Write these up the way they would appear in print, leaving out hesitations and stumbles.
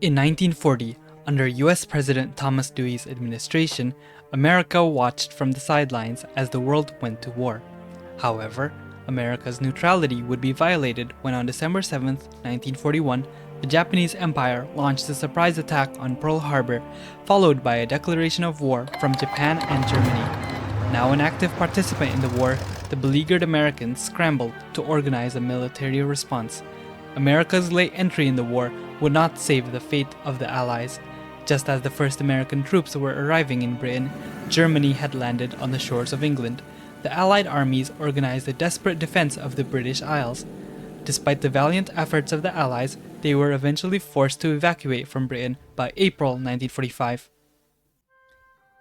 In 1940, under US President Thomas Dewey's administration, America watched from the sidelines as the world went to war. However, America's neutrality would be violated when on December 7, 1941, the Japanese Empire launched a surprise attack on Pearl Harbor, followed by a declaration of war from Japan and Germany. Now an active participant in the war, the beleaguered Americans scrambled to organize a military response. America's late entry in the war would not save the fate of the Allies. Just as the first American troops were arriving in Britain, Germany had landed on the shores of England. The Allied armies organized a desperate defense of the British Isles. Despite the valiant efforts of the Allies, they were eventually forced to evacuate from Britain by April 1945.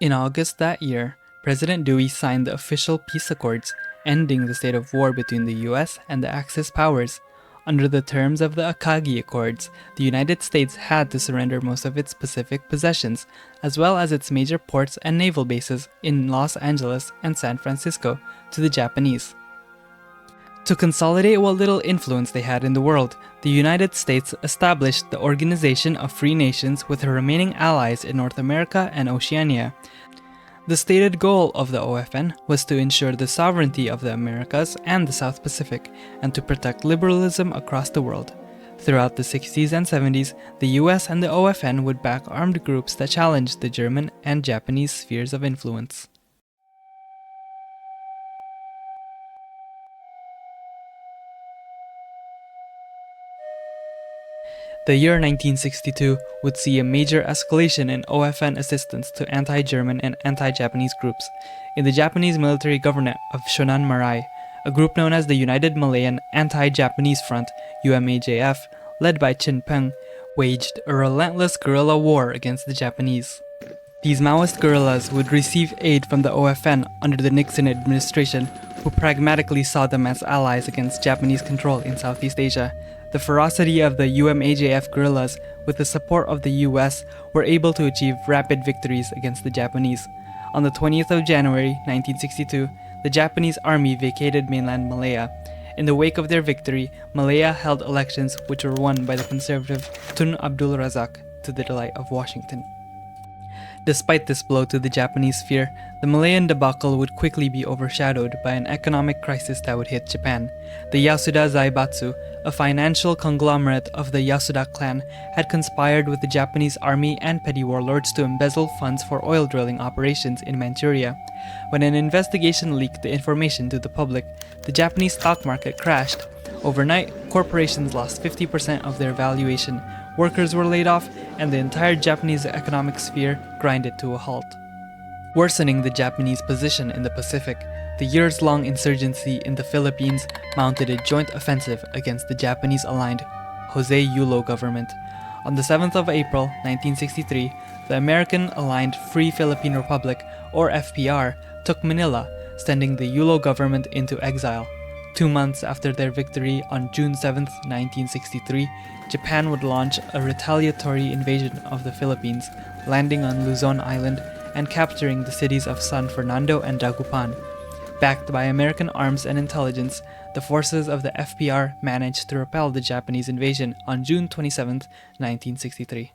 In August that year, President Dewey signed the official peace accords, ending the state of war between the US and the Axis powers. Under the terms of the Akagi Accords, the United States had to surrender most of its Pacific possessions, as well as its major ports and naval bases in Los Angeles and San Francisco, to the Japanese. To consolidate what little influence they had in the world, the United States established the Organization of Free Nations with her remaining allies in North America and Oceania. The stated goal of the OFN was to ensure the sovereignty of the Americas and the South Pacific, and to protect liberalism across the world. Throughout the 60s and 70s, the US and the OFN would back armed groups that challenged the German and Japanese spheres of influence. The year 1962 would see a major escalation in OFN assistance to anti-German and anti-Japanese groups. In the Japanese military government of Shonan Marai, a group known as the United Malayan Anti-Japanese Front, UMAJF, led by Chin Peng, waged a relentless guerrilla war against the Japanese. These Maoist guerrillas would receive aid from the OFN under the Nixon administration, who pragmatically saw them as allies against Japanese control in Southeast Asia. The ferocity of the UMAJF guerrillas, with the support of the US, were able to achieve rapid victories against the Japanese. On the 20th of January 1962, the Japanese army vacated mainland Malaya. In the wake of their victory, Malaya held elections which were won by the conservative Tun Abdul Razak, to the delight of Washington. Despite this blow to the Japanese sphere, the Malayan debacle would quickly be overshadowed by an economic crisis that would hit Japan. The Yasuda Zaibatsu, a financial conglomerate of the Yasuda clan, had conspired with the Japanese army and petty warlords to embezzle funds for oil drilling operations in Manchuria. When an investigation leaked the information to the public, the Japanese stock market crashed. Overnight, corporations lost 50% of their valuation, workers were laid off, and the entire Japanese economic sphere grinded to a halt. Worsening the Japanese position in the Pacific, the years-long insurgency in the Philippines mounted a joint offensive against the Japanese-aligned Jose Yulo government. On the 7th of April 1963, the American-aligned Free Philippine Republic, or FPR, took Manila, sending the Yulo government into exile. 2 months after their victory on June 7, 1963, Japan would launch a retaliatory invasion of the Philippines, landing on Luzon Island and capturing the cities of San Fernando and Dagupan. Backed by American arms and intelligence, the forces of the FPR managed to repel the Japanese invasion on June 27, 1963.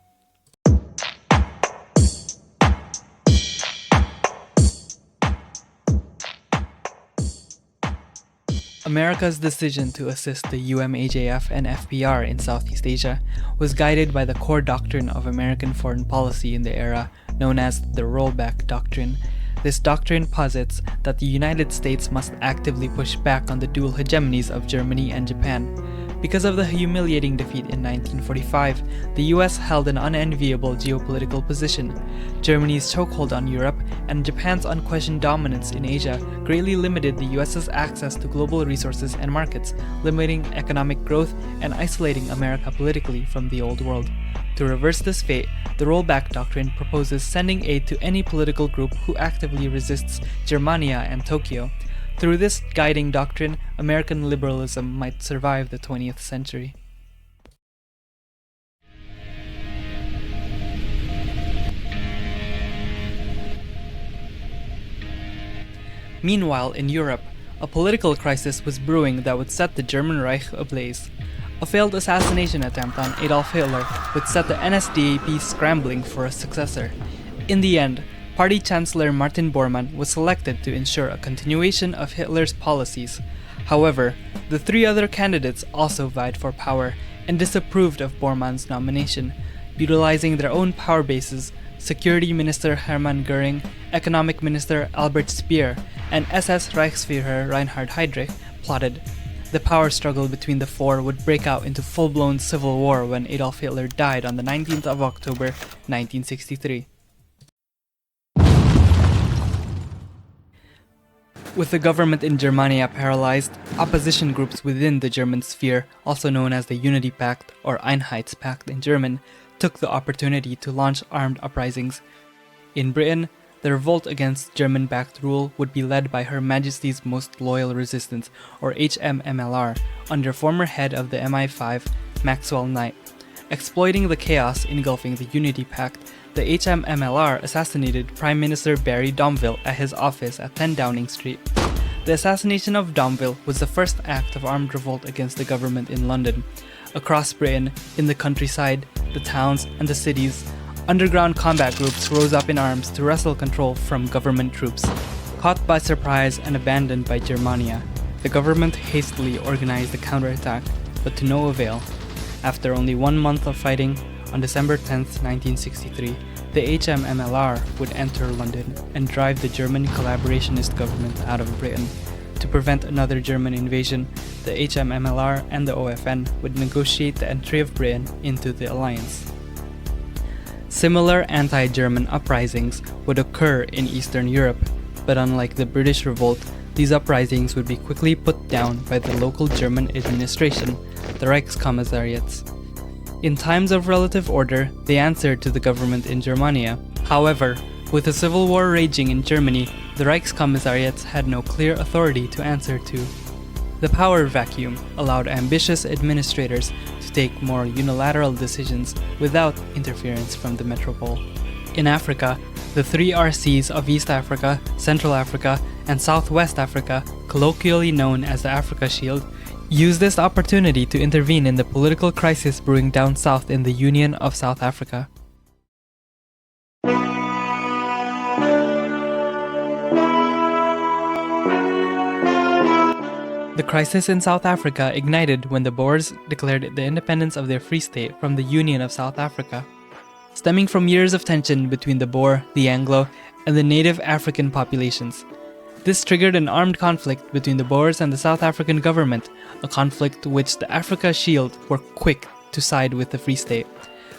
America's decision to assist the UMAJF and FPR in Southeast Asia was guided by the core doctrine of American foreign policy in the era, known as the Rollback Doctrine. This doctrine posits that the United States must actively push back on the dual hegemonies of Germany and Japan. Because of the humiliating defeat in 1945, the US held an unenviable geopolitical position. Germany's chokehold on Europe and Japan's unquestioned dominance in Asia greatly limited the US's access to global resources and markets, limiting economic growth and isolating America politically from the Old World. To reverse this fate, the Rollback Doctrine proposes sending aid to any political group who actively resists Germania and Tokyo. Through this guiding doctrine, American liberalism might survive the 20th century. Meanwhile, in Europe, a political crisis was brewing that would set the German Reich ablaze. A failed assassination attempt on Adolf Hitler would set the NSDAP scrambling for a successor. In the end, Party Chancellor Martin Bormann was selected to ensure a continuation of Hitler's policies. However, the three other candidates also vied for power and disapproved of Bormann's nomination, utilizing their own power bases. Security Minister Hermann Göring, Economic Minister Albert Speer, and SS Reichsführer Reinhard Heydrich plotted. The power struggle between the four would break out into full-blown civil war when Adolf Hitler died on the 19th of October, 1963. With the government in Germania paralyzed, opposition groups within the German sphere, also known as the Unity Pact or Einheitspact in German, took the opportunity to launch armed uprisings. In Britain, the revolt against German-backed rule would be led by Her Majesty's Most Loyal Resistance, or HMMLR, under former head of the MI5, Maxwell Knight. Exploiting the chaos engulfing the Unity Pact, the HMMLR assassinated Prime Minister Barry Domville at his office at 10 Downing Street. The assassination of Domville was the first act of armed revolt against the government in London. Across Britain, in the countryside, the towns, and the cities, underground combat groups rose up in arms to wrestle control from government troops. Caught by surprise and abandoned by Germania, the government hastily organized a counterattack, but to no avail. After only 1 month of fighting, on December 10, 1963, the HMMLR would enter London and drive the German collaborationist government out of Britain. To prevent another German invasion, the HMMLR and the OFN would negotiate the entry of Britain into the alliance. Similar anti-German uprisings would occur in Eastern Europe, but unlike the British revolt, these uprisings would be quickly put down by the local German administration, the Reichskommissariats. In times of relative order, they answered to the government in Germania. However, with a civil war raging in Germany, the Reichskommissariats had no clear authority to answer to. The power vacuum allowed ambitious administrators to take more unilateral decisions without interference from the metropole. In Africa, the three RCs of East Africa, Central Africa, and Southwest Africa, colloquially known as the Africa Shield, used this opportunity to intervene in the political crisis brewing down south in the Union of South Africa. The crisis in South Africa ignited when the Boers declared the independence of their free state from the Union of South Africa. Stemming from years of tension between the Boer, the Anglo, and the native African populations. This triggered an armed conflict between the Boers and the South African government, a conflict which the Africa Shield were quick to side with the Free State.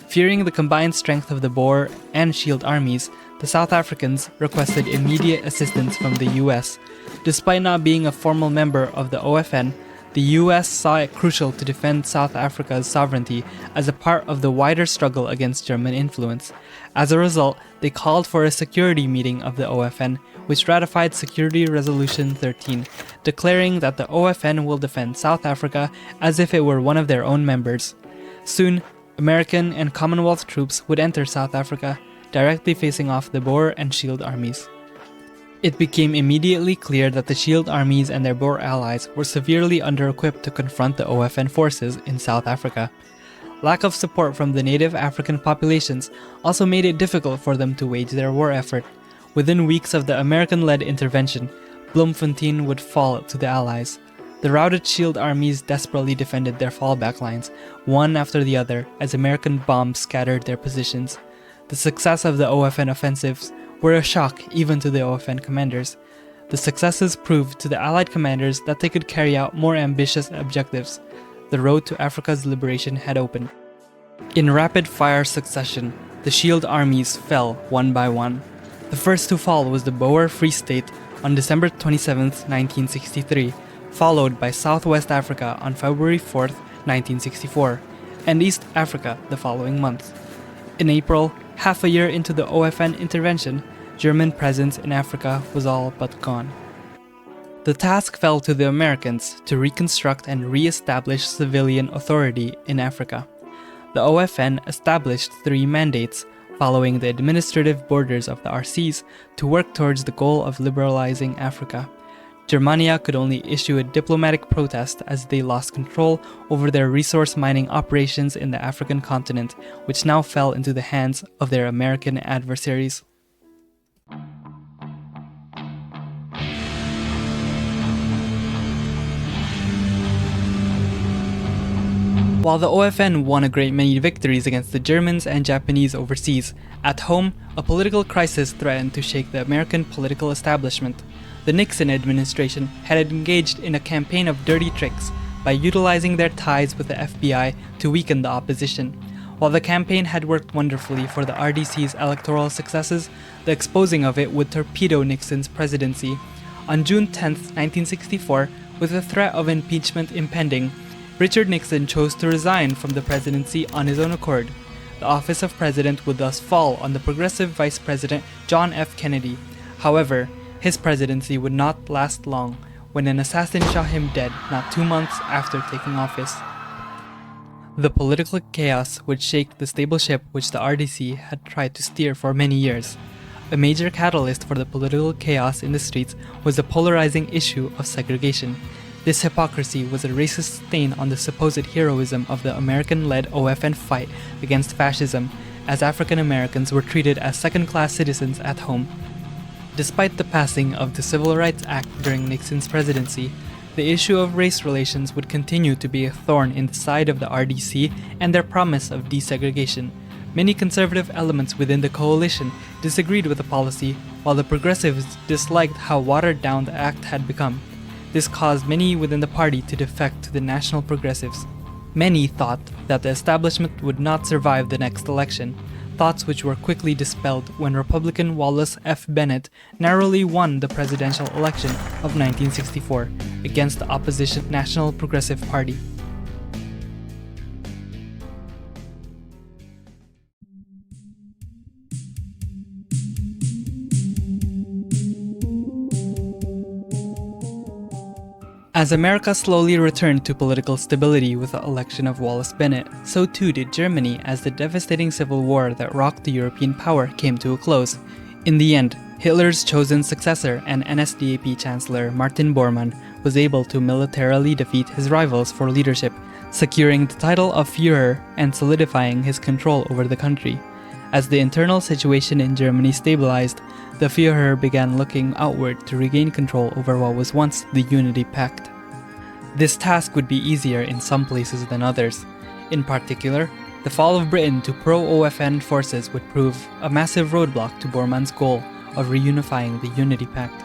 Fearing the combined strength of the Boer and Shield armies, the South Africans requested immediate assistance from the US. Despite not being a formal member of the OFN, the US saw it crucial to defend South Africa's sovereignty as a part of the wider struggle against German influence. As a result, they called for a security meeting of the OFN, which ratified Security Resolution 13, declaring that the OFN will defend South Africa as if it were one of their own members. Soon, American and Commonwealth troops would enter South Africa, directly facing off the Boer and Shield armies. It became immediately clear that the Shield armies and their Boer allies were severely under-equipped to confront the OFN forces in South Africa. Lack of support from the native African populations also made it difficult for them to wage their war effort. Within weeks of the American-led intervention, Bloemfontein would fall to the Allies. The routed Shield armies desperately defended their fallback lines, one after the other, as American bombs scattered their positions. The success of the OFN offensives were a shock even to the OFN commanders. The successes proved to the Allied commanders that they could carry out more ambitious objectives. The road to Africa's liberation had opened. In rapid-fire succession, the Shield armies fell one by one. The first to fall was the Boer Free State on December 27, 1963, followed by Southwest Africa on February 4, 1964, and East Africa the following month. In April, half a year into the OFN intervention, German presence in Africa was all but gone. The task fell to the Americans to reconstruct and re-establish civilian authority in Africa. The OFN established 3 mandates, following the administrative borders of the RCs, to work towards the goal of liberalizing Africa. Germania could only issue a diplomatic protest as they lost control over their resource mining operations in the African continent, which now fell into the hands of their American adversaries. While the OFN won a great many victories against the Germans and Japanese overseas, at home, a political crisis threatened to shake the American political establishment. The Nixon administration had engaged in a campaign of dirty tricks by utilizing their ties with the FBI to weaken the opposition. While the campaign had worked wonderfully for the RDC's electoral successes, the exposing of it would torpedo Nixon's presidency. On June 10, 1964, with the threat of impeachment impending, Richard Nixon chose to resign from the presidency on his own accord. The office of president would thus fall on the progressive Vice President John F. Kennedy. However, his presidency would not last long, when an assassin shot him dead not 2 months after taking office. The political chaos would shake the stable ship which the RDC had tried to steer for many years. A major catalyst for the political chaos in the streets was the polarizing issue of segregation. This hypocrisy was a racist stain on the supposed heroism of the American-led OFN fight against fascism, as African Americans were treated as second-class citizens at home. Despite the passing of the Civil Rights Act during Nixon's presidency, the issue of race relations would continue to be a thorn in the side of the RDC and their promise of desegregation. Many conservative elements within the coalition disagreed with the policy, while the progressives disliked how watered down the act had become. This caused many within the party to defect to the National Progressives. Many thought that the establishment would not survive the next election, thoughts which were quickly dispelled when Republican Wallace F. Bennett narrowly won the presidential election of 1964 against the opposition National Progressive Party. As America slowly returned to political stability with the election of Wallace Bennett, so too did Germany as the devastating civil war that rocked the European power came to a close. In the end, Hitler's chosen successor and NSDAP Chancellor Martin Bormann was able to militarily defeat his rivals for leadership, securing the title of Führer and solidifying his control over the country. As the internal situation in Germany stabilized, the Führer began looking outward to regain control over what was once the Unity Pact. This task would be easier in some places than others. In particular, the fall of Britain to pro-OFN forces would prove a massive roadblock to Bormann's goal of reunifying the Unity Pact.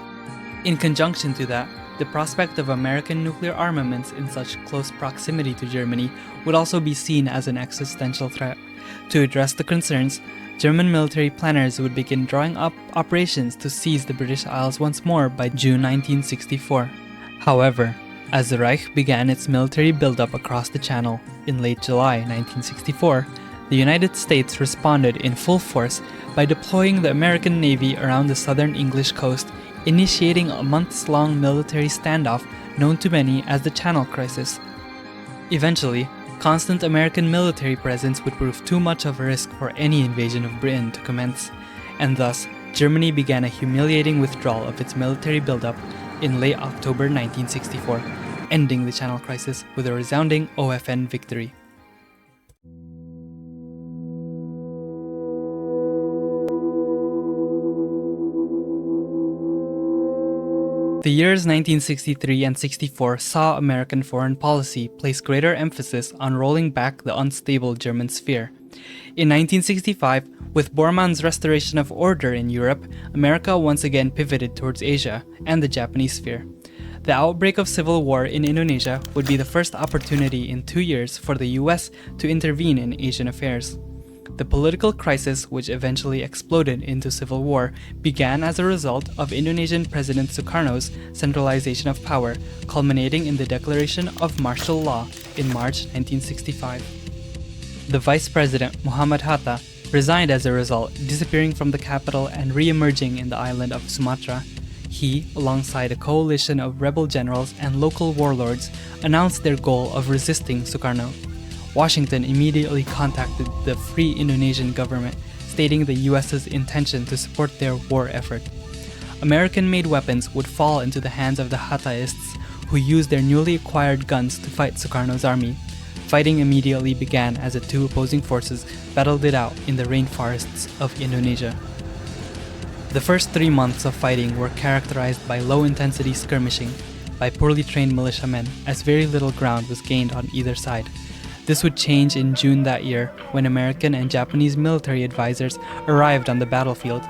In conjunction to that, the prospect of American nuclear armaments in such close proximity to Germany would also be seen as an existential threat. To address the concerns, German military planners would begin drawing up operations to seize the British Isles once more by June 1964. However, as the Reich began its military buildup across the Channel in late July 1964, the United States responded in full force by deploying the American Navy around the southern English coast, initiating a months-long military standoff known to many as the Channel Crisis. Eventually, constant American military presence would prove too much of a risk for any invasion of Britain to commence, and thus Germany began a humiliating withdrawal of its military buildup in late October 1964, ending the Channel Crisis with a resounding OFN victory. The years 1963 and 64 saw American foreign policy place greater emphasis on rolling back the unstable German sphere. In 1965, with Bormann's restoration of order in Europe, America once again pivoted towards Asia and the Japanese sphere. The outbreak of civil war in Indonesia would be the first opportunity in 2 years for the US to intervene in Asian affairs. The political crisis, which eventually exploded into civil war, began as a result of Indonesian President Sukarno's centralization of power, culminating in the declaration of martial law in March 1965. The Vice President, Muhammad Hatta, resigned as a result, disappearing from the capital and re-emerging in the island of Sumatra. He, alongside a coalition of rebel generals and local warlords, announced their goal of resisting Sukarno. Washington immediately contacted the Free Indonesian government, stating the US's intention to support their war effort. American-made weapons would fall into the hands of the Hattaists, who used their newly acquired guns to fight Sukarno's army. Fighting immediately began as the two opposing forces battled it out in the rainforests of Indonesia. The first 3 months of fighting were characterized by low-intensity skirmishing by poorly trained militiamen, as very little ground was gained on either side. This would change in June that year when American and Japanese military advisors arrived on the battlefield.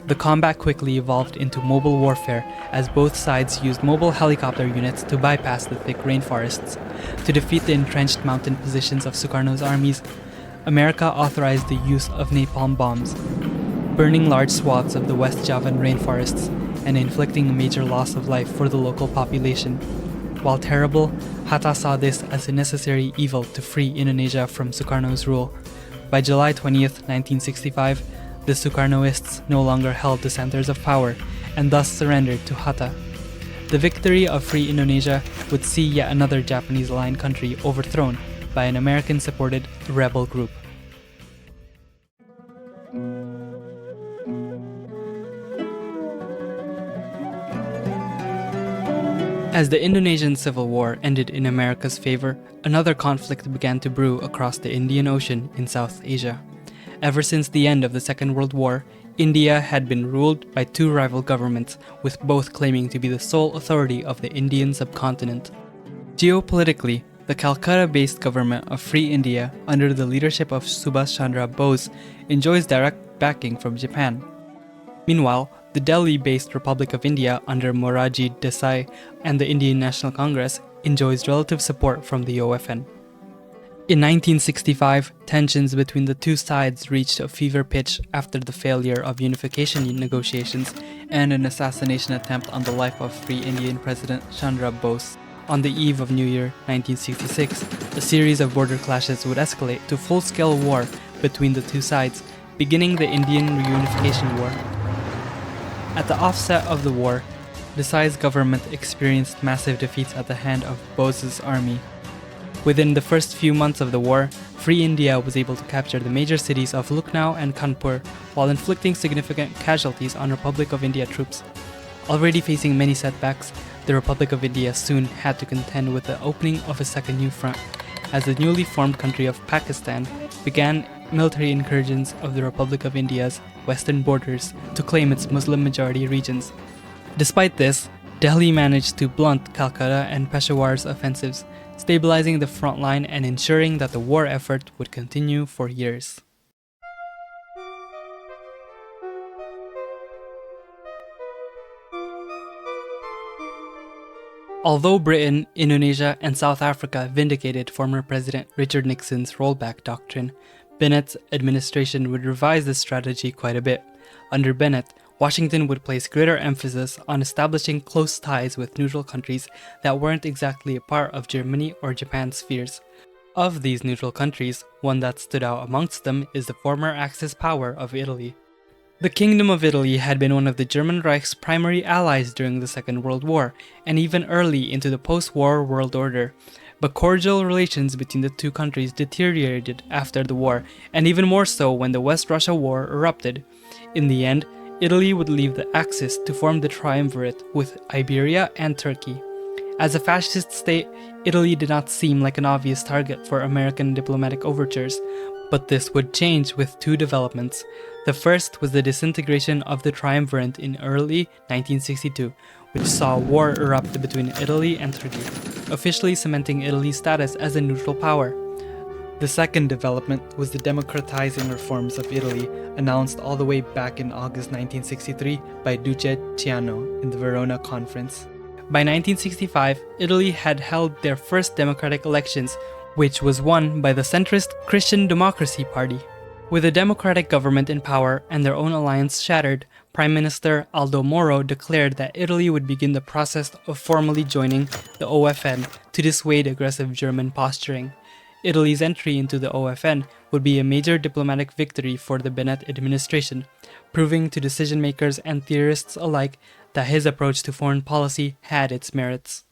The combat quickly evolved into mobile warfare as both sides used mobile helicopter units to bypass the thick rainforests. To defeat the entrenched mountain positions of Sukarno's armies, America authorized the use of napalm bombs, burning large swaths of the West Javan rainforests and inflicting a major loss of life for the local population. While terrible, Hatta saw this as a necessary evil to free Indonesia from Sukarno's rule. By July 20th, 1965, the Sukarnoists no longer held the centers of power and thus surrendered to Hatta. The victory of free Indonesia would see yet another Japanese-aligned country overthrown by an American-supported rebel group. As the Indonesian Civil War ended in America's favor, another conflict began to brew across the Indian Ocean in South Asia. Ever since the end of the Second World War, India had been ruled by two rival governments, with both claiming to be the sole authority of the Indian subcontinent. Geopolitically, the Calcutta-based government of Free India, under the leadership of Subhash Chandra Bose, enjoys direct backing from Japan. Meanwhile, the Delhi-based Republic of India under Morarji Desai and the Indian National Congress enjoys relative support from the OFN. In 1965, tensions between the two sides reached a fever pitch after the failure of unification negotiations and an assassination attempt on the life of Free Indian President Chandra Bose. On the eve of New Year 1966, a series of border clashes would escalate to full-scale war between the two sides, beginning the Indian Reunification War. At the offset of the war, Desai's government experienced massive defeats at the hand of Bose's army. Within the first few months of the war, Free India was able to capture the major cities of Lucknow and Kanpur while inflicting significant casualties on Republic of India troops. Already facing many setbacks, the Republic of India soon had to contend with the opening of a second new front, as the newly formed country of Pakistan began military incursions of the Republic of India's western borders to claim its Muslim-majority regions. Despite this, Delhi managed to blunt Calcutta and Peshawar's offensives, stabilizing the front line and ensuring that the war effort would continue for years. Although Britain, Indonesia, and South Africa vindicated former President Richard Nixon's rollback doctrine, Bennett's administration would revise this strategy quite a bit. Under Bennett, Washington would place greater emphasis on establishing close ties with neutral countries that weren't exactly a part of Germany or Japan's spheres. Of these neutral countries, one that stood out amongst them is the former Axis power of Italy. The Kingdom of Italy had been one of the German Reich's primary allies during the Second World War, and even early into the post-war world order. But cordial relations between the two countries deteriorated after the war, and even more so when the West Russia War erupted. In the end, Italy would leave the Axis to form the triumvirate with Iberia and Turkey. As a fascist state, Italy did not seem like an obvious target for American diplomatic overtures, but this would change with two developments. The first was the disintegration of the triumvirate in early 1962, which saw war erupt between Italy and Turkey, officially cementing Italy's status as a neutral power. The second development was the democratizing reforms of Italy, announced all the way back in August 1963 by Duce Ciano in the Verona Conference. By 1965, Italy had held their first democratic elections, which was won by the centrist Christian Democracy Party. With a democratic government in power and their own alliance shattered, Prime Minister Aldo Moro declared that Italy would begin the process of formally joining the OFN to dissuade aggressive German posturing. Italy's entry into the OFN would be a major diplomatic victory for the Bennett administration, proving to decision-makers and theorists alike that his approach to foreign policy had its merits.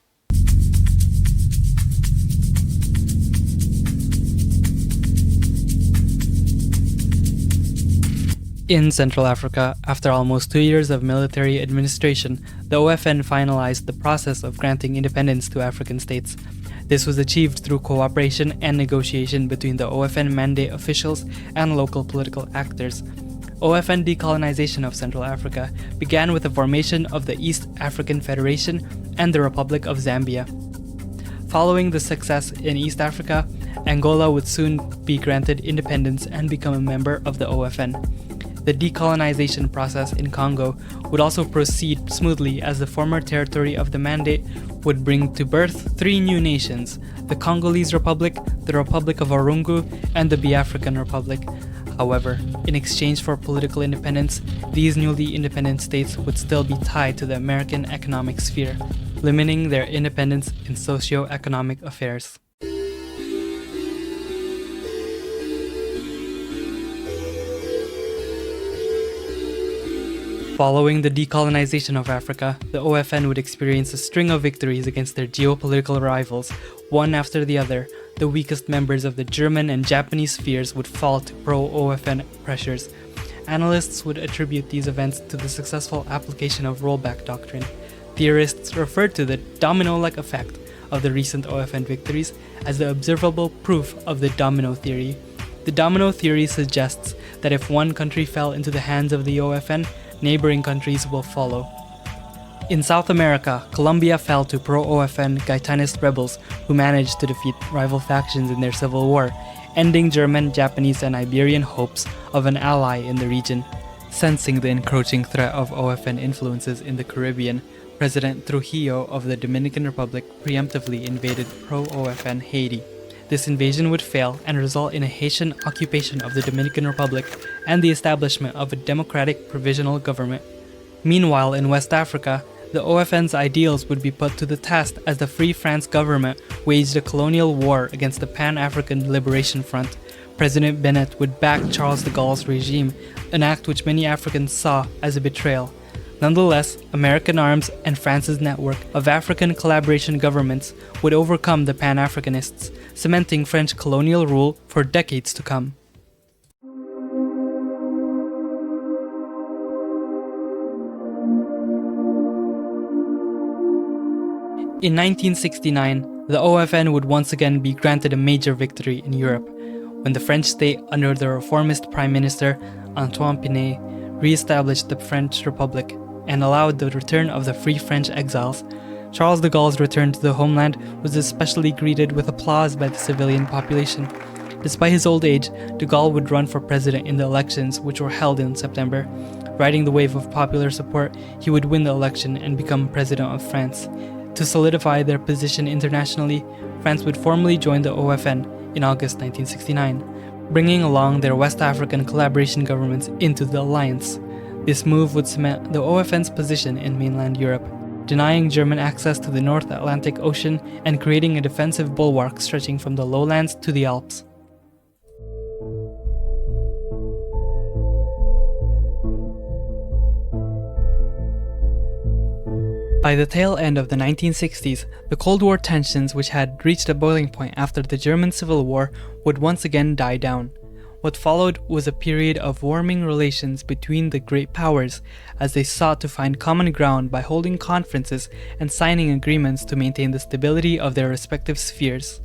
In Central Africa, after almost 2 years of military administration, the OFN finalized the process of granting independence to African states. This was achieved through cooperation and negotiation between the OFN mandate officials and local political actors. OFN decolonization of Central Africa began with the formation of the East African Federation and the Republic of Zambia. Following the success in East Africa, Angola would soon be granted independence and become a member of the OFN. The decolonization process in Congo would also proceed smoothly, as the former territory of the Mandate would bring to birth 3 new nations: the Congolese Republic, the Republic of Orungu, and the Biafran Republic. However, in exchange for political independence, these newly independent states would still be tied to the American economic sphere, limiting their independence in socio-economic affairs. Following the decolonization of Africa, the OFN would experience a string of victories against their geopolitical rivals, one after the other. The weakest members of the German and Japanese spheres would fall to pro-OFN pressures. Analysts would attribute these events to the successful application of rollback doctrine. Theorists referred to the domino-like effect of the recent OFN victories as the observable proof of the domino theory. The domino theory suggests that if one country fell into the hands of the OFN, neighboring countries will follow. In South America, Colombia fell to pro-OFN Gaitanist rebels who managed to defeat rival factions in their civil war, ending German, Japanese, and Iberian hopes of an ally in the region. Sensing the encroaching threat of OFN influences in the Caribbean, President Trujillo of the Dominican Republic preemptively invaded pro-OFN Haiti. This invasion would fail and result in a Haitian occupation of the Dominican Republic and the establishment of a democratic provisional government. Meanwhile, in West Africa, the OFN's ideals would be put to the test as the Free France government waged a colonial war against the Pan-African Liberation Front. President Bennett would back Charles de Gaulle's regime, an act which many Africans saw as a betrayal. Nonetheless, American arms and France's network of African collaboration governments would overcome the Pan-Africanists, cementing French colonial rule for decades to come. In 1969, the OFN would once again be granted a major victory in Europe, when the French state, under the reformist Prime Minister Antoine Pinay, re-established the French Republic and allowed the return of the Free French exiles. Charles de Gaulle's return to the homeland was especially greeted with applause by the civilian population. Despite his old age, de Gaulle would run for president in the elections, which were held in September. Riding the wave of popular support, he would win the election and become president of France. To solidify their position internationally, France would formally join the OFN in August 1969, bringing along their West African collaboration governments into the alliance. This move would cement the OFN's position in mainland Europe, denying German access to the North Atlantic Ocean and creating a defensive bulwark stretching from the lowlands to the Alps. By the tail end of the 1960s, the Cold War tensions, which had reached a boiling point after the German Civil War, would once again die down. What followed was a period of warming relations between the great powers, as they sought to find common ground by holding conferences and signing agreements to maintain the stability of their respective spheres.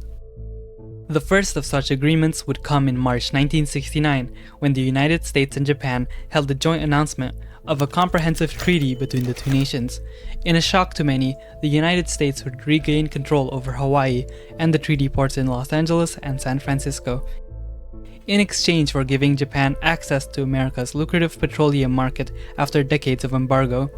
The first of such agreements would come in March 1969, when the United States and Japan held a joint announcement of a comprehensive treaty between the two nations. In a shock to many, the United States would regain control over Hawaii and the treaty ports in Los Angeles and San Francisco, in exchange for giving Japan access to America's lucrative petroleum market after decades of embargo.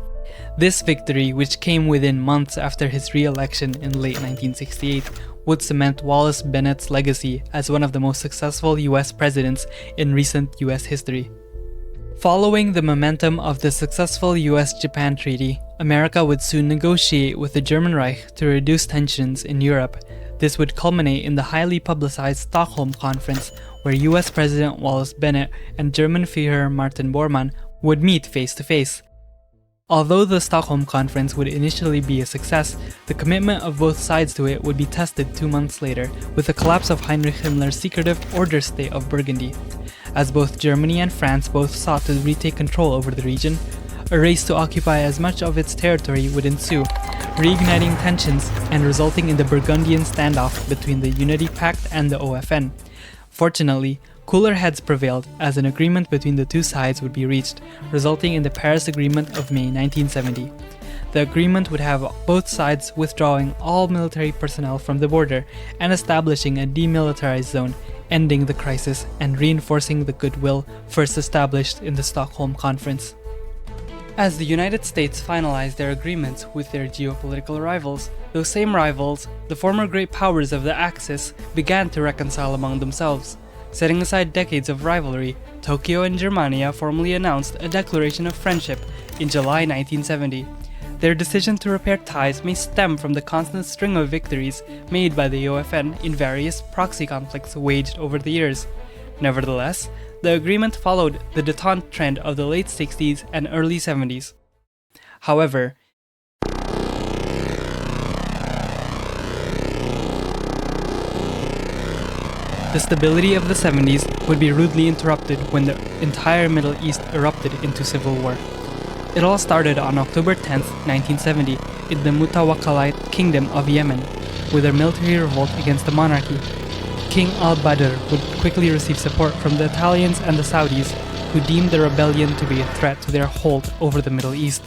This victory, which came within months after his re-election in late 1968, would cement Wallace Bennett's legacy as one of the most successful US presidents in recent US history. Following the momentum of the successful US-Japan treaty, America would soon negotiate with the German Reich to reduce tensions in Europe. This would culminate in the highly publicized Stockholm Conference, where US President Wallace Bennett and German Führer Martin Bormann would meet face-to-face. Although the Stockholm Conference would initially be a success, the commitment of both sides to it would be tested 2 months later, with the collapse of Heinrich Himmler's secretive Order State of Burgundy. as both Germany and France both sought to retake control over the region. A race to occupy as much of its territory would ensue, reigniting tensions and resulting in the Burgundian standoff between the Unity Pact and the OFN. Fortunately, cooler heads prevailed as an agreement between the two sides would be reached, resulting in the Paris Agreement of May 1970. The agreement would have both sides withdrawing all military personnel from the border and establishing a demilitarized zone, ending the crisis and reinforcing the goodwill first established in the Stockholm Conference. As the United States finalized their agreements with their geopolitical rivals, those same rivals, the former great powers of the Axis, began to reconcile among themselves. Setting aside decades of rivalry, Tokyo and Germania formally announced a declaration of friendship in July 1970. Their decision to repair ties may stem from the constant string of victories made by the OFN in various proxy conflicts waged over the years. Nevertheless, the agreement followed the détente trend of the late 60s and early 70s. However, the stability of the 70s would be rudely interrupted when the entire Middle East erupted into civil war. It all started on October 10, 1970, in the Mutawakkalite Kingdom of Yemen, with a military revolt against the monarchy. King al-Badr would quickly receive support from the Italians and the Saudis, who deemed the rebellion to be a threat to their hold over the Middle East.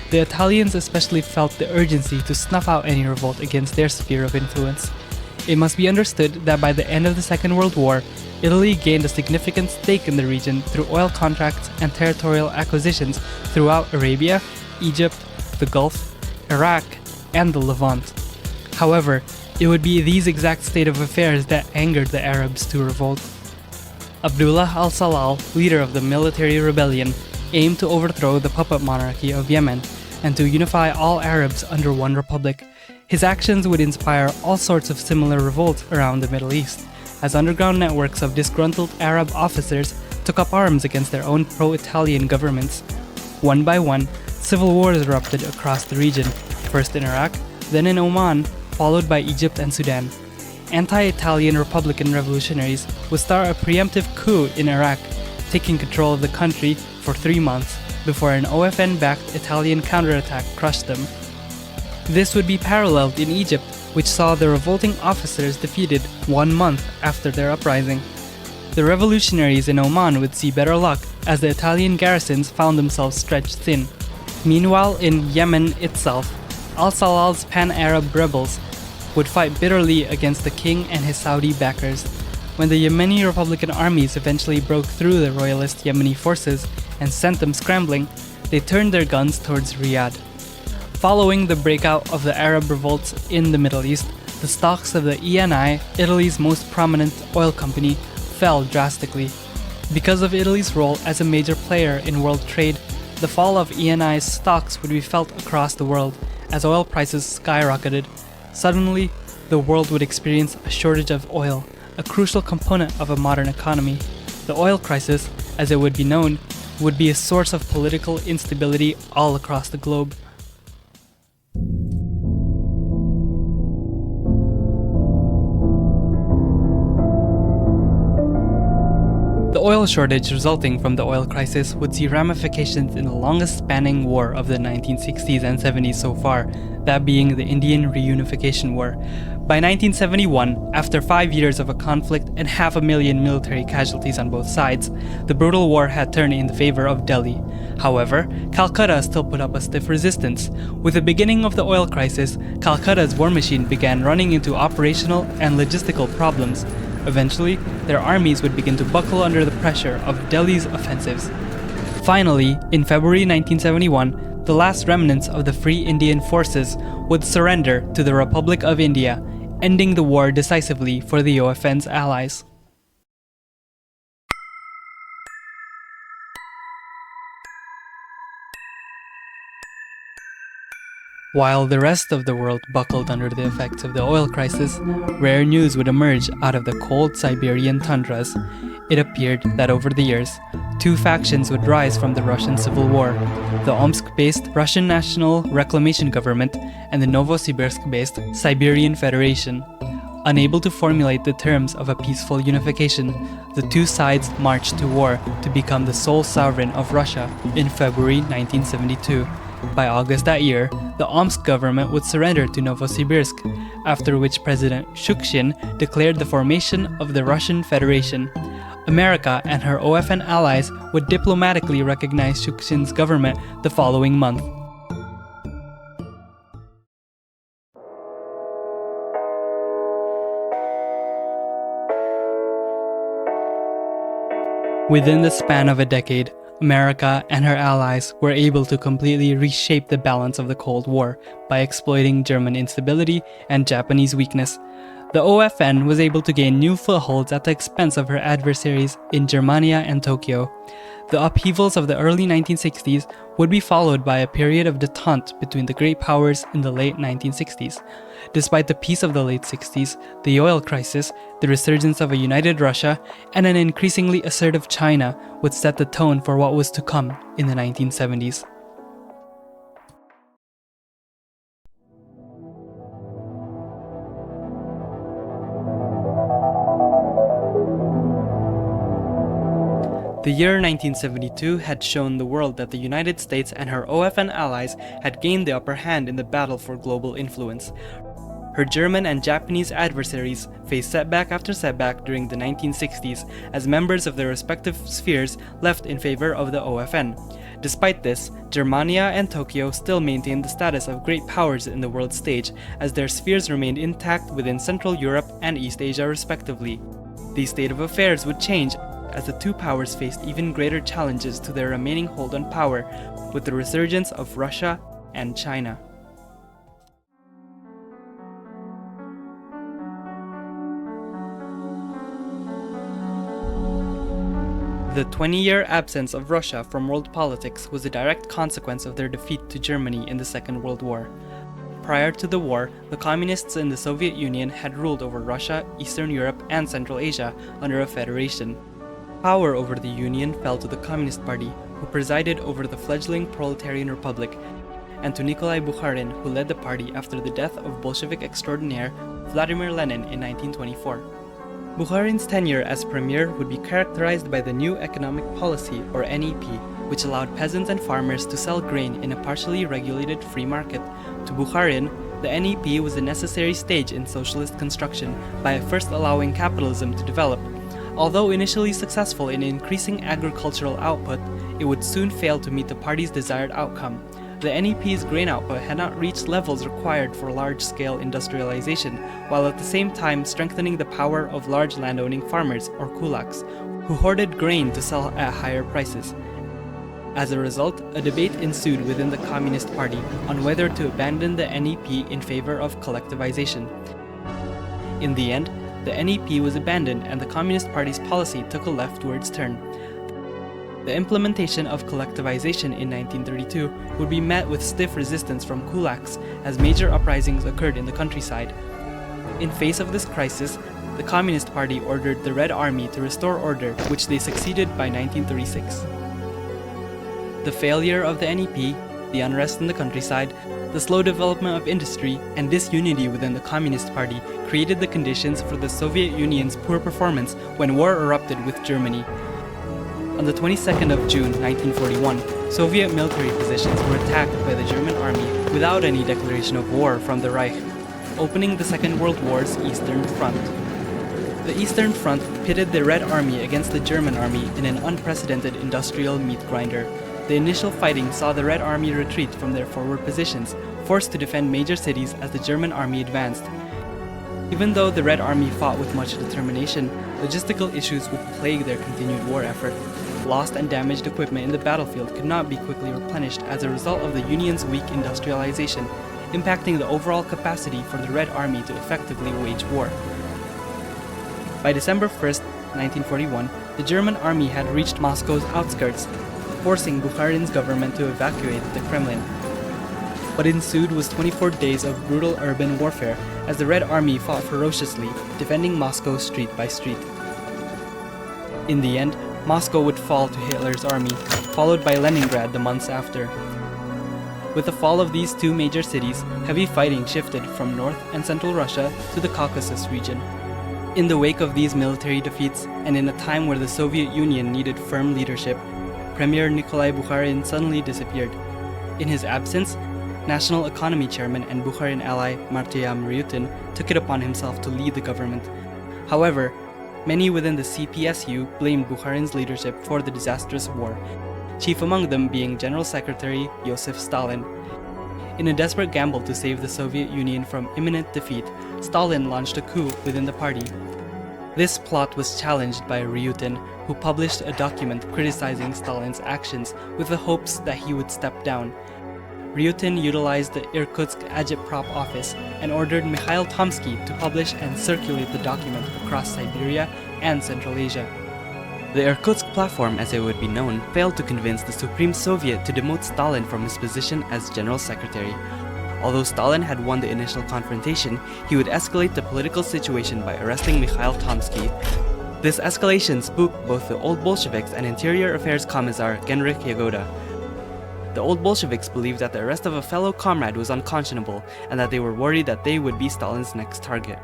The Italians especially felt the urgency to snuff out any revolt against their sphere of influence. It must be understood that by the end of the Second World War, Italy gained a significant stake in the region through oil contracts and territorial acquisitions throughout Arabia, Egypt, the Gulf, Iraq, and the Levant. However, it would be these exact state of affairs that angered the Arabs to revolt. Abdullah al-Salal, leader of the military rebellion, aimed to overthrow the puppet monarchy of Yemen and to unify all Arabs under one republic. His actions would inspire all sorts of similar revolts around the Middle East, as underground networks of disgruntled Arab officers took up arms against their own pro-Italian governments. One by one, civil wars erupted across the region, first in Iraq, then in Oman, followed by Egypt and Sudan. Anti-Italian Republican revolutionaries would start a preemptive coup in Iraq, taking control of the country for 3 months before an OFN-backed Italian counterattack crushed them. This would be paralleled in Egypt, which saw the revolting officers defeated 1 month after their uprising. The revolutionaries in Oman would see better luck as the Italian garrisons found themselves stretched thin. Meanwhile, in Yemen itself, al-Salal's pan-Arab rebels would fight bitterly against the king and his Saudi backers. When the Yemeni Republican armies eventually broke through the royalist Yemeni forces and sent them scrambling, they turned their guns towards Riyadh. Following the breakout of the Arab revolts in the Middle East, the stocks of the ENI, Italy's most prominent oil company, fell drastically. Because of Italy's role as a major player in world trade, the fall of ENI's stocks would be felt across the world as oil prices skyrocketed. Suddenly, the world would experience a shortage of oil, a crucial component of a modern economy. The oil crisis, as it would be known, would be a source of political instability all across the globe. The oil shortage resulting from the oil crisis would see ramifications in the longest-spanning war of the 1960s and 70s so far, that being the Indian Reunification War. By 1971, after 5 years of a conflict and 500,000 military casualties on both sides, the brutal war had turned in the favor of Delhi. However, Calcutta still put up a stiff resistance. With the beginning of the oil crisis, Calcutta's war machine began running into operational and logistical problems. Eventually, their armies would begin to buckle under the pressure of Delhi's offensives. Finally, in February 1971, the last remnants of the Free Indian Forces would surrender to the Republic of India, ending the war decisively for the OFN's allies. While the rest of the world buckled under the effects of the oil crisis, rare news would emerge out of the cold Siberian tundras. It appeared that over the years, 2 factions would rise from the Russian Civil War: the Omsk-based Russian National Reclamation Government and the Novosibirsk-based Siberian Federation. Unable to formulate the terms of a peaceful unification, the two sides marched to war to become the sole sovereign of Russia in February 1972. By August that year, the Omsk government would surrender to Novosibirsk, after which President Shukshin declared the formation of the Russian Federation. America and her OFN allies would diplomatically recognize Shukshin's government the following month. Within the span of a decade, America and her allies were able to completely reshape the balance of the Cold War by exploiting German instability and Japanese weakness. The OFN was able to gain new footholds at the expense of her adversaries in Germania and Tokyo. The upheavals of the early 1960s would be followed by a period of détente between the great powers in the late 1960s. Despite the peace of the late 60s, the oil crisis, the resurgence of a united Russia, and an increasingly assertive China would set the tone for what was to come in the 1970s. The year 1972 had shown the world that the United States and her OFN allies had gained the upper hand in the battle for global influence. Her German and Japanese adversaries faced setback after setback during the 1960s as members of their respective spheres left in favor of the OFN. Despite this, Germania and Tokyo still maintained the status of great powers in the world stage as their spheres remained intact within Central Europe and East Asia respectively. The state of affairs would change as the two powers faced even greater challenges to their remaining hold on power with the resurgence of Russia and China. The 20-year absence of Russia from world politics was a direct consequence of their defeat to Germany in the Second World War. Prior to the war, the communists in the Soviet Union had ruled over Russia, Eastern Europe, and Central Asia under a federation. Power over the Union fell to the Communist Party, who presided over the fledgling Proletarian Republic, and to Nikolai Bukharin, who led the party after the death of Bolshevik extraordinaire Vladimir Lenin in 1924. Bukharin's tenure as premier would be characterized by the New Economic Policy, or NEP, which allowed peasants and farmers to sell grain in a partially regulated free market. To Bukharin, the NEP was a necessary stage in socialist construction by first allowing capitalism to develop. Although initially successful in increasing agricultural output, it would soon fail to meet the party's desired outcome. The NEP's grain output had not reached levels required for large-scale industrialization, while at the same time strengthening the power of large landowning farmers, or kulaks, who hoarded grain to sell at higher prices. As a result, a debate ensued within the Communist Party on whether to abandon the NEP in favor of collectivization. In the end, the NEP was abandoned and the Communist Party's policy took a leftwards turn. The implementation of collectivization in 1932 would be met with stiff resistance from kulaks as major uprisings occurred in the countryside. In face of this crisis, the Communist Party ordered the Red Army to restore order, which they succeeded by 1936. The failure of the NEP, the unrest in the countryside, the slow development of industry, and disunity within the Communist Party created the conditions for the Soviet Union's poor performance when war erupted with Germany. On the 22nd of June 1941, Soviet military positions were attacked by the German army without any declaration of war from the Reich, opening the Second World War's Eastern Front. The Eastern Front pitted the Red Army against the German army in an unprecedented industrial meat grinder. The initial fighting saw the Red Army retreat from their forward positions, forced to defend major cities as the German army advanced. Even though the Red Army fought with much determination, logistical issues would plague their continued war effort. Lost and damaged equipment in the battlefield could not be quickly replenished as a result of the Union's weak industrialization, impacting the overall capacity for the Red Army to effectively wage war. By December 1st, 1941, the German army had reached Moscow's outskirts, forcing Bukharin's government to evacuate the Kremlin. What ensued was 24 days of brutal urban warfare as the Red Army fought ferociously, defending Moscow street by street. In the end, Moscow would fall to Hitler's army, followed by Leningrad the months after. With the fall of these two major cities, heavy fighting shifted from North and Central Russia to the Caucasus region. In the wake of these military defeats, and in a time where the Soviet Union needed firm leadership, Premier Nikolai Bukharin suddenly disappeared. In his absence, National Economy Chairman and Bukharin ally Martyam Ryutin took it upon himself to lead the government. However, many within the CPSU blamed Bukharin's leadership for the disastrous war, chief among them being General Secretary Joseph Stalin. In a desperate gamble to save the Soviet Union from imminent defeat, Stalin launched a coup within the party. This plot was challenged by Ryutin, who published a document criticizing Stalin's actions with the hopes that he would step down. Ryutin utilized the Irkutsk agitprop office and ordered Mikhail Tomsky to publish and circulate the document across Siberia and Central Asia. The Irkutsk platform, as it would be known, failed to convince the Supreme Soviet to demote Stalin from his position as General Secretary. Although Stalin had won the initial confrontation, he would escalate the political situation by arresting Mikhail Tomsky. This escalation spooked both the Old Bolsheviks and Interior Affairs Commissar Genrikh Yagoda. The Old Bolsheviks believed that the arrest of a fellow comrade was unconscionable and that they were worried that they would be Stalin's next target.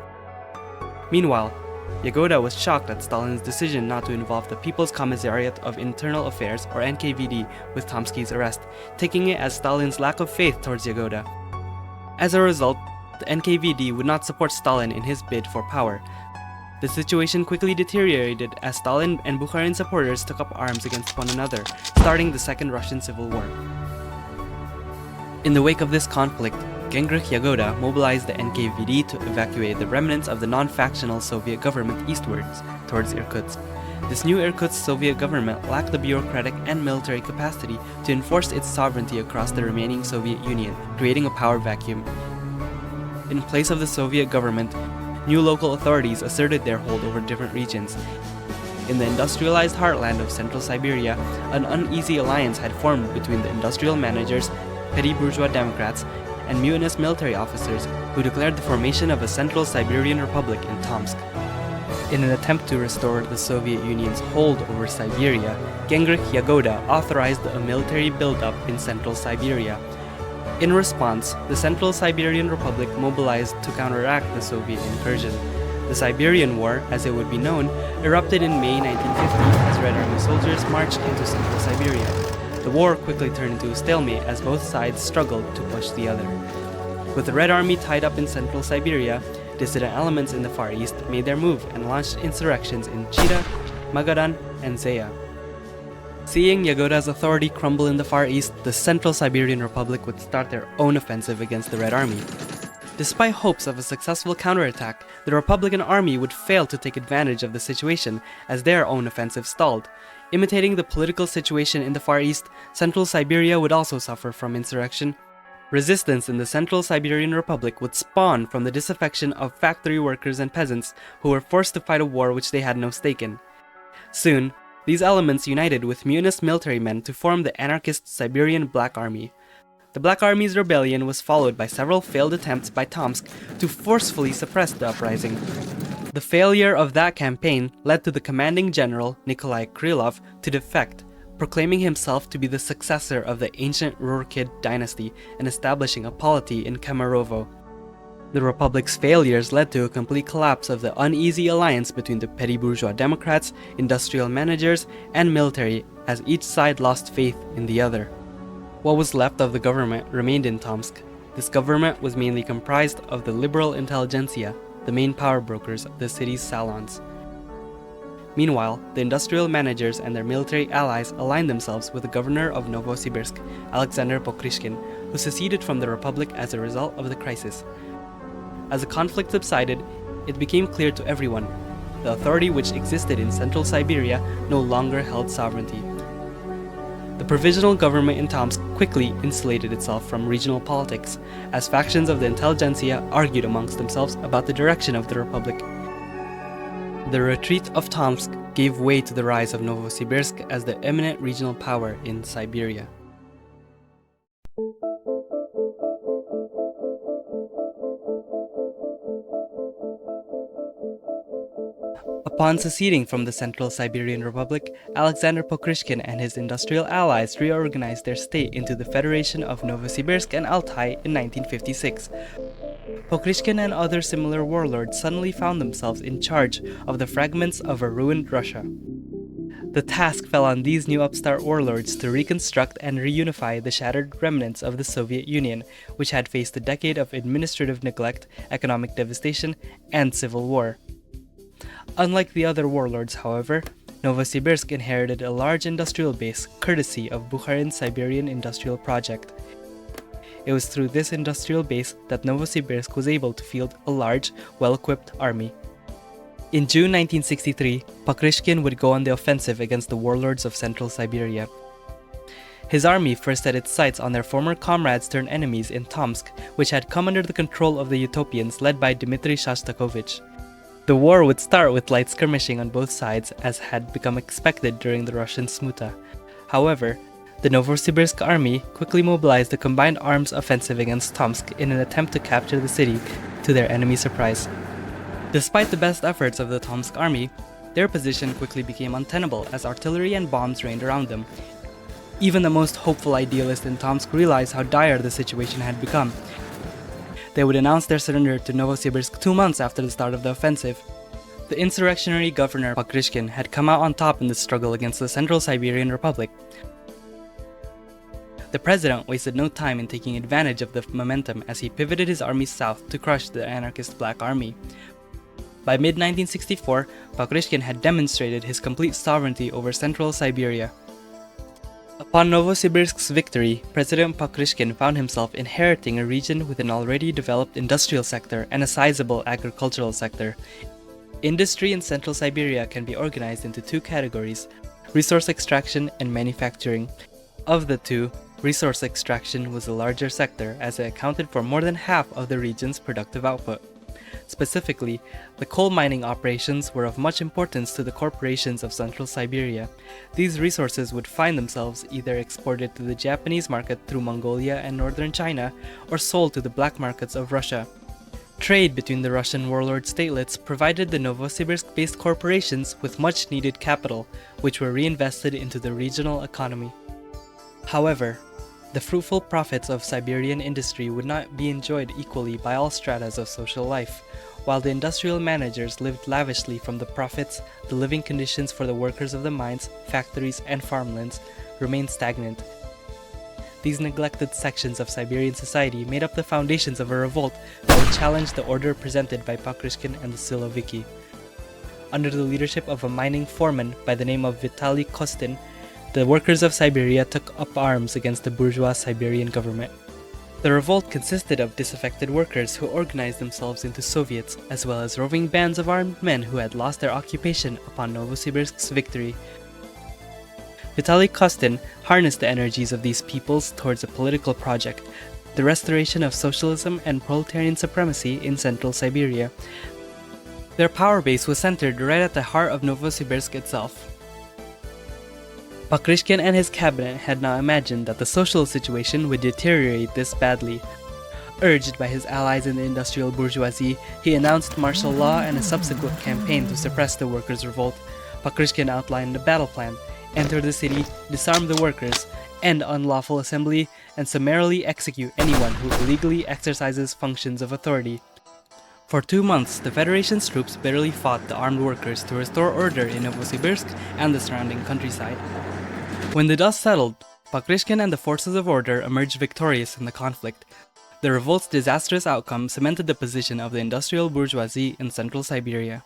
Meanwhile, Yagoda was shocked at Stalin's decision not to involve the People's Commissariat of Internal Affairs, or NKVD, with Tomsky's arrest, taking it as Stalin's lack of faith towards Yagoda. As a result, the NKVD would not support Stalin in his bid for power. The situation quickly deteriorated as Stalin and Bukharin supporters took up arms against one another, starting the Second Russian Civil War. In the wake of this conflict, Genrikh Yagoda mobilized the NKVD to evacuate the remnants of the non-factional Soviet government eastwards, towards Irkutsk. This new Irkutsk Soviet government lacked the bureaucratic and military capacity to enforce its sovereignty across the remaining Soviet Union, creating a power vacuum. In place of the Soviet government, new local authorities asserted their hold over different regions. In the industrialized heartland of Central Siberia, an uneasy alliance had formed between the industrial managers, petty bourgeois Democrats, and mutinous military officers who declared the formation of a Central Siberian Republic in Tomsk. In an attempt to restore the Soviet Union's hold over Siberia, Genrikh Yagoda authorized a military buildup in Central Siberia. In response, the Central Siberian Republic mobilized to counteract the Soviet incursion. The Siberian War, as it would be known, erupted in May 1950 as Red Army soldiers marched into Central Siberia. The war quickly turned into a stalemate as both sides struggled to push the other. With the Red Army tied up in Central Siberia, dissident elements in the Far East made their move and launched insurrections in Chita, Magadan, and Zeya. Seeing Yagoda's authority crumble in the Far East, the Central Siberian Republic would start their own offensive against the Red Army. Despite hopes of a successful counterattack, the Republican Army would fail to take advantage of the situation as their own offensive stalled. Imitating the political situation in the Far East, Central Siberia would also suffer from insurrection. Resistance in the Central Siberian Republic would spawn from the disaffection of factory workers and peasants who were forced to fight a war which they had no stake in. Soon, these elements united with mutinous military men to form the anarchist Siberian Black Army. The Black Army's rebellion was followed by several failed attempts by Tomsk to forcefully suppress the uprising. The failure of that campaign led to the commanding general, Nikolai Krylov, to defect, proclaiming himself to be the successor of the ancient Rurkid dynasty and establishing a polity in Kemerovo. The Republic's failures led to a complete collapse of the uneasy alliance between the petty bourgeois Democrats, industrial managers, and military as each side lost faith in the other. What was left of the government remained in Tomsk. This government was mainly comprised of the liberal intelligentsia, the main power brokers of the city's salons. Meanwhile, the industrial managers and their military allies aligned themselves with the governor of Novosibirsk, Alexander Pokrishkin, who seceded from the Republic as a result of the crisis. As the conflict subsided, it became clear to everyone the authority which existed in Central Siberia no longer held sovereignty. The provisional government in Tomsk quickly insulated itself from regional politics, as factions of the intelligentsia argued amongst themselves about the direction of the Republic. The retreat of Tomsk gave way to the rise of Novosibirsk as the eminent regional power in Siberia. Upon seceding from the Central Siberian Republic, Alexander Pokryshkin and his industrial allies reorganized their state into the Federation of Novosibirsk and Altai in 1956. Pokryshkin and other similar warlords suddenly found themselves in charge of the fragments of a ruined Russia. The task fell on these new upstart warlords to reconstruct and reunify the shattered remnants of the Soviet Union, which had faced a decade of administrative neglect, economic devastation, and civil war. Unlike the other warlords, however, Novosibirsk inherited a large industrial base courtesy of Bukharin's Siberian Industrial Project. It was through this industrial base that Novosibirsk was able to field a large, well-equipped army. In June 1963, Pokryshkin would go on the offensive against the warlords of Central Siberia. His army first set its sights on their former comrades turned enemies in Tomsk, which had come under the control of the Utopians led by Dmitry Shostakovich. The war would start with light skirmishing on both sides, as had become expected during the Russian Smuta. However, the Novosibirsk army quickly mobilized a combined arms offensive against Tomsk in an attempt to capture the city, to their enemy's surprise. Despite the best efforts of the Tomsk army, their position quickly became untenable as artillery and bombs rained around them. Even the most hopeful idealist in Tomsk realized how dire the situation had become. They would announce their surrender to Novosibirsk 2 months after the start of the offensive. The insurrectionary governor Pokryshkin had come out on top in the struggle against the Central Siberian Republic. The president wasted no time in taking advantage of the momentum as he pivoted his army south to crush the anarchist Black Army. By mid-1964, Pokryshkin had demonstrated his complete sovereignty over Central Siberia. Upon Novosibirsk's victory, President Pokryshkin found himself inheriting a region with an already developed industrial sector and a sizable agricultural sector. Industry in Central Siberia can be organized into two categories: resource extraction and manufacturing. Of the two, resource extraction was the larger sector as it accounted for more than half of the region's productive output. Specifically, the coal mining operations were of much importance to the corporations of Central Siberia. These resources would find themselves either exported to the Japanese market through Mongolia and northern China, or sold to the black markets of Russia. Trade between the Russian warlord statelets provided the Novosibirsk-based corporations with much-needed capital, which were reinvested into the regional economy. However, the fruitful profits of Siberian industry would not be enjoyed equally by all stratas of social life. While the industrial managers lived lavishly from the profits, the living conditions for the workers of the mines, factories, and farmlands remained stagnant. These neglected sections of Siberian society made up the foundations of a revolt that would challenge the order presented by Pokryshkin and the Siloviki. Under the leadership of a mining foreman by the name of Vitaly Kostin, the workers of Siberia took up arms against the bourgeois Siberian government. The revolt consisted of disaffected workers who organized themselves into Soviets, as well as roving bands of armed men who had lost their occupation upon Novosibirsk's victory. Vitaly Kostin harnessed the energies of these peoples towards a political project, the restoration of socialism and proletarian supremacy in Central Siberia. Their power base was centered right at the heart of Novosibirsk itself. Pokryshkin and his cabinet had not imagined that the social situation would deteriorate this badly. Urged by his allies in the industrial bourgeoisie, he announced martial law and a subsequent campaign to suppress the workers' revolt. Pokryshkin outlined a battle plan: enter the city, disarm the workers, end unlawful assembly, and summarily execute anyone who illegally exercises functions of authority. For 2 months, the Federation's troops bitterly fought the armed workers to restore order in Novosibirsk and the surrounding countryside. When the dust settled, Pokryshkin and the forces of order emerged victorious in the conflict. The revolt's disastrous outcome cemented the position of the industrial bourgeoisie in Central Siberia.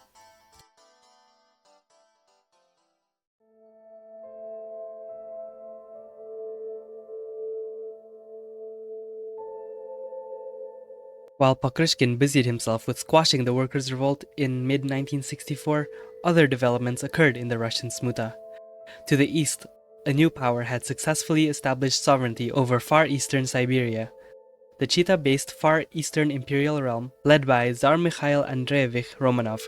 While Pokryshkin busied himself with squashing the workers' revolt in mid-1964, other developments occurred in the Russian Smuta. To the east, a new power had successfully established sovereignty over far eastern Siberia. The Chita-based Far Eastern Imperial Realm, led by Tsar Mikhail Andreevich Romanov.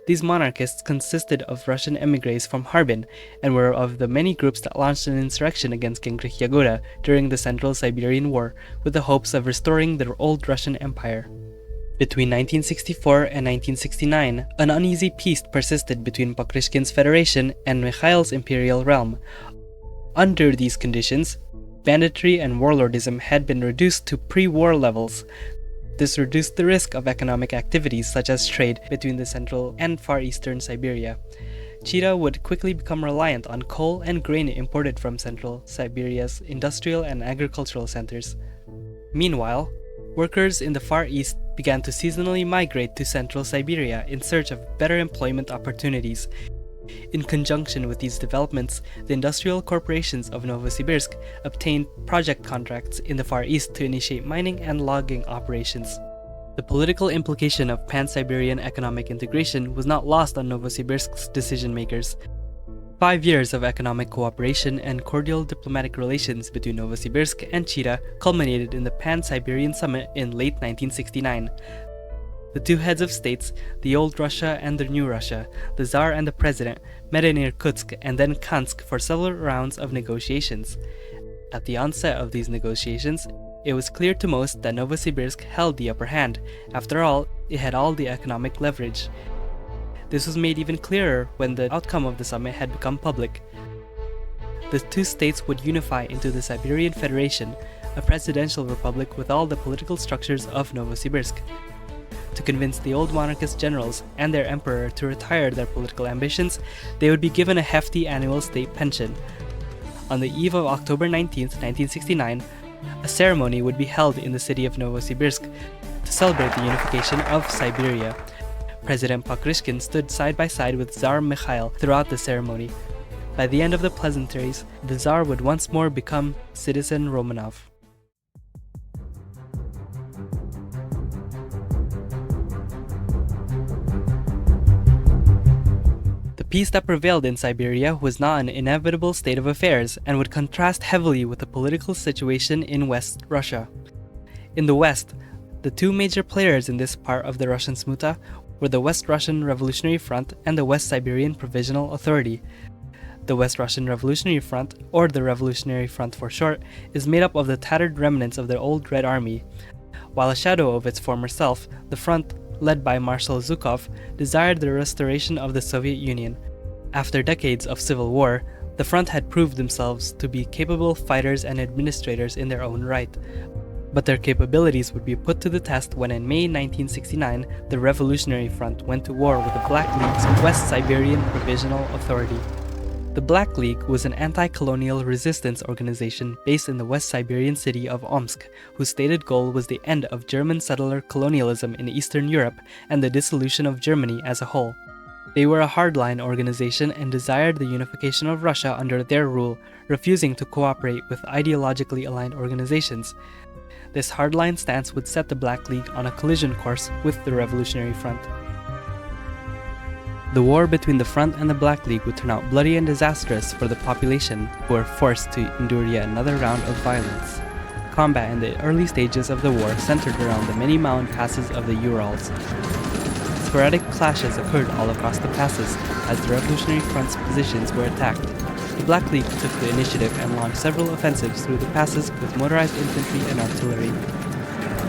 These monarchists consisted of Russian emigres from Harbin and were of the many groups that launched an insurrection against Genghis Yagoda during the Central Siberian War with the hopes of restoring the old Russian Empire. Between 1964 and 1969, an uneasy peace persisted between Pakryshkin's federation and Mikhail's imperial realm. Under these conditions, banditry and warlordism had been reduced to pre-war levels. This reduced the risk of economic activities such as trade between the central and far eastern Siberia. Chita would quickly become reliant on coal and grain imported from central Siberia's industrial and agricultural centers. Meanwhile, workers in the Far East began to seasonally migrate to central Siberia in search of better employment opportunities. In conjunction with these developments, the industrial corporations of Novosibirsk obtained project contracts in the Far East to initiate mining and logging operations. The political implication of pan-Siberian economic integration was not lost on Novosibirsk's decision-makers. 5 years of economic cooperation and cordial diplomatic relations between Novosibirsk and Chita culminated in the Pan-Siberian Summit in late 1969. The two heads of states, the Old Russia and the New Russia, the Tsar and the President, met in Irkutsk and then Kansk for several rounds of negotiations. At the onset of these negotiations, it was clear to most that Novosibirsk held the upper hand. After all, it had all the economic leverage. This was made even clearer when the outcome of the summit had become public. The two states would unify into the Siberian Federation, a presidential republic with all the political structures of Novosibirsk. To convince the old monarchist generals and their emperor to retire their political ambitions, they would be given a hefty annual state pension. On the eve of October 19, 1969, a ceremony would be held in the city of Novosibirsk to celebrate the unification of Siberia. President Pakryshkin stood side by side with Tsar Mikhail throughout the ceremony. By the end of the pleasantries, the Tsar would once more become Citizen Romanov. The peace that prevailed in Siberia was not an inevitable state of affairs and would contrast heavily with the political situation in West Russia. In the West, the two major players in this part of the Russian Smuta were the West Russian Revolutionary Front and the West Siberian Provisional Authority. The West Russian Revolutionary Front, or the Revolutionary Front for short, is made up of the tattered remnants of the old Red Army. While a shadow of its former self, the front, led by Marshal Zhukov, desired the restoration of the Soviet Union. After decades of civil war, the front had proved themselves to be capable fighters and administrators in their own right. But their capabilities would be put to the test when in May 1969, the Revolutionary Front went to war with the Black League's West Siberian Provisional Authority. The Black League was an anti-colonial resistance organization based in the West Siberian city of Omsk, whose stated goal was the end of German settler colonialism in Eastern Europe and the dissolution of Germany as a whole. They were a hardline organization and desired the unification of Russia under their rule, refusing to cooperate with ideologically aligned organizations. This hardline stance would set the Black League on a collision course with the Revolutionary Front. The war between the Front and the Black League would turn out bloody and disastrous for the population, who were forced to endure yet another round of violence. Combat in the early stages of the war centered around the many mountain passes of the Urals. Sporadic clashes occurred all across the passes as the Revolutionary Front's positions were attacked. The Black League took the initiative and launched several offensives through the passes with motorized infantry and artillery.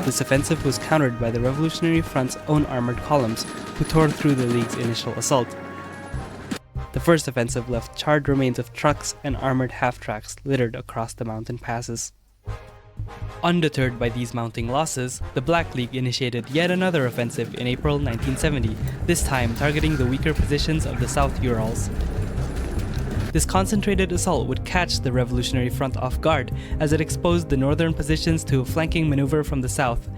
This offensive was countered by the Revolutionary Front's own armored columns, who tore through the League's initial assault. The first offensive left charred remains of trucks and armored half-tracks littered across the mountain passes. Undeterred by these mounting losses, the Black League initiated yet another offensive in April 1970, this time targeting the weaker positions of the South Urals. This concentrated assault would catch the Revolutionary Front off guard, as it exposed the northern positions to a flanking maneuver from the south.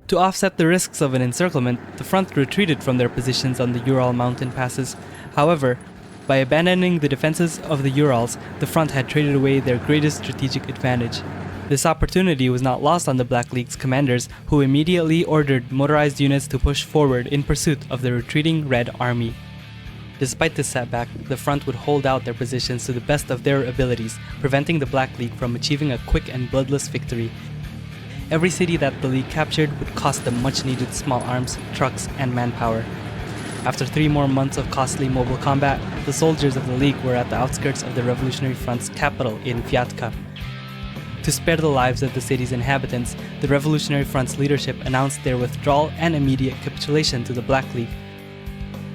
To offset the risks of an encirclement, the front retreated from their positions on the Ural mountain passes. However, by abandoning the defenses of the Urals, the front had traded away their greatest strategic advantage. This opportunity was not lost on the Black League's commanders, who immediately ordered motorized units to push forward in pursuit of the retreating Red Army. Despite this setback, the front would hold out their positions to the best of their abilities, preventing the Black League from achieving a quick and bloodless victory. Every city that the League captured would cost them much-needed small arms, trucks, and manpower. After 3 more months of costly mobile combat, the soldiers of the League were at the outskirts of the Revolutionary Front's capital in Vyatka. To spare the lives of the city's inhabitants, the Revolutionary Front's leadership announced their withdrawal and immediate capitulation to the Black League.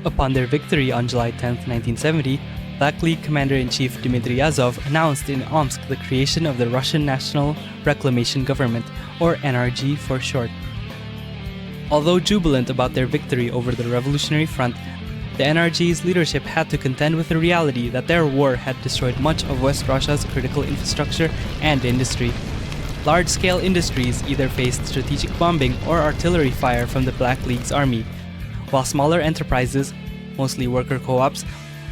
Upon their victory on July 10, 1970, Black League Commander-in-Chief Dmitry Azov announced in Omsk the creation of the Russian National Reclamation Government, or NRG for short. Although jubilant about their victory over the Revolutionary Front, the NRG's leadership had to contend with the reality that their war had destroyed much of West Russia's critical infrastructure and industry. Large-scale industries either faced strategic bombing or artillery fire from the Black League's army, while smaller enterprises, mostly worker co-ops,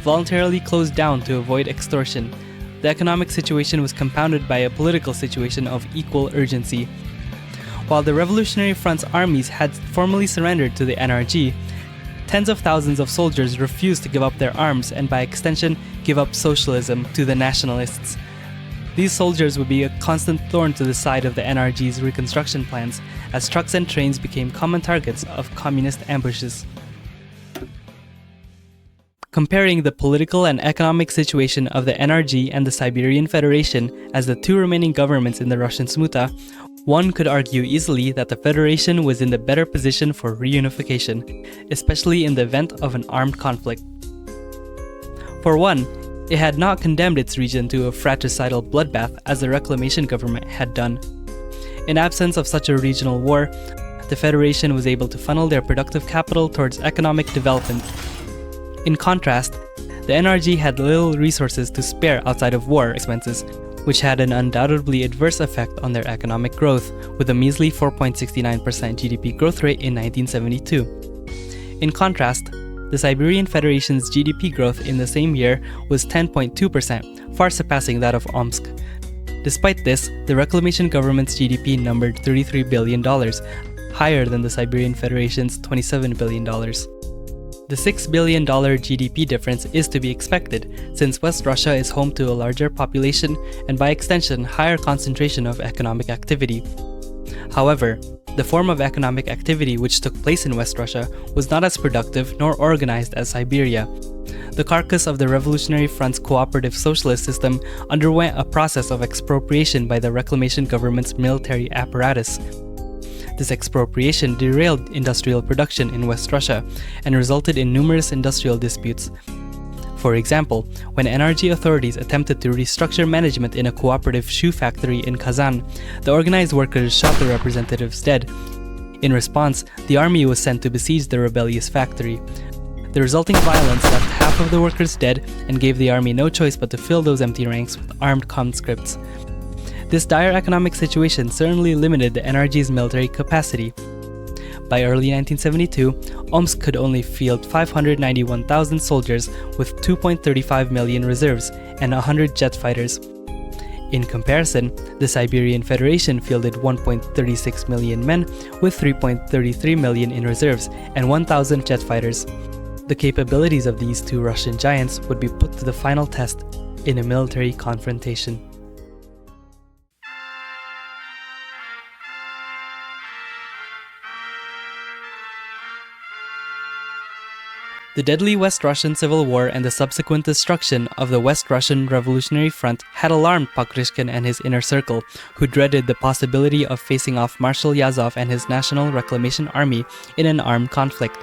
voluntarily closed down to avoid extortion. The economic situation was compounded by a political situation of equal urgency. While the Revolutionary Front's armies had formally surrendered to the NRG, tens of thousands of soldiers refused to give up their arms and by extension give up socialism to the nationalists. These soldiers would be a constant thorn to the side of the NRG's reconstruction plans, as trucks and trains became common targets of communist ambushes. Comparing the political and economic situation of the NRG and the Siberian Federation as the two remaining governments in the Russian Smuta, one could argue easily that the Federation was in the better position for reunification, especially in the event of an armed conflict. For one, it had not condemned its region to a fratricidal bloodbath as the Reclamation government had done. In absence of such a regional war, the Federation was able to funnel their productive capital towards economic development. In contrast, the NRG had little resources to spare outside of war expenses, which had an undoubtedly adverse effect on their economic growth, with a measly 4.69% GDP growth rate in 1972. In contrast, the Siberian Federation's GDP growth in the same year was 10.2%, far surpassing that of Omsk. Despite this, the Reclamation government's GDP numbered $33 billion, higher than the Siberian Federation's $27 billion. The $6 billion GDP difference is to be expected, since West Russia is home to a larger population and by extension higher concentration of economic activity. However, the form of economic activity which took place in West Russia was not as productive nor organized as Siberia. The carcass of the Revolutionary Front's cooperative socialist system underwent a process of expropriation by the Reclamation government's military apparatus. This expropriation derailed industrial production in West Russia and resulted in numerous industrial disputes. For example, when NRG authorities attempted to restructure management in a cooperative shoe factory in Kazan, the organized workers shot the representatives dead. In response, the army was sent to besiege the rebellious factory. The resulting violence left half of the workers dead and gave the army no choice but to fill those empty ranks with armed conscripts. This dire economic situation certainly limited the NRG's military capacity. By early 1972, Omsk could only field 591,000 soldiers with 2.35 million reserves and 100 jet fighters. In comparison, the Siberian Federation fielded 1.36 million men with 3.33 million in reserves and 1,000 jet fighters. The capabilities of these two Russian giants would be put to the final test in a military confrontation. The deadly West Russian Civil War and the subsequent destruction of the West Russian Revolutionary Front had alarmed Pakryshkin and his inner circle, who dreaded the possibility of facing off Marshal Yazov and his National Reclamation Army in an armed conflict.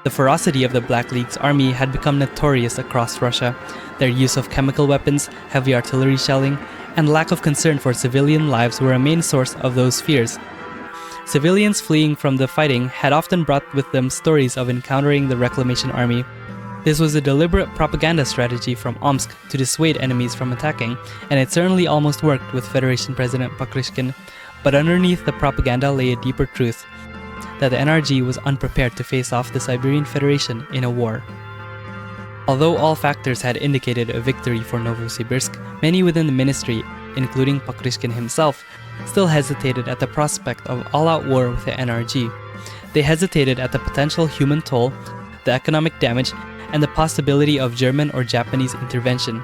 The ferocity of the Black League's army had become notorious across Russia. Their use of chemical weapons, heavy artillery shelling, and lack of concern for civilian lives were a main source of those fears. Civilians fleeing from the fighting had often brought with them stories of encountering the Reclamation Army. This was a deliberate propaganda strategy from Omsk to dissuade enemies from attacking, and it certainly almost worked with Federation President Pakryshkin. But underneath the propaganda lay a deeper truth, that the NRG was unprepared to face off the Siberian Federation in a war. Although all factors had indicated a victory for Novosibirsk, many within the ministry, including Pakryshkin himself, still hesitated at the prospect of all-out war with the NRG. They hesitated at the potential human toll, the economic damage, and the possibility of German or Japanese intervention.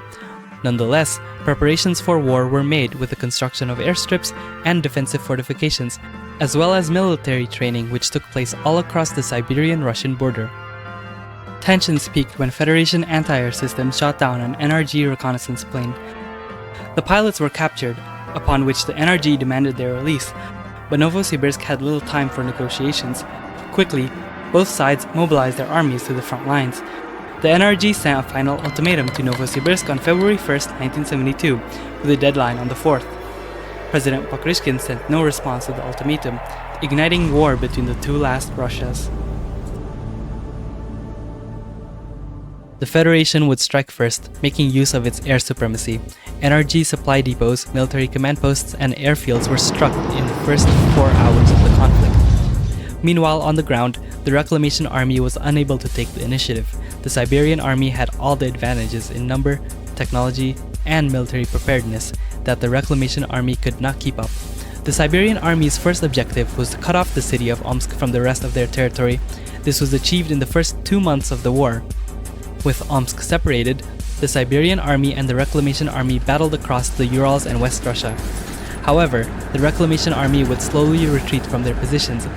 Nonetheless, preparations for war were made with the construction of airstrips and defensive fortifications, as well as military training which took place all across the Siberian-Russian border. Tensions peaked when Federation anti-air systems shot down an NRG reconnaissance plane. The pilots were captured, upon which the NRG demanded their release, but Novosibirsk had little time for negotiations. Quickly, both sides mobilized their armies to the front lines. The NRG sent a final ultimatum to Novosibirsk on February 1, 1972, with a deadline on the 4th. President Pakryshkin sent no response to the ultimatum, igniting war between the two last Russias. The Federation would strike first, making use of its air supremacy. NRG supply depots, military command posts, and airfields were struck in the first 4 hours of the conflict. Meanwhile, on the ground, the Reclamation Army was unable to take the initiative. The Siberian Army had all the advantages in number, technology, and military preparedness that the Reclamation Army could not keep up. The Siberian Army's first objective was to cut off the city of Omsk from the rest of their territory. This was achieved in the first 2 months of the war. With Omsk separated, the Siberian Army and the Reclamation Army battled across the Urals and West Russia. However, the Reclamation Army would slowly retreat from their positions.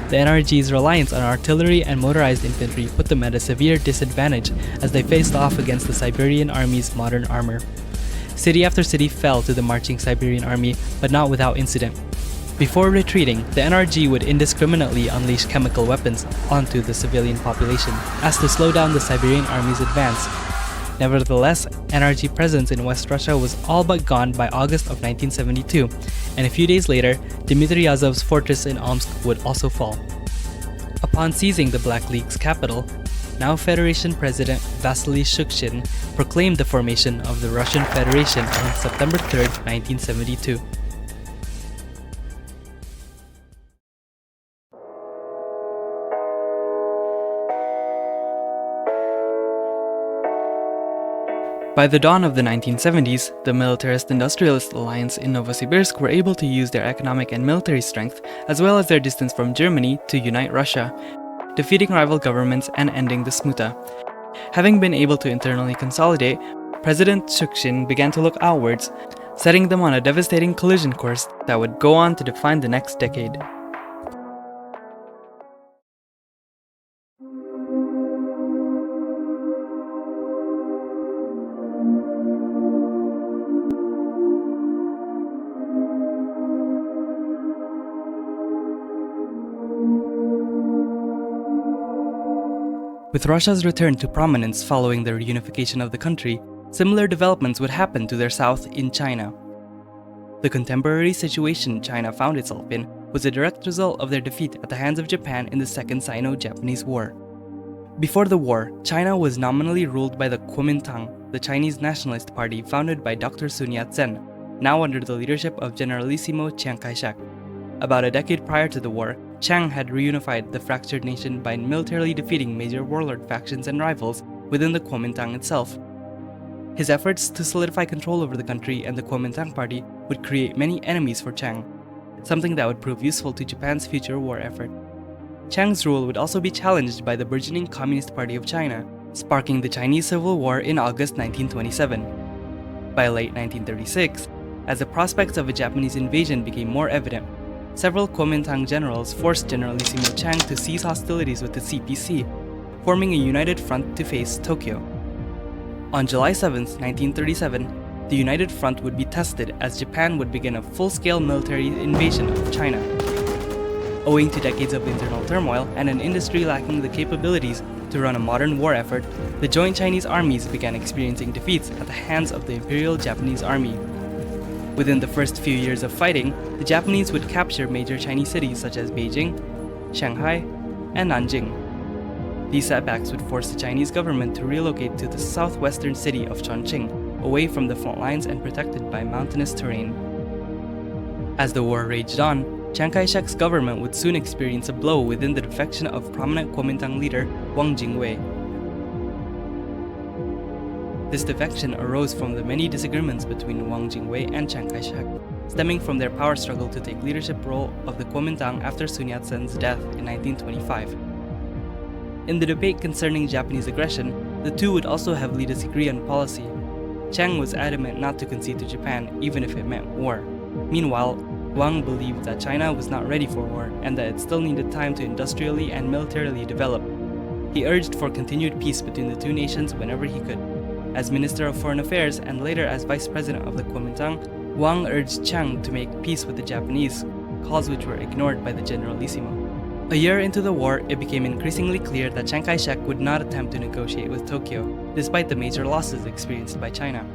The NRG's reliance on artillery and motorized infantry put them at a severe disadvantage as they faced off against the Siberian Army's modern armor. City after city fell to the marching Siberian Army, but not without incident. Before retreating, the NRG would indiscriminately unleash chemical weapons onto the civilian population as to slow down the Siberian Army's advance. Nevertheless, NRG presence in West Russia was all but gone by August of 1972, and a few days later, Dmitry Yazov's fortress in Omsk would also fall. Upon seizing the Black League's capital, now Federation President Vasily Shukshin proclaimed the formation of the Russian Federation on September 3, 1972. By the dawn of the 1970s, the Militarist-Industrialist Alliance in Novosibirsk were able to use their economic and military strength, as well as their distance from Germany, to unite Russia, defeating rival governments and ending the Smuta. Having been able to internally consolidate, President Shukshin began to look outwards, setting them on a devastating collision course that would go on to define the next decade. With Russia's return to prominence following the reunification of the country, similar developments would happen to their south in China. The contemporary situation China found itself in was a direct result of their defeat at the hands of Japan in the Second Sino-Japanese War. Before the war, China was nominally ruled by the Kuomintang, the Chinese nationalist party founded by Dr. Sun Yat-sen, now under the leadership of Generalissimo Chiang Kai-shek. About a decade prior to the war, Chiang had reunified the fractured nation by militarily defeating major warlord factions and rivals within the Kuomintang itself. His efforts to solidify control over the country and the Kuomintang party would create many enemies for Chiang, something that would prove useful to Japan's future war effort. Chiang's rule would also be challenged by the burgeoning Communist Party of China, sparking the Chinese Civil War in August 1927. By late 1936, as the prospects of a Japanese invasion became more evident, several Kuomintang generals forced Generalissimo Chiang to cease hostilities with the CPC, forming a united front to face Tokyo. On July 7, 1937, the United Front would be tested as Japan would begin a full-scale military invasion of China. Owing to decades of internal turmoil and an industry lacking the capabilities to run a modern war effort, the joint Chinese armies began experiencing defeats at the hands of the Imperial Japanese Army. Within the first few years of fighting, the Japanese would capture major Chinese cities such as Beijing, Shanghai, and Nanjing. These setbacks would force the Chinese government to relocate to the southwestern city of Chongqing, away from the front lines and protected by mountainous terrain. As the war raged on, Chiang Kai-shek's government would soon experience a blow within the defection of prominent Kuomintang leader Wang Jingwei. This defection arose from the many disagreements between Wang Jingwei and Chiang Kai-shek, stemming from their power struggle to take leadership role of the Kuomintang after Sun Yat-sen's death in 1925. In the debate concerning Japanese aggression, the two would also heavily disagree on policy. Chiang was adamant not to concede to Japan even if it meant war. Meanwhile, Wang believed that China was not ready for war and that it still needed time to industrially and militarily develop. He urged for continued peace between the two nations whenever he could. As Minister of Foreign Affairs and later as Vice President of the Kuomintang, Wang urged Chiang to make peace with the Japanese, calls which were ignored by the Generalissimo. A year into the war, it became increasingly clear that Chiang Kai-shek would not attempt to negotiate with Tokyo, despite the major losses experienced by China.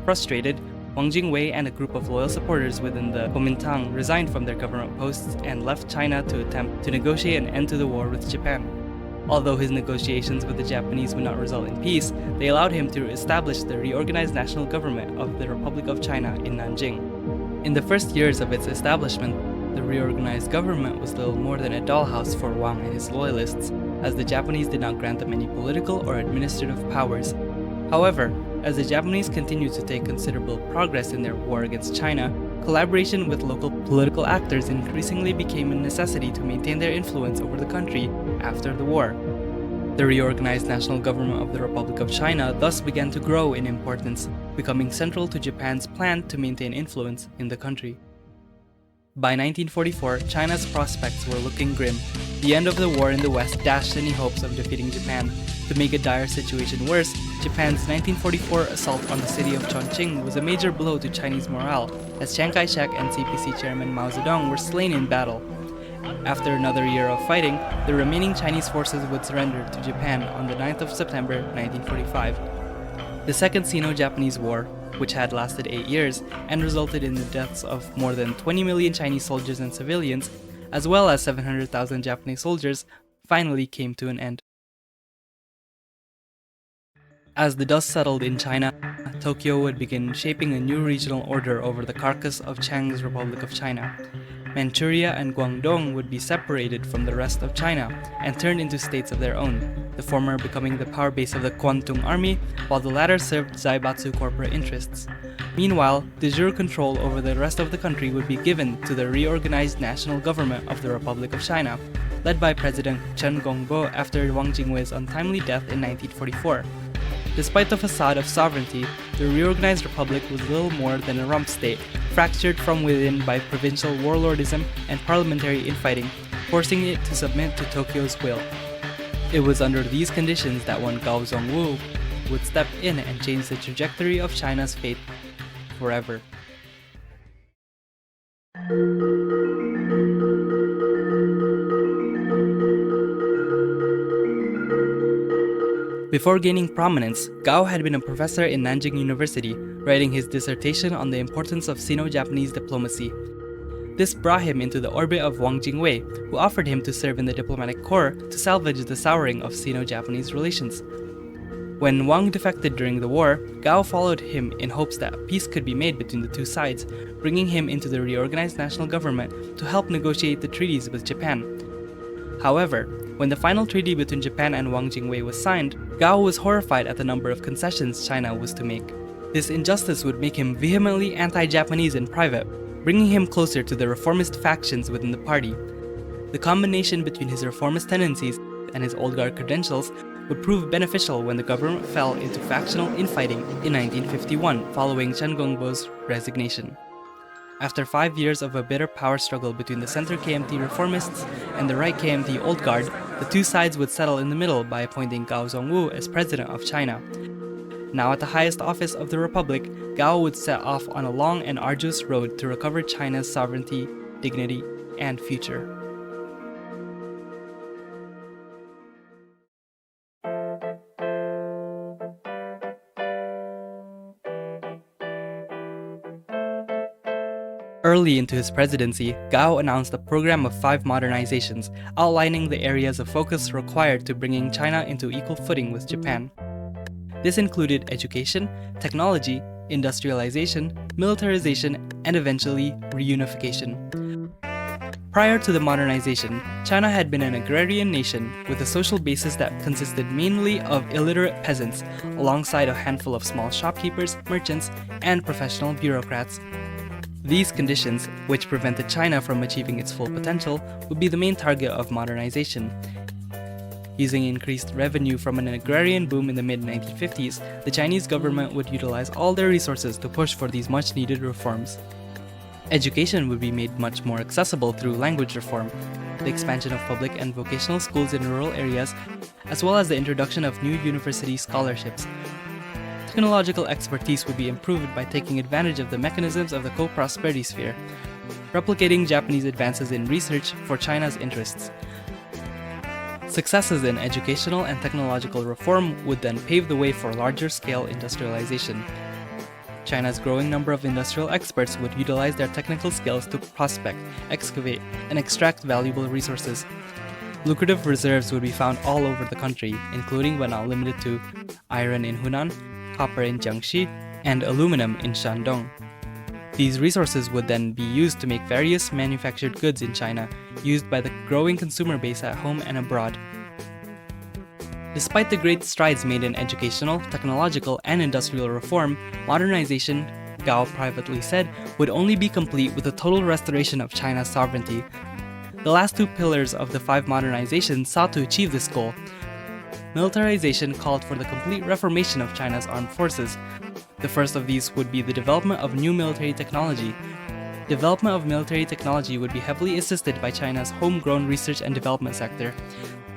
Frustrated, Wang Jingwei and a group of loyal supporters within the Kuomintang resigned from their government posts and left China to attempt to negotiate an end to the war with Japan. Although his negotiations with the Japanese would not result in peace, they allowed him to establish the reorganized national government of the Republic of China in Nanjing. In the first years of its establishment, the reorganized government was little more than a dollhouse for Wang and his loyalists, as the Japanese did not grant them any political or administrative powers. However, as the Japanese continued to take considerable progress in their war against China, collaboration with local political actors increasingly became a necessity to maintain their influence over the country after the war. The reorganized national government of the Republic of China thus began to grow in importance, becoming central to Japan's plan to maintain influence in the country. By 1944, China's prospects were looking grim. The end of the war in the West dashed any hopes of defeating Japan. To make a dire situation worse, Japan's 1944 assault on the city of Chongqing was a major blow to Chinese morale, as Chiang Kai-shek and CPC chairman Mao Zedong were slain in battle. After another year of fighting, the remaining Chinese forces would surrender to Japan on the 9th of September 1945. The Second Sino-Japanese War, which had lasted 8 years and resulted in the deaths of more than 20 million Chinese soldiers and civilians, as well as 700,000 Japanese soldiers, finally came to an end. As the dust settled in China, Tokyo would begin shaping a new regional order over the carcass of Chiang's Republic of China. Manchuria and Guangdong would be separated from the rest of China and turned into states of their own, the former becoming the power base of the Kwantung Army, while the latter served Zaibatsu corporate interests. Meanwhile, de jure control over the rest of the country would be given to the reorganized national government of the Republic of China, led by President Chen Gongbo after Wang Jingwei's untimely death in 1944. Despite the facade of sovereignty, the reorganized republic was little more than a rump state, fractured from within by provincial warlordism and parliamentary infighting, forcing it to submit to Tokyo's will. It was under these conditions that one Gao Zhongwu would step in and change the trajectory of China's fate forever. Before gaining prominence, Gao had been a professor in Nanjing University, writing his dissertation on the importance of Sino-Japanese diplomacy. This brought him into the orbit of Wang Jingwei, who offered him to serve in the diplomatic corps to salvage the souring of Sino-Japanese relations. When Wang defected during the war, Gao followed him in hopes that peace could be made between the two sides, bringing him into the reorganized national government to help negotiate the treaties with Japan. However, when the final treaty between Japan and Wang Jingwei was signed, Gao was horrified at the number of concessions China was to make. This injustice would make him vehemently anti-Japanese in private, bringing him closer to the reformist factions within the party. The combination between his reformist tendencies and his old guard credentials would prove beneficial when the government fell into factional infighting in 1951 following Chen Gongbo's resignation. After 5 years of a bitter power struggle between the center KMT reformists and the right KMT old guard, the two sides would settle in the middle by appointing Gao Zhongwu as president of China. Now at the highest office of the Republic, Gao would set off on a long and arduous road to recover China's sovereignty, dignity, and future. Early into his presidency, Gao announced a program of 5 modernizations, outlining the areas of focus required to bringing China into equal footing with Japan. This included education, technology, industrialization, militarization, and eventually reunification. Prior to the modernization, China had been an agrarian nation with a social basis that consisted mainly of illiterate peasants, alongside a handful of small shopkeepers, merchants, and professional bureaucrats. These conditions, which prevented China from achieving its full potential, would be the main target of modernization. Using increased revenue from an agrarian boom in the mid-1950s, the Chinese government would utilize all their resources to push for these much-needed reforms. Education would be made much more accessible through language reform, the expansion of public and vocational schools in rural areas, as well as the introduction of new university scholarships. technological expertise would be improved by taking advantage of the mechanisms of the co-prosperity sphere, replicating Japanese advances in research for China's interests. Successes in educational and technological reform would then pave the way for larger-scale industrialization. China's growing number of industrial experts would utilize their technical skills to prospect, excavate, and extract valuable resources. Lucrative reserves would be found all over the country, including but not limited to iron in Hunan, copper in Jiangxi, and aluminum in Shandong. These resources would then be used to make various manufactured goods in China, used by the growing consumer base at home and abroad. Despite the great strides made in educational, technological, and industrial reform, modernization, Gao privately said, would only be complete with a total restoration of China's sovereignty. The last two pillars of the 5 modernizations sought to achieve this goal. Militarization called for the complete reformation of China's armed forces. The first of these would be the development of new military technology. Development of military technology would be heavily assisted by China's homegrown research and development sector.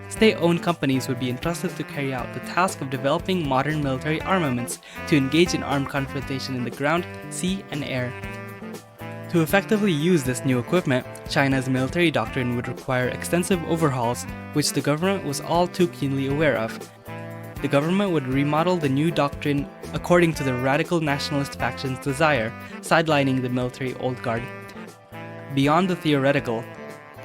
State-owned companies would be entrusted to carry out the task of developing modern military armaments to engage in armed confrontation in the ground, sea, and air. To effectively use this new equipment, China's military doctrine would require extensive overhauls, which the government was all too keenly aware of. The government would remodel the new doctrine according to the radical nationalist faction's desire, sidelining the military old guard. Beyond the theoretical,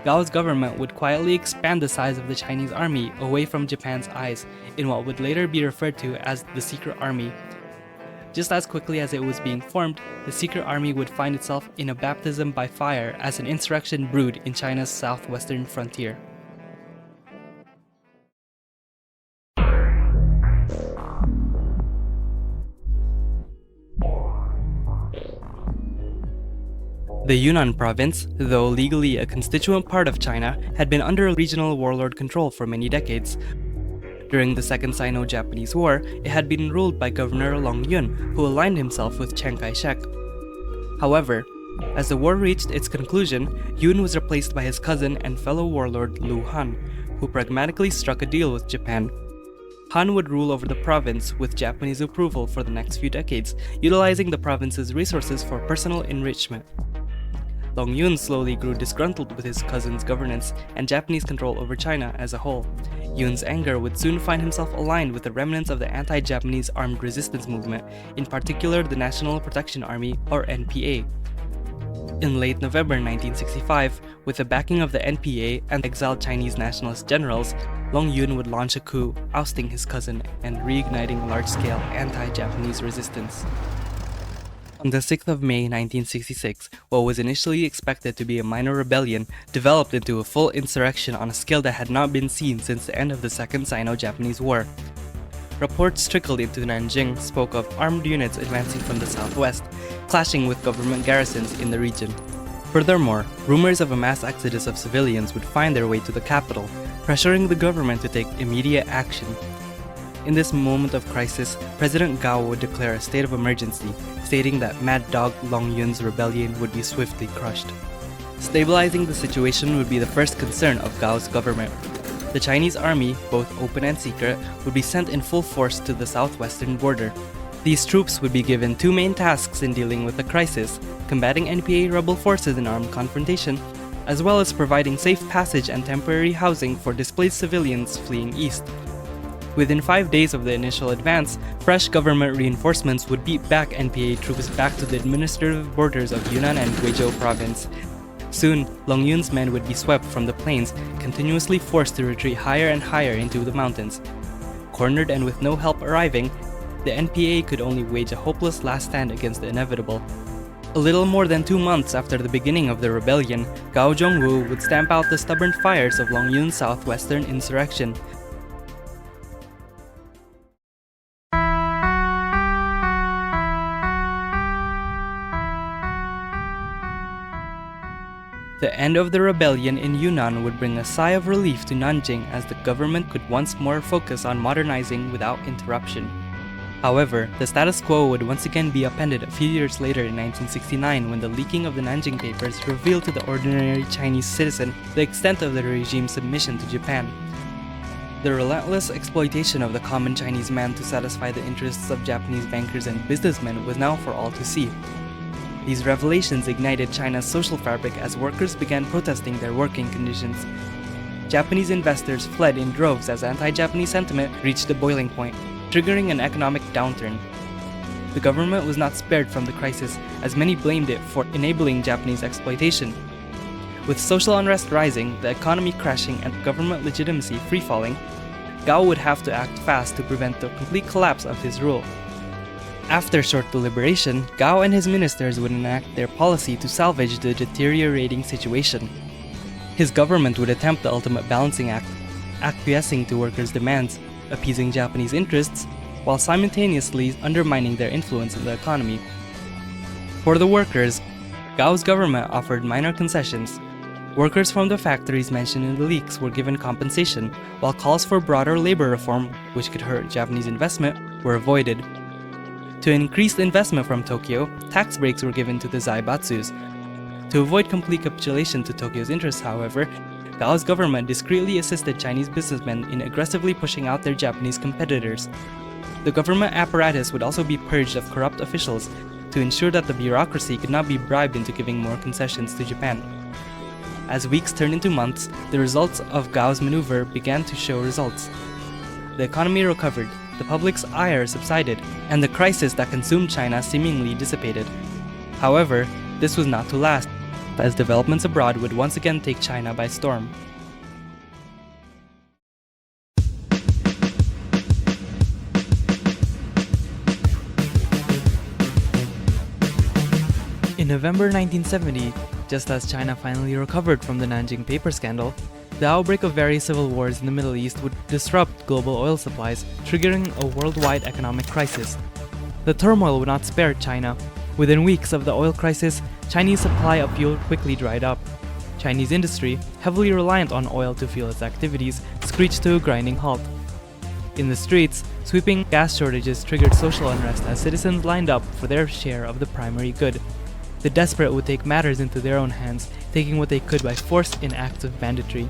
Gao's government would quietly expand the size of the Chinese army away from Japan's eyes in what would later be referred to as the Secret Army. Just as quickly as it was being formed, the Secret Army would find itself in a baptism by fire as an insurrection brewed in China's southwestern frontier. The Yunnan province, though legally a constituent part of China, had been under regional warlord control for many decades. During the Second Sino-Japanese War, it had been ruled by Governor Long Yun, who aligned himself with Chiang Kai-shek. However, as the war reached its conclusion, Yun was replaced by his cousin and fellow warlord Lu Han, who pragmatically struck a deal with Japan. Han would rule over the province with Japanese approval for the next few decades, utilizing the province's resources for personal enrichment. Long Yun slowly grew disgruntled with his cousin's governance and Japanese control over China as a whole. Yun's anger would soon find himself aligned with the remnants of the anti-Japanese armed resistance movement, in particular the National Protection Army, or NPA. In late November 1965, with the backing of the NPA and exiled Chinese nationalist generals, Long Yun would launch a coup, ousting his cousin and reigniting large-scale anti-Japanese resistance. On the 6th of May 1966, what was initially expected to be a minor rebellion developed into a full insurrection on a scale that had not been seen since the end of the Second Sino-Japanese War. Reports trickled into Nanjing spoke of armed units advancing from the southwest, clashing with government garrisons in the region. Furthermore, rumors of a mass exodus of civilians would find their way to the capital, pressuring the government to take immediate action. In this moment of crisis, President Gao would declare a state of emergency, stating that Mad Dog Long Yun's rebellion would be swiftly crushed. Stabilizing the situation would be the first concern of Gao's government. The Chinese army, both open and secret, would be sent in full force to the southwestern border. These troops would be given 2 main tasks in dealing with the crisis: combating NPA rebel forces in armed confrontation, as well as providing safe passage and temporary housing for displaced civilians fleeing east. Within 5 days of the initial advance, fresh government reinforcements would beat back NPA troops back to the administrative borders of Yunnan and Guizhou province. Soon, Long Yun's men would be swept from the plains, continuously forced to retreat higher and higher into the mountains. Cornered and with no help arriving, the NPA could only wage a hopeless last stand against the inevitable. A little more than 2 months after the beginning of the rebellion, Gao Zhongwu would stamp out the stubborn fires of Long Yun's southwestern insurrection. The end of the rebellion in Yunnan would bring a sigh of relief to Nanjing, as the government could once more focus on modernizing without interruption. However, the status quo would once again be upended a few years later in 1969, when the leaking of the Nanjing papers revealed to the ordinary Chinese citizen the extent of the regime's submission to Japan. The relentless exploitation of the common Chinese man to satisfy the interests of Japanese bankers and businessmen was now for all to see. These revelations ignited China's social fabric as workers began protesting their working conditions. Japanese investors fled in droves as anti-Japanese sentiment reached a boiling point, triggering an economic downturn. The government was not spared from the crisis, as many blamed it for enabling Japanese exploitation. With social unrest rising, the economy crashing, and government legitimacy free-falling, Gao would have to act fast to prevent the complete collapse of his rule. After short deliberation, Gao and his ministers would enact their policy to salvage the deteriorating situation. His government would attempt the ultimate balancing act, acquiescing to workers' demands, appeasing Japanese interests, while simultaneously undermining their influence in the economy. For the workers, Gao's government offered minor concessions. Workers from the factories mentioned in the leaks were given compensation, while calls for broader labor reform, which could hurt Japanese investment, were avoided. To increase investment from Tokyo, tax breaks were given to the zaibatsus. To avoid complete capitulation to Tokyo's interests, however, Gao's government discreetly assisted Chinese businessmen in aggressively pushing out their Japanese competitors. The government apparatus would also be purged of corrupt officials to ensure that the bureaucracy could not be bribed into giving more concessions to Japan. As weeks turned into months, the results of Gao's maneuver began to show results. The economy recovered, the public's ire subsided, and the crisis that consumed China seemingly dissipated. However, this was not to last, as developments abroad would once again take China by storm. In November 1970, just as China finally recovered from the Nanjing paper scandal, the outbreak of various civil wars in the Middle East would disrupt global oil supplies, triggering a worldwide economic crisis. The turmoil would not spare China. Within weeks of the oil crisis, Chinese supply of fuel quickly dried up. Chinese industry, heavily reliant on oil to fuel its activities, screeched to a grinding halt. In the streets, sweeping gas shortages triggered social unrest as citizens lined up for their share of the primary good. The desperate would take matters into their own hands, taking what they could by force in acts of banditry.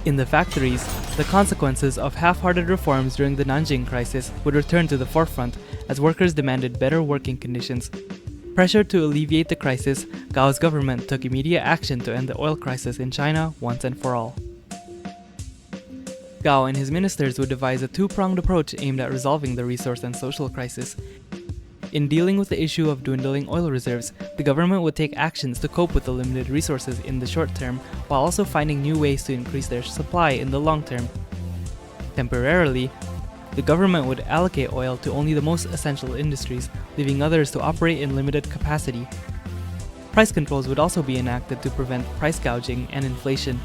In the factories, the consequences of half-hearted reforms during the Nanjing crisis would return to the forefront as workers demanded better working conditions. Pressured to alleviate the crisis, Gao's government took immediate action to end the oil crisis in China once and for all. Gao and his ministers would devise a two-pronged approach aimed at resolving the resource and social crisis. In dealing with the issue of dwindling oil reserves, the government would take actions to cope with the limited resources in the short term, while also finding new ways to increase their supply in the long term. Temporarily, the government would allocate oil to only the most essential industries, leaving others to operate in limited capacity. Price controls would also be enacted to prevent price gouging and inflation.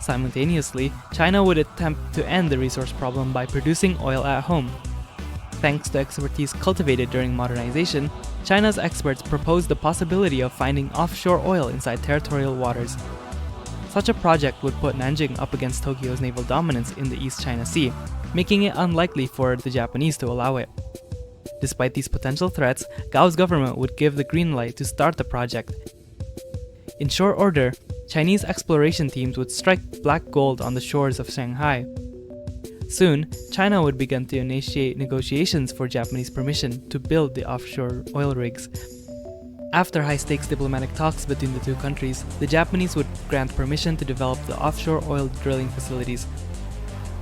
Simultaneously, China would attempt to end the resource problem by producing oil at home. Thanks to expertise cultivated during modernization, China's experts proposed the possibility of finding offshore oil inside territorial waters. Such a project would put Nanjing up against Tokyo's naval dominance in the East China Sea, making it unlikely for the Japanese to allow it. Despite these potential threats, Gao's government would give the green light to start the project. In short order, Chinese exploration teams would strike black gold on the shores of Shanghai. Soon, China would begin to initiate negotiations for Japanese permission to build the offshore oil rigs. After high-stakes diplomatic talks between the two countries, the Japanese would grant permission to develop the offshore oil drilling facilities.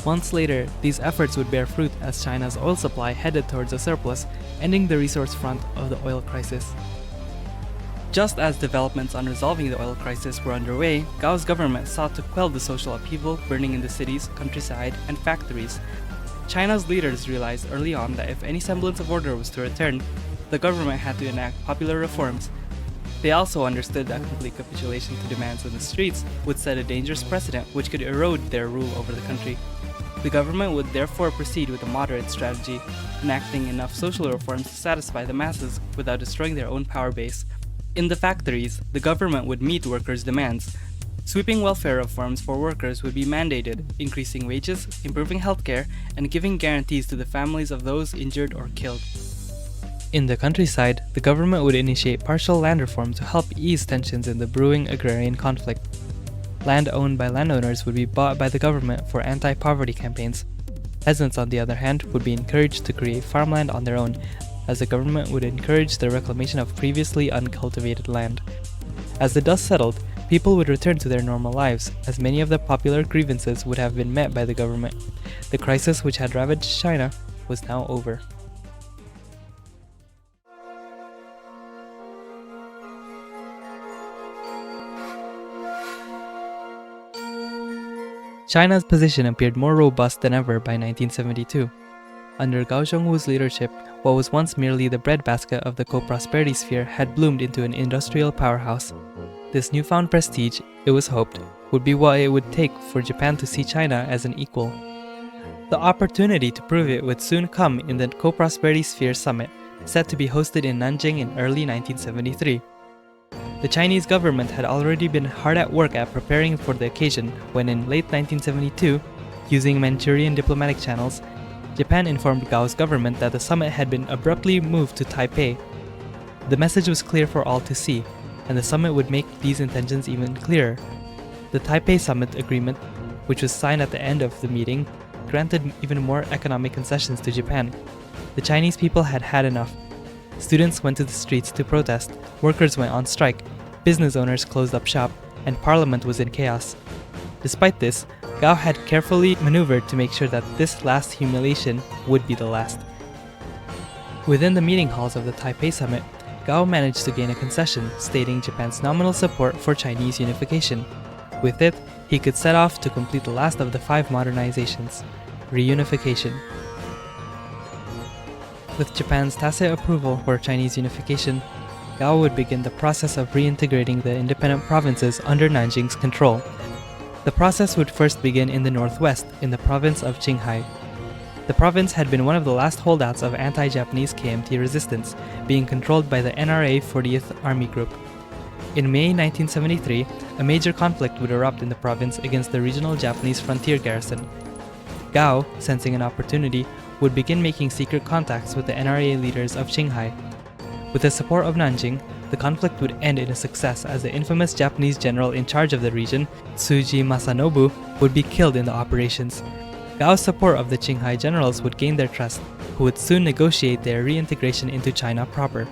Months later, these efforts would bear fruit as China's oil supply headed towards a surplus, ending the resource front of the oil crisis. Just as developments on resolving the oil crisis were underway, Gao's government sought to quell the social upheaval burning in the cities, countryside, and factories. China's leaders realized early on that if any semblance of order was to return, the government had to enact popular reforms. They also understood that complete capitulation to demands in the streets would set a dangerous precedent which could erode their rule over the country. The government would therefore proceed with a moderate strategy, enacting enough social reforms to satisfy the masses without destroying their own power base. In the factories, the government would meet workers' demands. Sweeping welfare reforms for workers would be mandated, increasing wages, improving healthcare, and giving guarantees to the families of those injured or killed. In the countryside, the government would initiate partial land reform to help ease tensions in the brewing agrarian conflict. Land owned by landowners would be bought by the government for anti-poverty campaigns. Peasants, on the other hand, would be encouraged to create farmland on their own, as the government would encourage the reclamation of previously uncultivated land. As the dust settled, people would return to their normal lives, as many of the popular grievances would have been met by the government. The crisis which had ravaged China was now over. China's position appeared more robust than ever by 1972. Under Gao Zhongwu's leadership, what was once merely the breadbasket of the co-prosperity sphere had bloomed into an industrial powerhouse. This newfound prestige, it was hoped, would be what it would take for Japan to see China as an equal. The opportunity to prove it would soon come in the Co-Prosperity Sphere Summit, set to be hosted in Nanjing in early 1973. The Chinese government had already been hard at work at preparing for the occasion when in late 1972, using Manchurian diplomatic channels, Japan informed Gao's government that the summit had been abruptly moved to Taipei. The message was clear for all to see, and the summit would make these intentions even clearer. The Taipei Summit Agreement, which was signed at the end of the meeting, granted even more economic concessions to Japan. The Chinese people had had enough. Students went to the streets to protest, workers went on strike, business owners closed up shop, and parliament was in chaos. Despite this, Gao had carefully maneuvered to make sure that this last humiliation would be the last. Within the meeting halls of the Taipei Summit, Gao managed to gain a concession stating Japan's nominal support for Chinese unification. With it, he could set off to complete the last of the 5 modernizations, reunification. With Japan's tacit approval for Chinese unification, Gao would begin the process of reintegrating the independent provinces under Nanjing's control. The process would first begin in the northwest, in the province of Qinghai. The province had been one of the last holdouts of anti-Japanese KMT resistance, being controlled by the NRA 40th Army Group. In May 1973, a major conflict would erupt in the province against the regional Japanese frontier garrison. Gao, sensing an opportunity, would begin making secret contacts with the NRA leaders of Qinghai. With the support of Nanjing, the conflict would end in a success as the infamous Japanese general in charge of the region, Tsuji Masanobu, would be killed in the operations. Gao's support of the Qinghai generals would gain their trust, who would soon negotiate their reintegration into China proper.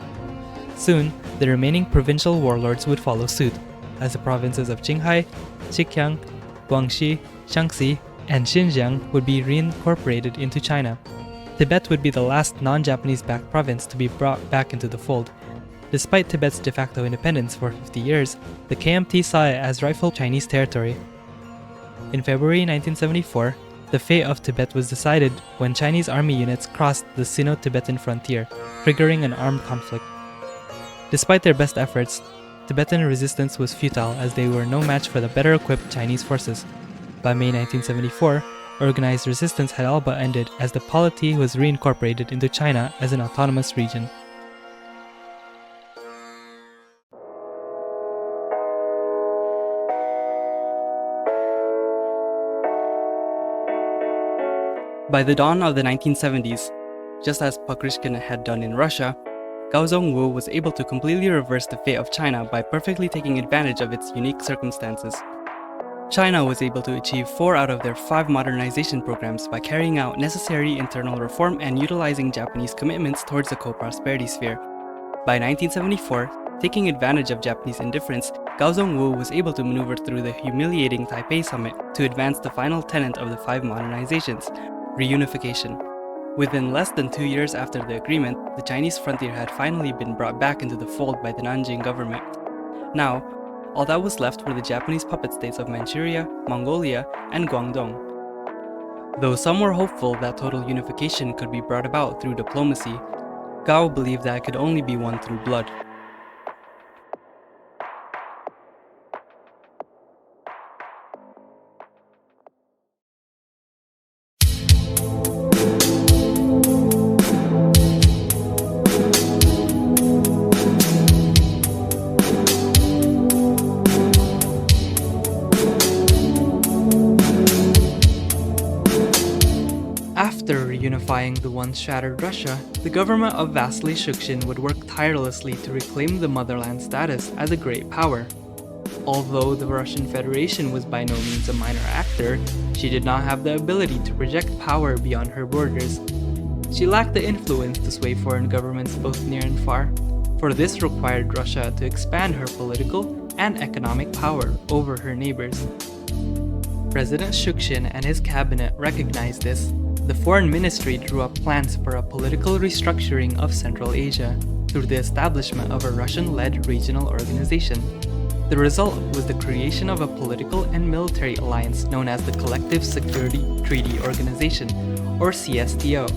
Soon, the remaining provincial warlords would follow suit, as the provinces of Qinghai, Zhejiang, Guangxi, Shaanxi, and Xinjiang would be reincorporated into China. Tibet would be the last non-Japanese-backed province to be brought back into the fold. Despite Tibet's de facto independence for 50 years, the KMT saw it as rightful Chinese territory. In February 1974, the fate of Tibet was decided when Chinese army units crossed the Sino-Tibetan frontier, triggering an armed conflict. Despite their best efforts, Tibetan resistance was futile as they were no match for the better-equipped Chinese forces. By May 1974, organized resistance had all but ended as the polity was reincorporated into China as an autonomous region. By the dawn of the 1970s, just as Pushkin had done in Russia, Gao Zhongwu was able to completely reverse the fate of China by perfectly taking advantage of its unique circumstances. China was able to achieve 4 out of their 5 modernization programs by carrying out necessary internal reform and utilizing Japanese commitments towards the co-prosperity sphere. By 1974, taking advantage of Japanese indifference, Gao Zhongwu was able to maneuver through the humiliating Taipei Summit to advance the final tenet of the 5 modernizations, reunification. Within less than 2 years after the agreement, the Chinese frontier had finally been brought back into the fold by the Nanjing government. Now, all that was left were the Japanese puppet states of Manchuria, Mongolia, and Guangdong. Though some were hopeful that total unification could be brought about through diplomacy, Gao believed that it could only be won through blood. After reunifying the once shattered Russia, the government of Vasily Shukshin would work tirelessly to reclaim the motherland status as a great power. Although the Russian Federation was by no means a minor actor, she did not have the ability to project power beyond her borders. She lacked the influence to sway foreign governments both near and far, for this required Russia to expand her political and economic power over her neighbors. President Shukshin and his cabinet recognized this. The foreign ministry drew up plans for a political restructuring of Central Asia through the establishment of a Russian-led regional organization. The result was the creation of a political and military alliance known as the Collective Security Treaty Organization, or CSTO.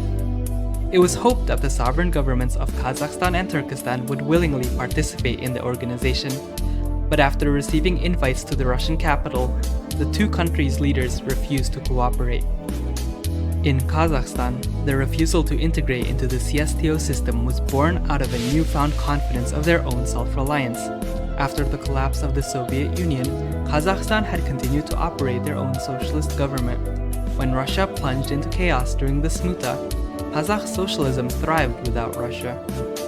It was hoped that the sovereign governments of Kazakhstan and Turkestan would willingly participate in the organization, but after receiving invites to the Russian capital, the two countries' leaders refused to cooperate. In Kazakhstan, the refusal to integrate into the CSTO system was born out of a newfound confidence of their own self-reliance. After the collapse of the Soviet Union, Kazakhstan had continued to operate their own socialist government. When Russia plunged into chaos during the Smuta, Kazakh socialism thrived without Russia,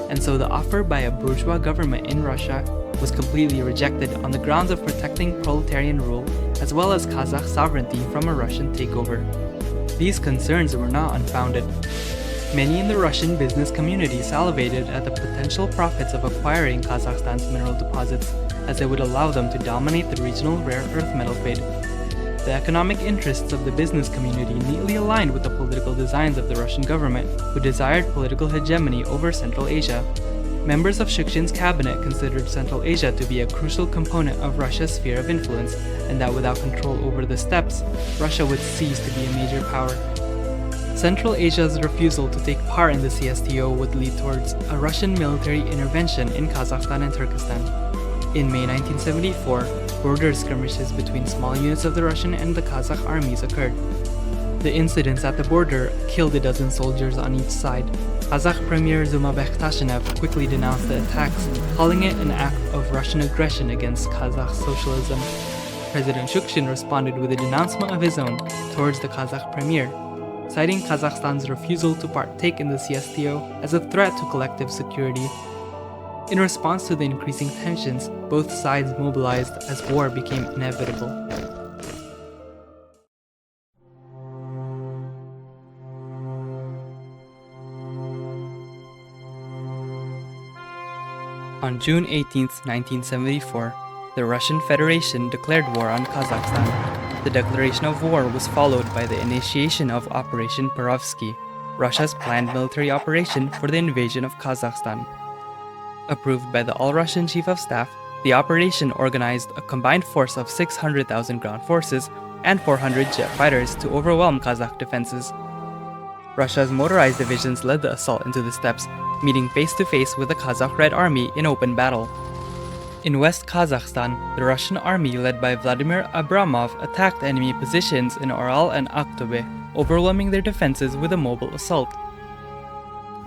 and so the offer by a bourgeois government in Russia was completely rejected on the grounds of protecting proletarian rule as well as Kazakh sovereignty from a Russian takeover. These concerns were not unfounded. Many in the Russian business community salivated at the potential profits of acquiring Kazakhstan's mineral deposits, as it would allow them to dominate the regional rare earth metal trade. The economic interests of the business community neatly aligned with the political designs of the Russian government, who desired political hegemony over Central Asia. Members of Shukshin's cabinet considered Central Asia to be a crucial component of Russia's sphere of influence, and that without control over the steppes, Russia would cease to be a major power. Central Asia's refusal to take part in the CSTO would lead towards a Russian military intervention in Kazakhstan and Turkestan. In May 1974, border skirmishes between small units of the Russian and the Kazakh armies occurred. The incidents at the border killed a dozen soldiers on each side. Kazakh Premier Zumabek Tashenev quickly denounced the attacks, calling it an act of Russian aggression against Kazakh socialism. President Shukshin responded with a denouncement of his own towards the Kazakh premier, citing Kazakhstan's refusal to partake in the CSTO as a threat to collective security. In response to the increasing tensions, both sides mobilized as war became inevitable. On June 18, 1974, the Russian Federation declared war on Kazakhstan. The declaration of war was followed by the initiation of Operation Perovsky, Russia's planned military operation for the invasion of Kazakhstan. Approved by the All-Russian Chief of Staff, the operation organized a combined force of 600,000 ground forces and 400 jet fighters to overwhelm Kazakh defenses. Russia's motorized divisions led the assault into the steppes, meeting face-to-face with the Kazakh Red Army in open battle. In West Kazakhstan, the Russian army led by Vladimir Abramov attacked enemy positions in Oral and Aktobe, overwhelming their defenses with a mobile assault.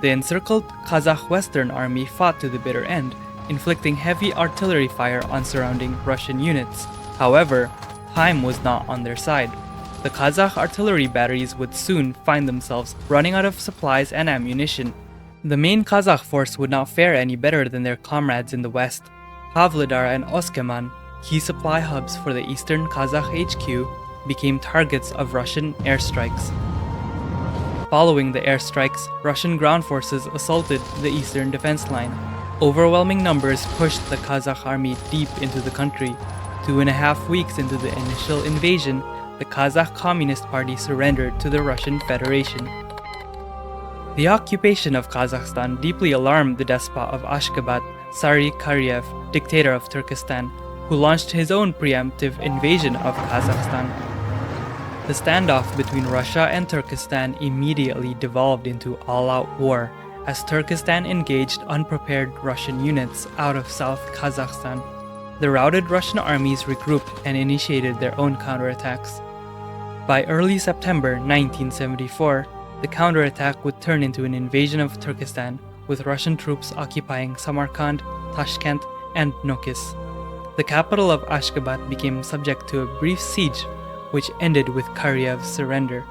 The encircled Kazakh Western Army fought to the bitter end, inflicting heavy artillery fire on surrounding Russian units. However, time was not on their side. The Kazakh artillery batteries would soon find themselves running out of supplies and ammunition. The main Kazakh force would not fare any better than their comrades in the west. Pavlodar and Oskeman, key supply hubs for the eastern Kazakh HQ, became targets of Russian airstrikes. Following the airstrikes, Russian ground forces assaulted the eastern defense line. Overwhelming numbers pushed the Kazakh army deep into the country. 2.5 weeks into the initial invasion, the Kazakh Communist Party surrendered to the Russian Federation. The occupation of Kazakhstan deeply alarmed the despot of Ashgabat, Sari Karyev, dictator of Turkestan, who launched his own preemptive invasion of Kazakhstan. The standoff between Russia and Turkestan immediately devolved into all-out war, as Turkestan engaged unprepared Russian units out of South Kazakhstan. The routed Russian armies regrouped and initiated their own counterattacks. By early September 1974, the counterattack would turn into an invasion of Turkestan, with Russian troops occupying Samarkand, Tashkent, and Nokis. The capital of Ashgabat became subject to a brief siege, which ended with Karyev's surrender.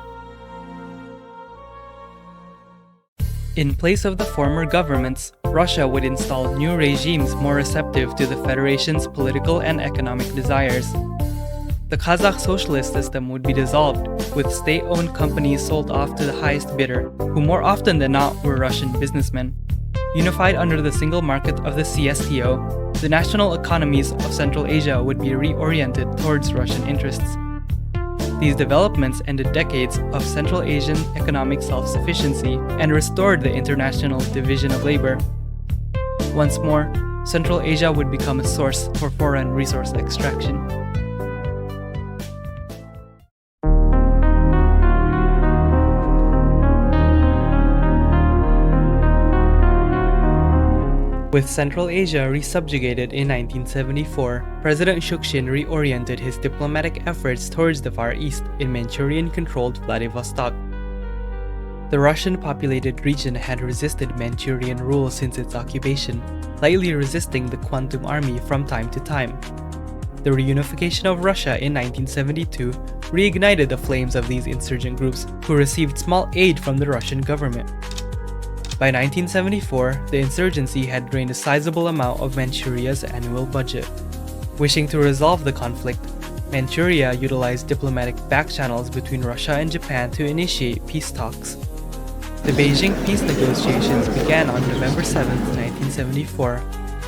In place of the former governments, Russia would install new regimes more receptive to the Federation's political and economic desires. The Kazakh socialist system would be dissolved, with state-owned companies sold off to the highest bidder, who more often than not were Russian businessmen. Unified under the single market of the CSTO, the national economies of Central Asia would be reoriented towards Russian interests. These developments ended decades of Central Asian economic self-sufficiency and restored the international division of labor. Once more, Central Asia would become a source for foreign resource extraction. With Central Asia resubjugated in 1974, President Shukshin reoriented his diplomatic efforts towards the Far East in Manchurian-controlled Vladivostok. The Russian-populated region had resisted Manchurian rule since its occupation, lightly resisting the Quantum Army from time to time. The reunification of Russia in 1972 reignited the flames of these insurgent groups, who received small aid from the Russian government. By 1974, the insurgency had drained a sizable amount of Manchuria's annual budget. Wishing to resolve the conflict, Manchuria utilized diplomatic back channels between Russia and Japan to initiate peace talks. The Beijing peace negotiations began on November 7, 1974,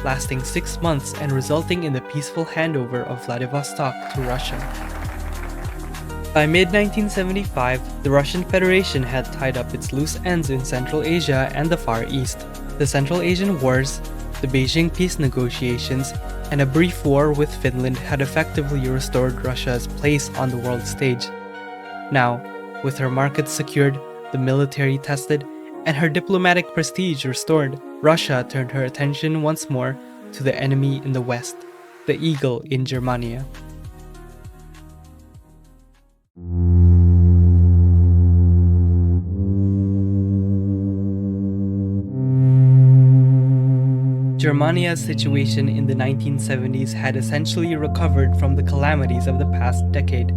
lasting 6 months and resulting in the peaceful handover of Vladivostok to Russia. By mid-1975, the Russian Federation had tied up its loose ends in Central Asia and the Far East. The Central Asian Wars, the Beijing peace negotiations, and a brief war with Finland had effectively restored Russia's place on the world stage. Now, with her markets secured, the military tested, and her diplomatic prestige restored, Russia turned her attention once more to the enemy in the West, the eagle in Germania. Germania's situation in the 1970s had essentially recovered from the calamities of the past decade.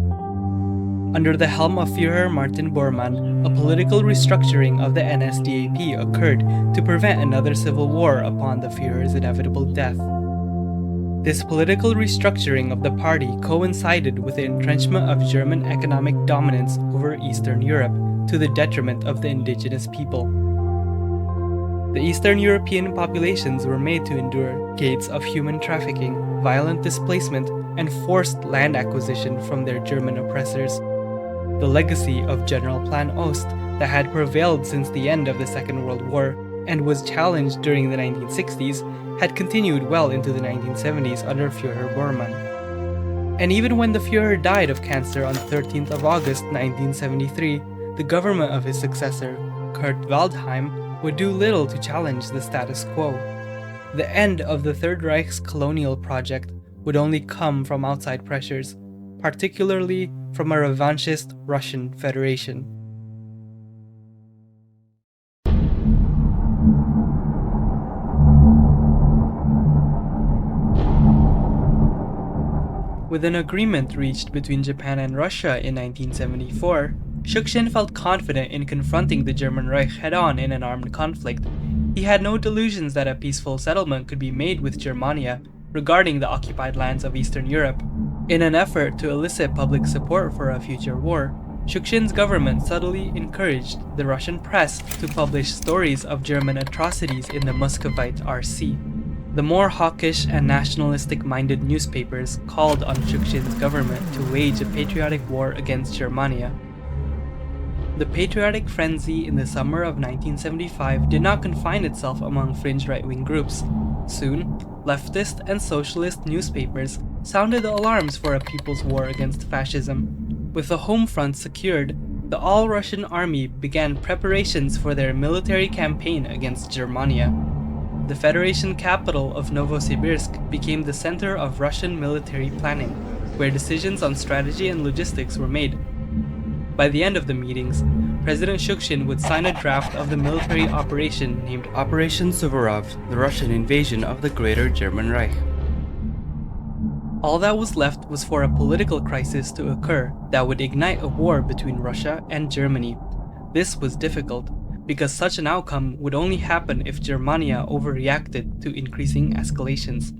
Under the helm of Führer Martin Bormann, a political restructuring of the NSDAP occurred to prevent another civil war upon the Führer's inevitable death. This political restructuring of the party coincided with the entrenchment of German economic dominance over Eastern Europe to the detriment of the indigenous people. The Eastern European populations were made to endure decades of human trafficking, violent displacement, and forced land acquisition from their German oppressors. The legacy of General Plan Ost that had prevailed since the end of the Second World War and was challenged during the 1960s had continued well into the 1970s under Führer Bormann. And even when the Führer died of cancer on the 13th of August 1973, the government of his successor, Kurt Waldheim, would do little to challenge the status quo. The end of the Third Reich's colonial project would only come from outside pressures, particularly from a revanchist Russian Federation. With an agreement reached between Japan and Russia in 1974, Shukshin felt confident in confronting the German Reich head-on in an armed conflict. He had no delusions that a peaceful settlement could be made with Germania regarding the occupied lands of Eastern Europe. In an effort to elicit public support for a future war, Shukshin's government subtly encouraged the Russian press to publish stories of German atrocities in the Muscovite RC. The more hawkish and nationalistic-minded newspapers called on Shukshin's government to wage a patriotic war against Germania. The patriotic frenzy in the summer of 1975 did not confine itself among fringe right-wing groups. Soon, leftist and socialist newspapers sounded the alarms for a people's war against fascism. With the home front secured, the all-Russian army began preparations for their military campaign against Germania. The Federation capital of Novosibirsk became the center of Russian military planning, where decisions on strategy and logistics were made. By the end of the meetings, President Shukshin would sign a draft of the military operation named Operation Suvorov, the Russian invasion of the Greater German Reich. All that was left was for a political crisis to occur that would ignite a war between Russia and Germany. This was difficult, because such an outcome would only happen if Germania overreacted to increasing escalations.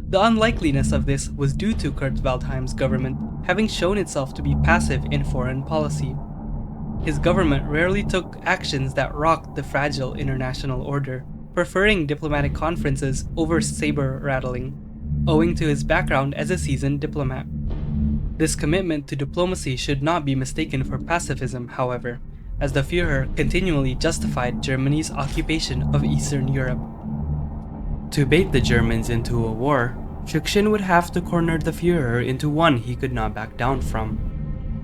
The unlikeliness of this was due to Kurt Waldheim's government having shown itself to be passive in foreign policy. His government rarely took actions that rocked the fragile international order, preferring diplomatic conferences over saber-rattling, owing to his background as a seasoned diplomat. This commitment to diplomacy should not be mistaken for pacifism, however, as the Führer continually justified Germany's occupation of Eastern Europe. To bait the Germans into a war, Schuschnigg would have to corner the Führer into one he could not back down from.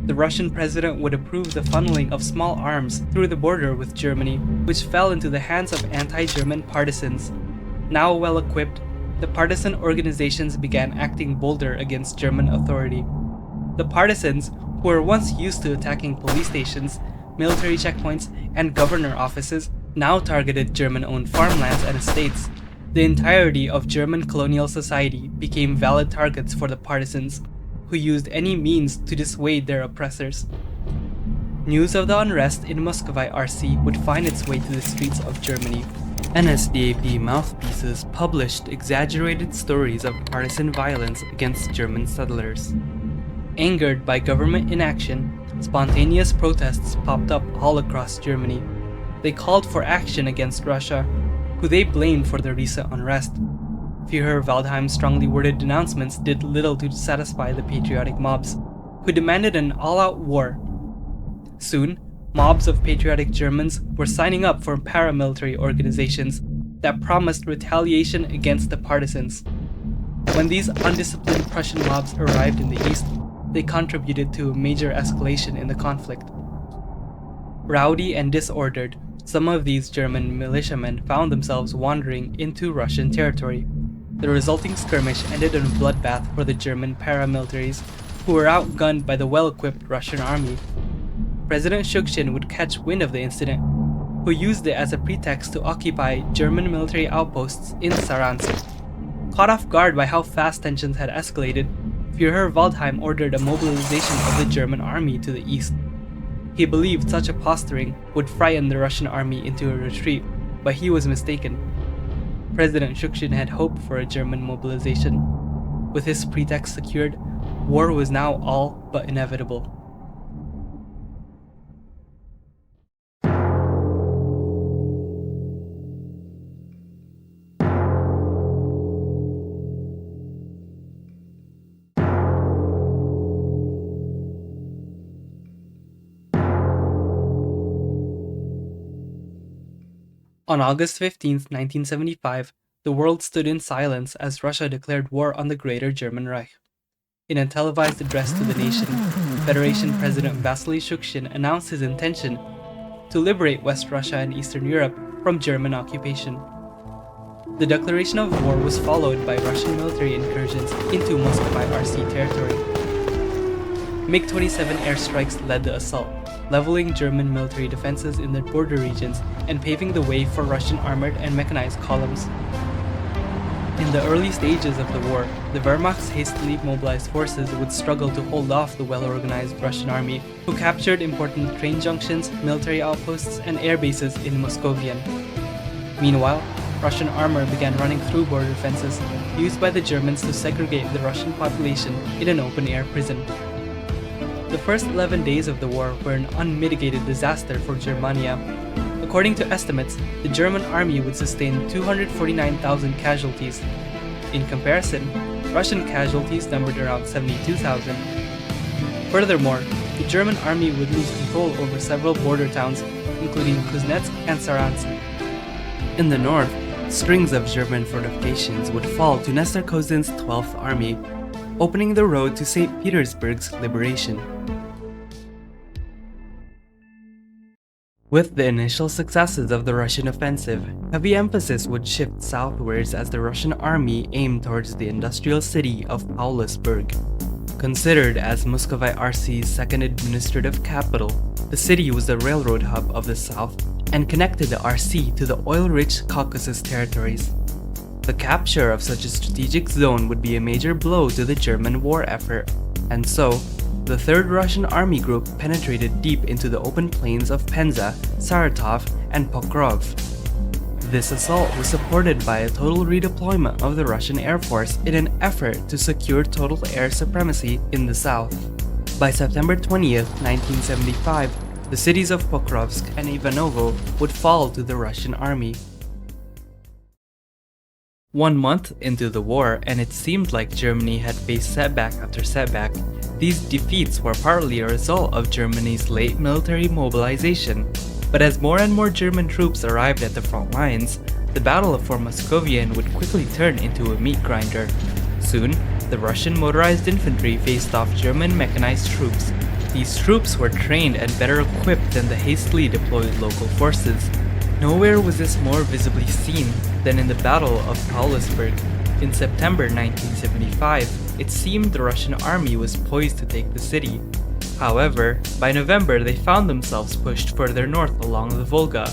The Russian president would approve the funneling of small arms through the border with Germany, which fell into the hands of anti-German partisans. Now well equipped, the partisan organizations began acting bolder against German authority. The partisans, who were once used to attacking police stations, military checkpoints, and governor offices, now targeted German-owned farmlands and estates. The entirety of German colonial society became valid targets for the partisans, who used any means to dissuade their oppressors. News of the unrest in Muscovite RC would find its way to the streets of Germany. NSDAP mouthpieces published exaggerated stories of partisan violence against German settlers. Angered by government inaction, spontaneous protests popped up all across Germany. They called for action against Russia, who they blamed for the recent unrest. Führer Waldheim's strongly worded denouncements did little to satisfy the patriotic mobs, who demanded an all-out war. Soon, mobs of patriotic Germans were signing up for paramilitary organizations that promised retaliation against the partisans. When these undisciplined Prussian mobs arrived in the east, they contributed to a major escalation in the conflict. Rowdy and disordered, some of these German militiamen found themselves wandering into Russian territory. The resulting skirmish ended in a bloodbath for the German paramilitaries, who were outgunned by the well-equipped Russian army. President Schuschnigg would catch wind of the incident, who used it as a pretext to occupy German military outposts in Saransk. Caught off guard by how fast tensions had escalated, Führer Waldheim ordered a mobilization of the German army to the east. He believed such a posturing would frighten the Russian army into a retreat, but he was mistaken. President Schuschnigg had hoped for a German mobilization. With his pretext secured, war was now all but inevitable. On August 15, 1975, the world stood in silence as Russia declared war on the Greater German Reich. In a televised address to the nation, Federation President Vasily Shukshin announced his intention to liberate West Russia and Eastern Europe from German occupation. The declaration of war was followed by Russian military incursions into Muscovite RC territory. MiG-27 airstrikes led the assault, leveling German military defenses in the border regions and paving the way for Russian armored and mechanized columns. In the early stages of the war, the Wehrmacht's hastily mobilized forces would struggle to hold off the well-organized Russian army, who captured important train junctions, military outposts, and air bases in Muscovian. Meanwhile, Russian armor began running through border fences, used by the Germans to segregate the Russian population in an open-air prison. The first 11 days of the war were an unmitigated disaster for Germania. According to estimates, the German army would sustain 249,000 casualties. In comparison, Russian casualties numbered around 72,000. Furthermore, the German army would lose control over several border towns, including Kuznetsk and Saransk. In the north, strings of German fortifications would fall to Nestor Kozin's 12th Army, opening the road to St. Petersburg's liberation. With the initial successes of the Russian offensive, heavy emphasis would shift southwards as the Russian army aimed towards the industrial city of Paulusburg. Considered as Muscovite RC's second administrative capital, the city was the railroad hub of the south and connected the RC to the oil-rich Caucasus territories. The capture of such a strategic zone would be a major blow to the German war effort, and so, the 3rd Russian Army Group penetrated deep into the open plains of Penza, Saratov, and Pokrov. This assault was supported by a total redeployment of the Russian Air Force in an effort to secure total air supremacy in the south. By September 20th, 1975, the cities of Pokrovsk and Ivanovo would fall to the Russian army. 1 month into the war, and it seemed like Germany had faced setback after setback. These defeats were partly a result of Germany's late military mobilization. But as more and more German troops arrived at the front lines, the Battle for Moscovian would quickly turn into a meat grinder. Soon, the Russian motorized infantry faced off German mechanized troops. These troops were trained and better equipped than the hastily deployed local forces. Nowhere was this more visibly seen than in the Battle of Paulusburg. In September 1975, it seemed the Russian army was poised to take the city. However, by November they found themselves pushed further north along the Volga.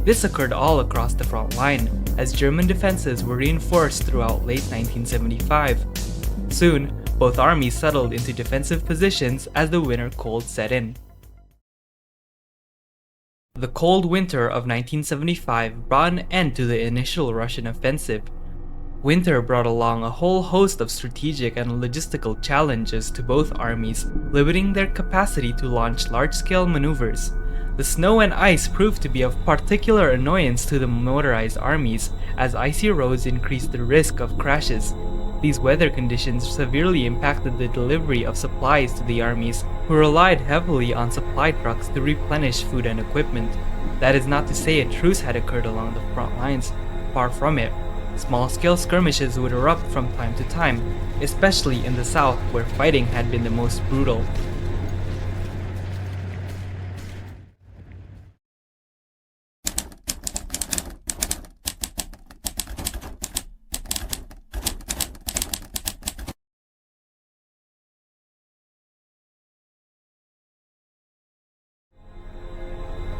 This occurred all across the front line, as German defenses were reinforced throughout late 1975. Soon, both armies settled into defensive positions as the winter cold set in. The cold winter of 1975 brought an end to the initial Russian offensive. Winter brought along a whole host of strategic and logistical challenges to both armies, limiting their capacity to launch large-scale maneuvers. The snow and ice proved to be of particular annoyance to the motorized armies, as icy roads increased the risk of crashes. These weather conditions severely impacted the delivery of supplies to the armies, who relied heavily on supply trucks to replenish food and equipment. That is not to say a truce had occurred along the front lines. Far from it. Small-scale skirmishes would erupt from time to time, especially in the south where fighting had been the most brutal.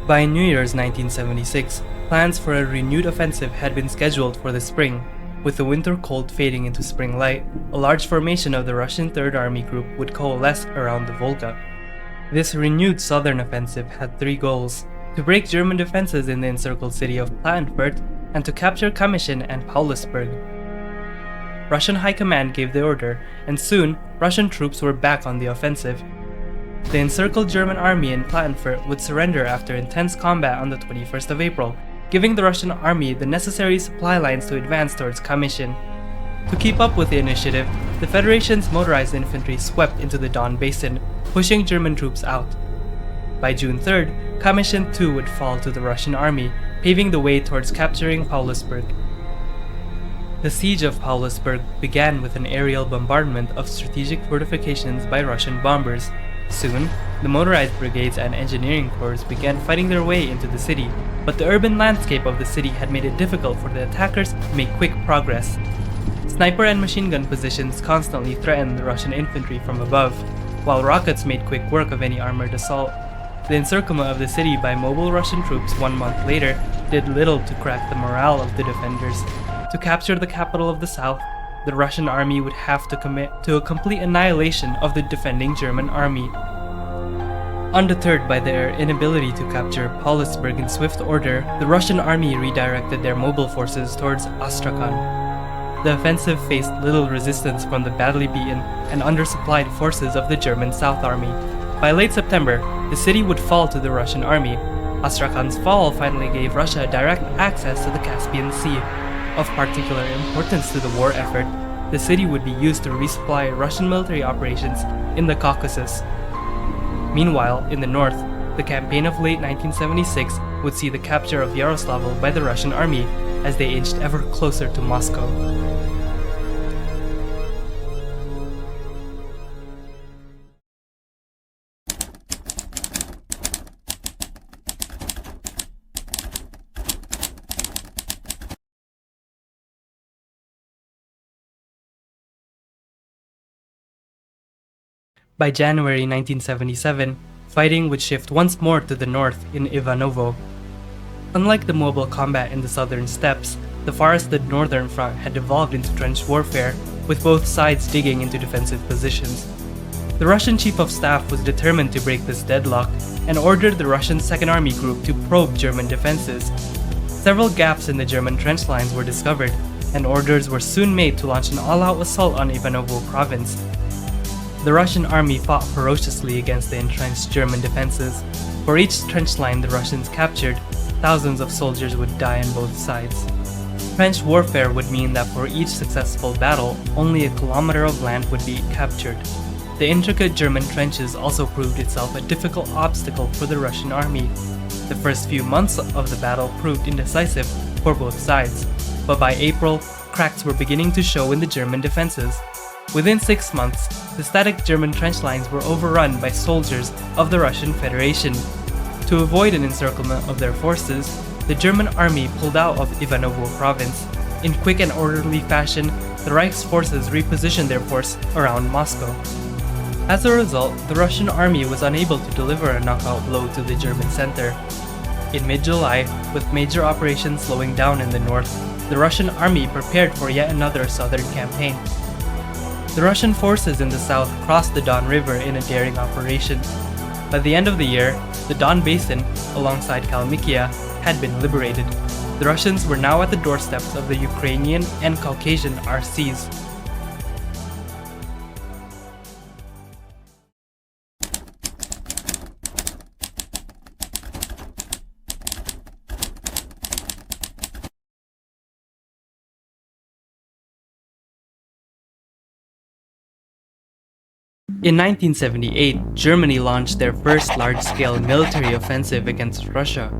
By New Year's 1976, plans for a renewed offensive had been scheduled for the spring. With the winter cold fading into spring light, a large formation of the Russian 3rd Army Group would coalesce around the Volga. This renewed southern offensive had 3 goals: to break German defenses in the encircled city of Klagenfurt, and to capture Kamishin and Paulusburg. Russian High Command gave the order, and soon Russian troops were back on the offensive. The encircled German army in Klagenfurt would surrender after intense combat on the 21st of April, giving the Russian army the necessary supply lines to advance towards Kamishin. To keep up with the initiative, the Federation's motorized infantry swept into the Don Basin, pushing German troops out. By June 3rd, Kamishin too would fall to the Russian army, paving the way towards capturing Paulusburg. The siege of Paulusburg began with an aerial bombardment of strategic fortifications by Russian bombers. Soon, the motorized brigades and engineering corps began fighting their way into the city, but the urban landscape of the city had made it difficult for the attackers to make quick progress. Sniper and machine gun positions constantly threatened the Russian infantry from above, while rockets made quick work of any armored assault. The encirclement of the city by mobile Russian troops 1 month later did little to crack the morale of the defenders. To capture the capital of the south, the Russian army would have to commit to a complete annihilation of the defending German army. Undeterred by their inability to capture Paulusburg in swift order, the Russian army redirected their mobile forces towards Astrakhan. The offensive faced little resistance from the badly beaten and undersupplied forces of the German South Army. By late September, the city would fall to the Russian army. Astrakhan's fall finally gave Russia direct access to the Caspian Sea. Of particular importance to the war effort, the city would be used to resupply Russian military operations in the Caucasus. Meanwhile, in the north, the campaign of late 1976 would see the capture of Yaroslavl by the Russian army as they inched ever closer to Moscow. By January 1977, fighting would shift once more to the north in Ivanovo. Unlike the mobile combat in the southern steppes, the forested northern front had evolved into trench warfare, with both sides digging into defensive positions. The Russian Chief of Staff was determined to break this deadlock and ordered the Russian Second Army Group to probe German defenses. Several gaps in the German trench lines were discovered, and orders were soon made to launch an all-out assault on Ivanovo province. The Russian army fought ferociously against the entrenched German defenses. For each trench line the Russians captured, thousands of soldiers would die on both sides. Trench warfare would mean that for each successful battle, only a kilometer of land would be captured. The intricate German trenches also proved itself a difficult obstacle for the Russian army. The first few months of the battle proved indecisive for both sides, but by April, cracks were beginning to show in the German defenses. Within 6 months, the static German trench lines were overrun by soldiers of the Russian Federation. To avoid an encirclement of their forces, the German army pulled out of Ivanovo province. In quick and orderly fashion, the Reich's forces repositioned their force around Moscow. As a result, the Russian army was unable to deliver a knockout blow to the German center. In mid-July, with major operations slowing down in the north, the Russian army prepared for yet another southern campaign. The Russian forces in the south crossed the Don River in a daring operation. By the end of the year, the Don Basin, alongside Kalmykia, had been liberated. The Russians were now at the doorsteps of the Ukrainian and Caucasian RCs. In 1978, Germany launched their first large-scale military offensive against Russia.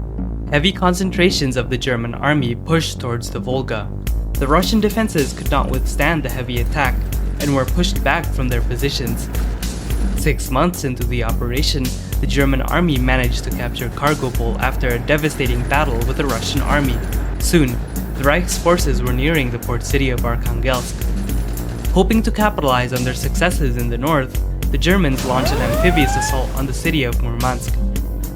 Heavy concentrations of the German army pushed towards the Volga. The Russian defenses could not withstand the heavy attack and were pushed back from their positions. 6 months into the operation, the German army managed to capture Kargopol after a devastating battle with the Russian army. Soon, the Reich's forces were nearing the port city of Arkhangelsk. Hoping to capitalize on their successes in the north, the Germans launched an amphibious assault on the city of Murmansk.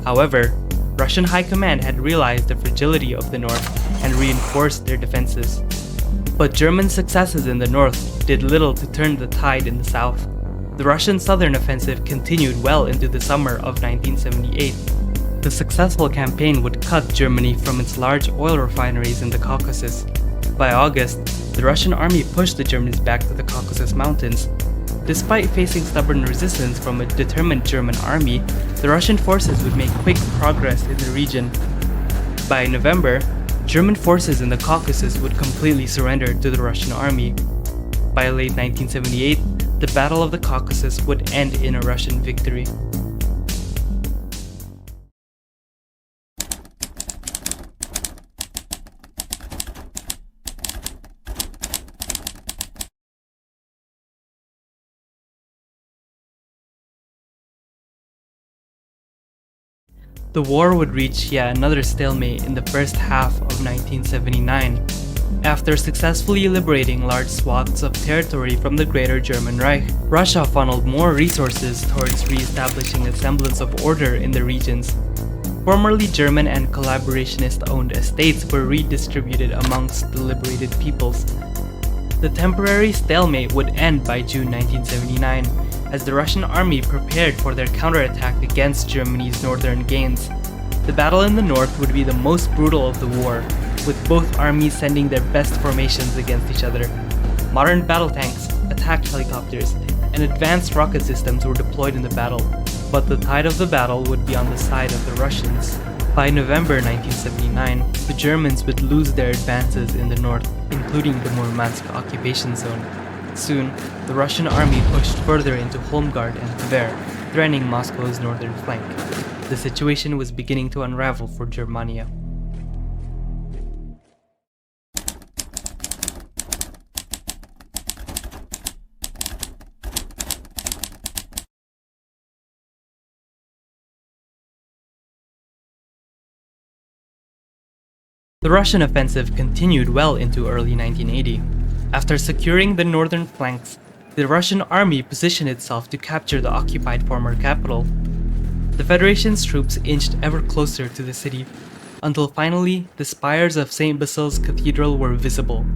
However, Russian High Command had realized the fragility of the north and reinforced their defenses. But German successes in the north did little to turn the tide in the south. The Russian southern offensive continued well into the summer of 1978. The successful campaign would cut Germany from its large oil refineries in the Caucasus. By August, the Russian army pushed the Germans back to the Caucasus Mountains. Despite facing stubborn resistance from a determined German army, the Russian forces would make quick progress in the region. By November, German forces in the Caucasus would completely surrender to the Russian army. By late 1978, the Battle of the Caucasus would end in a Russian victory. The war would reach yet another stalemate in the first half of 1979. After successfully liberating large swaths of territory from the Greater German Reich, Russia funneled more resources towards re-establishing a semblance of order in the regions. Formerly German and collaborationist-owned estates were redistributed amongst the liberated peoples. The temporary stalemate would end by June 1979, as the Russian army prepared for their counterattack against Germany's northern gains. The battle in the north would be the most brutal of the war, with both armies sending their best formations against each other. Modern battle tanks, attack helicopters, and advanced rocket systems were deployed in the battle, but the tide of the battle would be on the side of the Russians. By November 1979, the Germans would lose their advances in the north, including the Murmansk occupation zone. Soon, the Russian army pushed further into Holmgard and Tver, threatening Moscow's northern flank. The situation was beginning to unravel for Germania. The Russian offensive continued well into early 1980. After securing the northern flanks, the Russian army positioned itself to capture the occupied former capital. The Federation's troops inched ever closer to the city, until finally the spires of St. Basil's Cathedral were visible.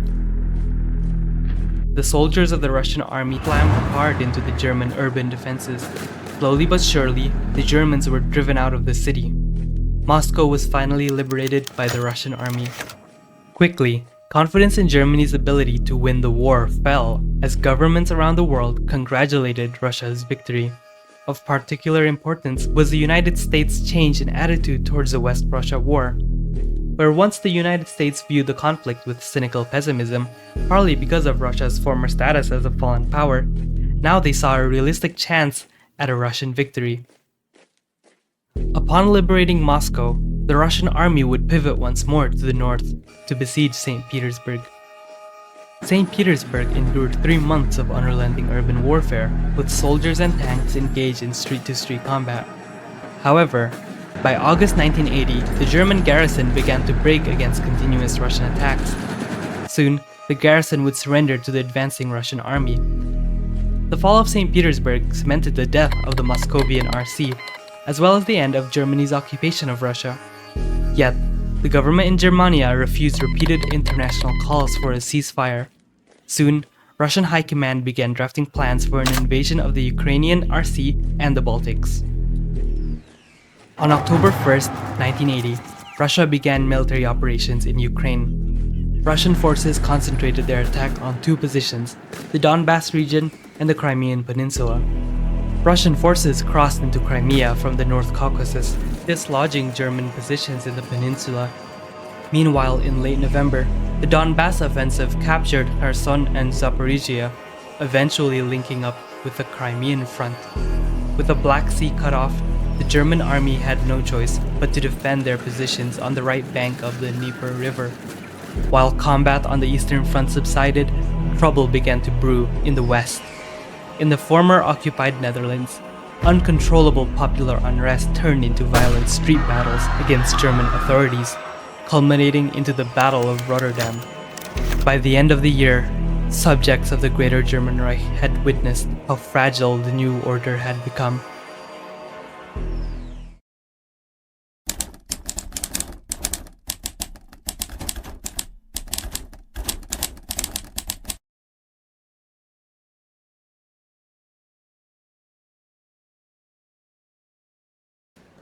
the soldiers of the Russian army slammed hard into the German urban defenses. Slowly but surely, the Germans were driven out of the city. Moscow was finally liberated by the Russian army. Quickly, confidence in Germany's ability to win the war fell as governments around the world congratulated Russia's victory. Of particular importance was the United States' change in attitude towards the West Russia War. Where once the United States viewed the conflict with cynical pessimism, partly because of Russia's former status as a fallen power, now they saw a realistic chance at a Russian victory. Upon liberating Moscow, the Russian army would pivot once more to the north to besiege St. Petersburg. St. Petersburg endured 3 months of unrelenting urban warfare, with soldiers and tanks engaged in street-to-street combat. However, by August 1980, the German garrison began to break against continuous Russian attacks. Soon, the garrison would surrender to the advancing Russian army. The fall of St. Petersburg cemented the death of the Moscovian RC, as well as the end of Germany's occupation of Russia. Yet, the government in Germania refused repeated international calls for a ceasefire. Soon, Russian high command began drafting plans for an invasion of the Ukrainian RC and the Baltics. On October 1st, 1980, Russia began military operations in Ukraine. Russian forces concentrated their attack on 2 positions, the Donbass region and the Crimean Peninsula. Russian forces crossed into Crimea from the North Caucasus, dislodging German positions in the peninsula. Meanwhile, in late November, the Donbass offensive captured Kherson and Zaporizhia, eventually linking up with the Crimean front. With the Black Sea cut off, the German army had no choice but to defend their positions on the right bank of the Dnieper River. While combat on the Eastern Front subsided, trouble began to brew in the west. In the former occupied Netherlands, uncontrollable popular unrest turned into violent street battles against German authorities, culminating into the Battle of Rotterdam. By the end of the year, subjects of the Greater German Reich had witnessed how fragile the new order had become.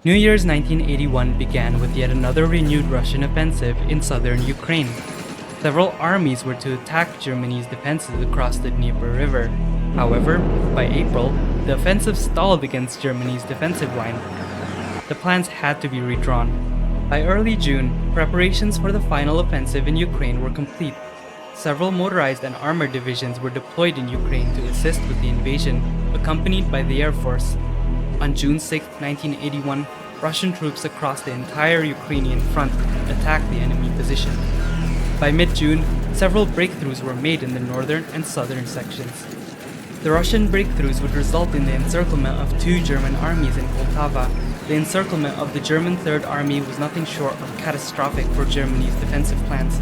New Year's 1981 began with yet another renewed Russian offensive in southern Ukraine. Several armies were to attack Germany's defenses across the Dnieper River. However, by April, the offensive stalled against Germany's defensive line. The plans had to be redrawn. By early June, preparations for the final offensive in Ukraine were complete. Several motorized and armored divisions were deployed in Ukraine to assist with the invasion, accompanied by the Air Force. On June 6, 1981, Russian troops across the entire Ukrainian front attacked the enemy position. By mid-June, several breakthroughs were made in the northern and southern sections. The Russian breakthroughs would result in the encirclement of 2 German armies in Poltava. The encirclement of the German Third Army was nothing short of catastrophic for Germany's defensive plans.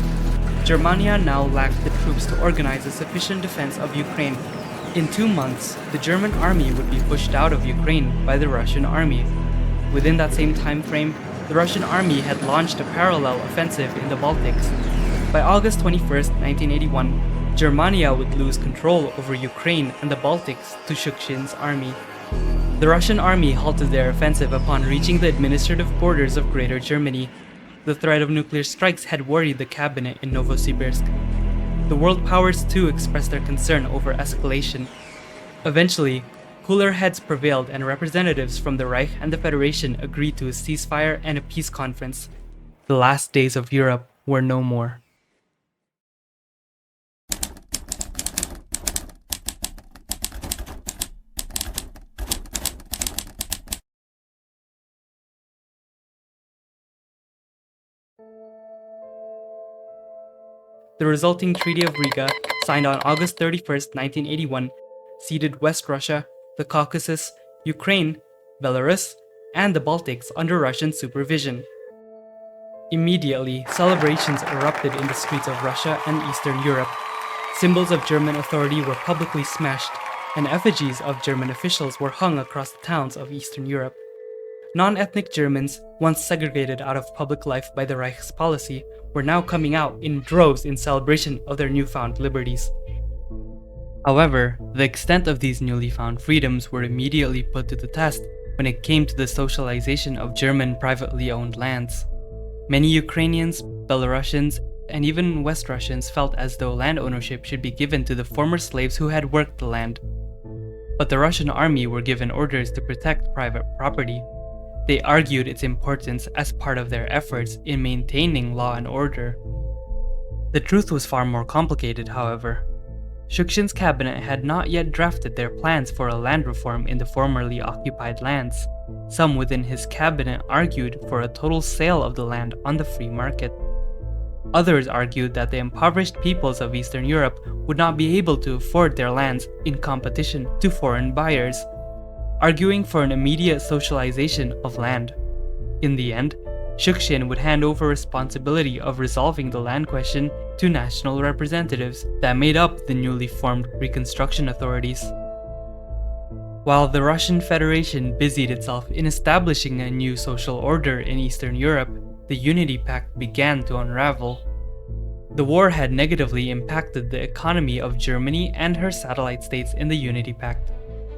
Germania now lacked the troops to organize a sufficient defense of Ukraine. In 2 months, the German army would be pushed out of Ukraine by the Russian army. Within that same time frame, the Russian army had launched a parallel offensive in the Baltics. By August 21, 1981, Germania would lose control over Ukraine and the Baltics to Shukshin's army. The Russian army halted their offensive upon reaching the administrative borders of Greater Germany. The threat of nuclear strikes had worried the cabinet in Novosibirsk. The world powers too expressed their concern over escalation. Eventually, cooler heads prevailed and representatives from the Reich and the Federation agreed to a ceasefire and a peace conference. The last days of Europe were no more. The resulting Treaty of Riga, signed on August 31, 1981, ceded West Russia, the Caucasus, Ukraine, Belarus, and the Baltics under Russian supervision. Immediately, celebrations erupted in the streets of Russia and Eastern Europe. Symbols of German authority were publicly smashed, and effigies of German officials were hung across the towns of Eastern Europe. Non-ethnic Germans, once segregated out of public life by the Reich's policy, were now coming out in droves in celebration of their newfound liberties. However, the extent of these newly found freedoms were immediately put to the test when it came to the socialization of German privately owned lands. Many Ukrainians, Belarusians, and even West Russians felt as though land ownership should be given to the former slaves who had worked the land. But the Russian army were given orders to protect private property. They argued its importance as part of their efforts in maintaining law and order. The truth was far more complicated, however. Shukshin's cabinet had not yet drafted their plans for a land reform in the formerly occupied lands. Some within his cabinet argued for a total sale of the land on the free market. Others argued that the impoverished peoples of Eastern Europe would not be able to afford their lands in competition to foreign buyers, arguing for an immediate socialization of land. In the end, Shukshin would hand over responsibility of resolving the land question to national representatives that made up the newly formed reconstruction authorities. While the Russian Federation busied itself in establishing a new social order in Eastern Europe, the Unity Pact began to unravel. The war had negatively impacted the economy of Germany and her satellite states in the Unity Pact.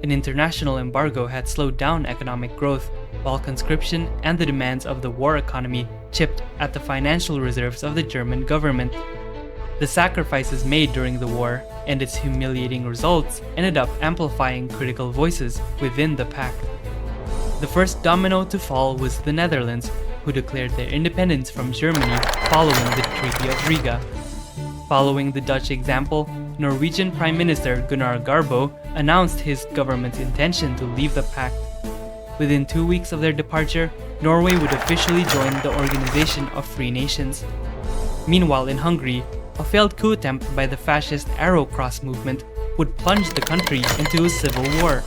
An international embargo had slowed down economic growth, while conscription and the demands of the war economy chipped at the financial reserves of the German government. The sacrifices made during the war and its humiliating results ended up amplifying critical voices within the pact. The first domino to fall was the Netherlands, who declared their independence from Germany following the Treaty of Riga. Following the Dutch example, Norwegian Prime Minister Gunnar Garbo announced his government's intention to leave the pact. Within 2 weeks of their departure, Norway would officially join the Organization of Free Nations. Meanwhile, in Hungary, a failed coup attempt by the fascist Arrow Cross movement would plunge the country into a civil war.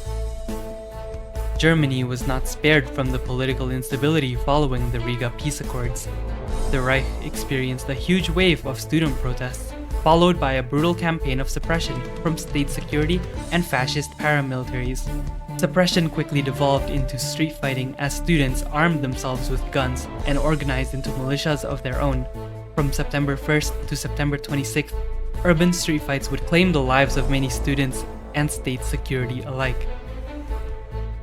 Germany was not spared from the political instability following the Riga peace accords. The Reich experienced a huge wave of student protests, followed by a brutal campaign of suppression from state security and fascist paramilitaries. Suppression quickly devolved into street fighting as students armed themselves with guns and organized into militias of their own. From September 1st to September 26th, urban street fights would claim the lives of many students and state security alike.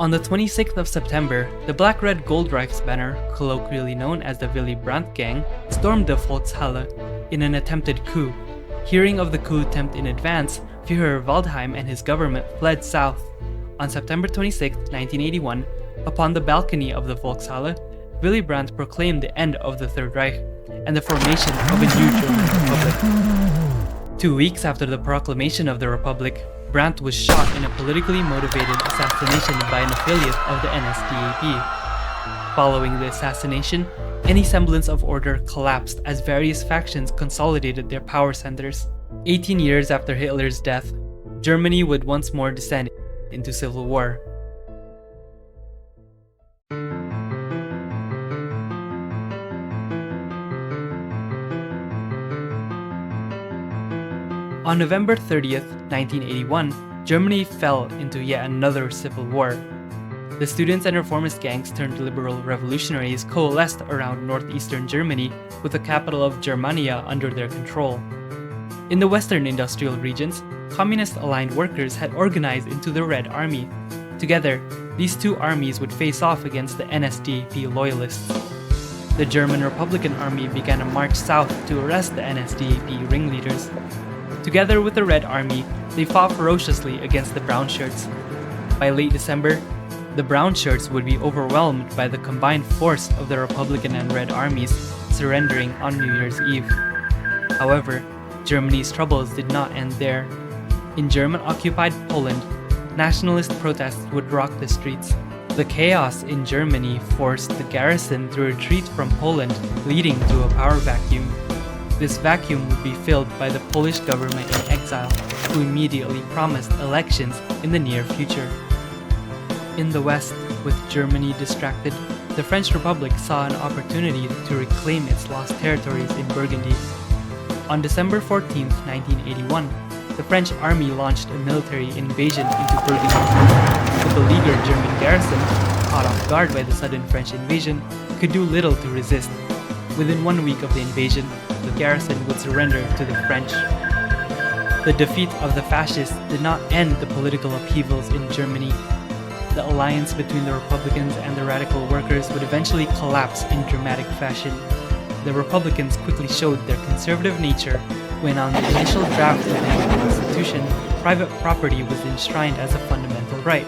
On the 26th of September, the Black-Red Gold Reichsbanner, colloquially known as the Willy Brandt Gang, stormed the Volkshalle in an attempted coup. Hearing of the coup attempt in advance, Führer Waldheim and his government fled south. On September 26, 1981, upon the balcony of the Volkshalle, Willy Brandt proclaimed the end of the Third Reich and the formation of a new German republic. 2 weeks after the proclamation of the republic, Brandt was shot in a politically motivated assassination by an affiliate of the NSDAP. Following the assassination, any semblance of order collapsed as various factions consolidated their power centers. 18 years after Hitler's death, Germany would once more descend into civil war. On November 30th, 1981, Germany fell into yet another civil war. The students and reformist gangs turned liberal revolutionaries coalesced around northeastern Germany with the capital of Germania under their control. In the western industrial regions, communist-aligned workers had organized into the Red Army. Together, these two armies would face off against the NSDAP loyalists. The German Republican Army began a march south to arrest the NSDAP ringleaders. Together with the Red Army, they fought ferociously against the Brown Shirts. By late December, the Brown Shirts would be overwhelmed by the combined force of the Republican and Red armies, surrendering on New Year's Eve. However, Germany's troubles did not end there. In German-occupied Poland, nationalist protests would rock the streets. The chaos in Germany forced the garrison to retreat from Poland, leading to a power vacuum. This vacuum would be filled by the Polish government in exile, who immediately promised elections in the near future. In the West, with Germany distracted, the French Republic saw an opportunity to reclaim its lost territories in Burgundy. On December 14, 1981, the French army launched a military invasion into Burgundy. The beleaguered German garrison, caught off guard by the sudden French invasion, could do little to resist. Within 1 week of the invasion, the garrison would surrender to the French. The defeat of the fascists did not end the political upheavals in Germany. The alliance between the Republicans and the radical workers would eventually collapse in dramatic fashion. The Republicans quickly showed their conservative nature when, on the initial draft of the new constitution, private property was enshrined as a fundamental right.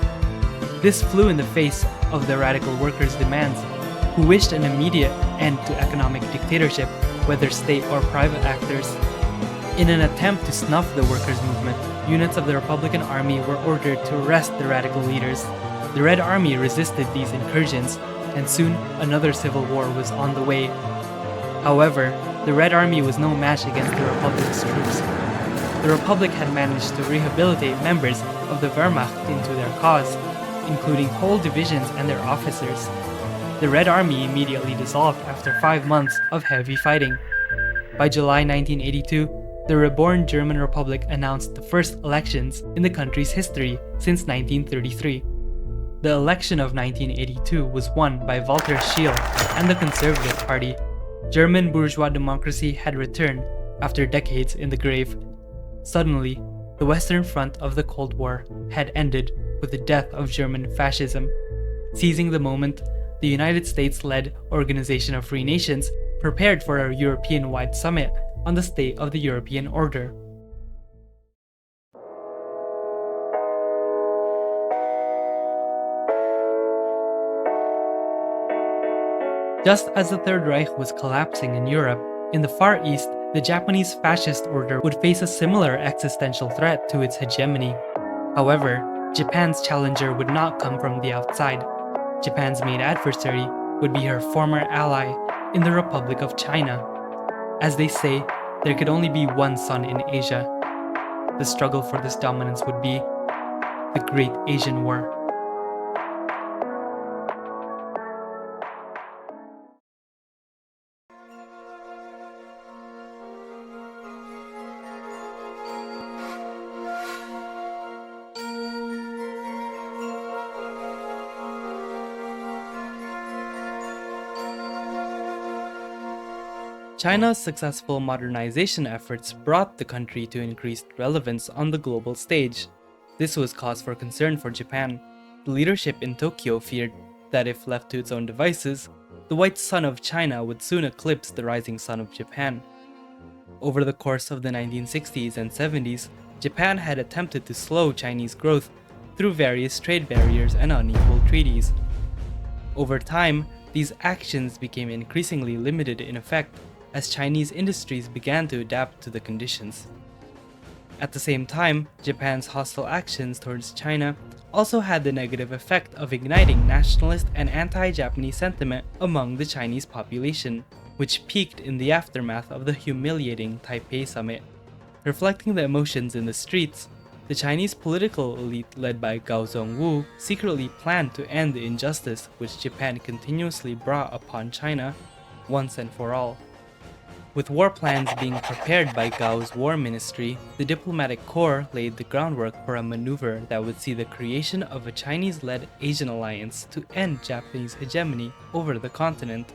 This flew in the face of the radical workers' demands, who wished an immediate end to economic dictatorship, whether state or private actors. In an attempt to snuff the workers' movement, units of the Republican Army were ordered to arrest the radical leaders. The Red Army resisted these incursions, and soon another civil war was on the way. However, the Red Army was no match against the Republic's troops. The Republic had managed to rehabilitate members of the Wehrmacht into their cause, including whole divisions and their officers. The Red Army immediately dissolved after 5 months of heavy fighting. By July 1982, the reborn German Republic announced the first elections in the country's history since 1933. The election of 1982 was won by Walter Scheel and the Conservative Party. German bourgeois democracy had returned after decades in the grave. Suddenly, the Western Front of the Cold War had ended with the death of German fascism. Seizing the moment, the United States-led Organization of Free Nations prepared for a European-wide summit on the state of the European order. Just as the Third Reich was collapsing in Europe, in the Far East, the Japanese fascist order would face a similar existential threat to its hegemony. However, Japan's challenger would not come from the outside. Japan's main adversary would be her former ally in the Republic of China. As they say, there could only be one sun in Asia. The struggle for this dominance would be the Great Asian War. China's successful modernization efforts brought the country to increased relevance on the global stage. This was cause for concern for Japan. The leadership in Tokyo feared that if left to its own devices, the white sun of China would soon eclipse the rising sun of Japan. Over the course of the 1960s and 70s, Japan had attempted to slow Chinese growth through various trade barriers and unequal treaties. Over time, these actions became increasingly limited in effect as Chinese industries began to adapt to the conditions. At the same time, Japan's hostile actions towards China also had the negative effect of igniting nationalist and anti-Japanese sentiment among the Chinese population, which peaked in the aftermath of the humiliating Taipei summit. Reflecting the emotions in the streets, the Chinese political elite led by Gao Zhongwu secretly planned to end the injustice which Japan continuously brought upon China once and for all. With war plans being prepared by Gao's war ministry, the diplomatic corps laid the groundwork for a maneuver that would see the creation of a Chinese-led Asian alliance to end Japanese hegemony over the continent.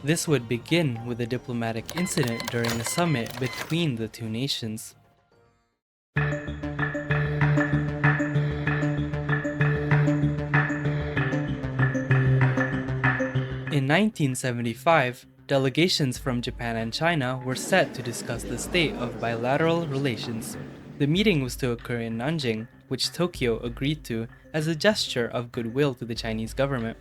This would begin with a diplomatic incident during a summit between the two nations. In 1975, delegations from Japan and China were set to discuss the state of bilateral relations. The meeting was to occur in Nanjing, which Tokyo agreed to as a gesture of goodwill to the Chinese government.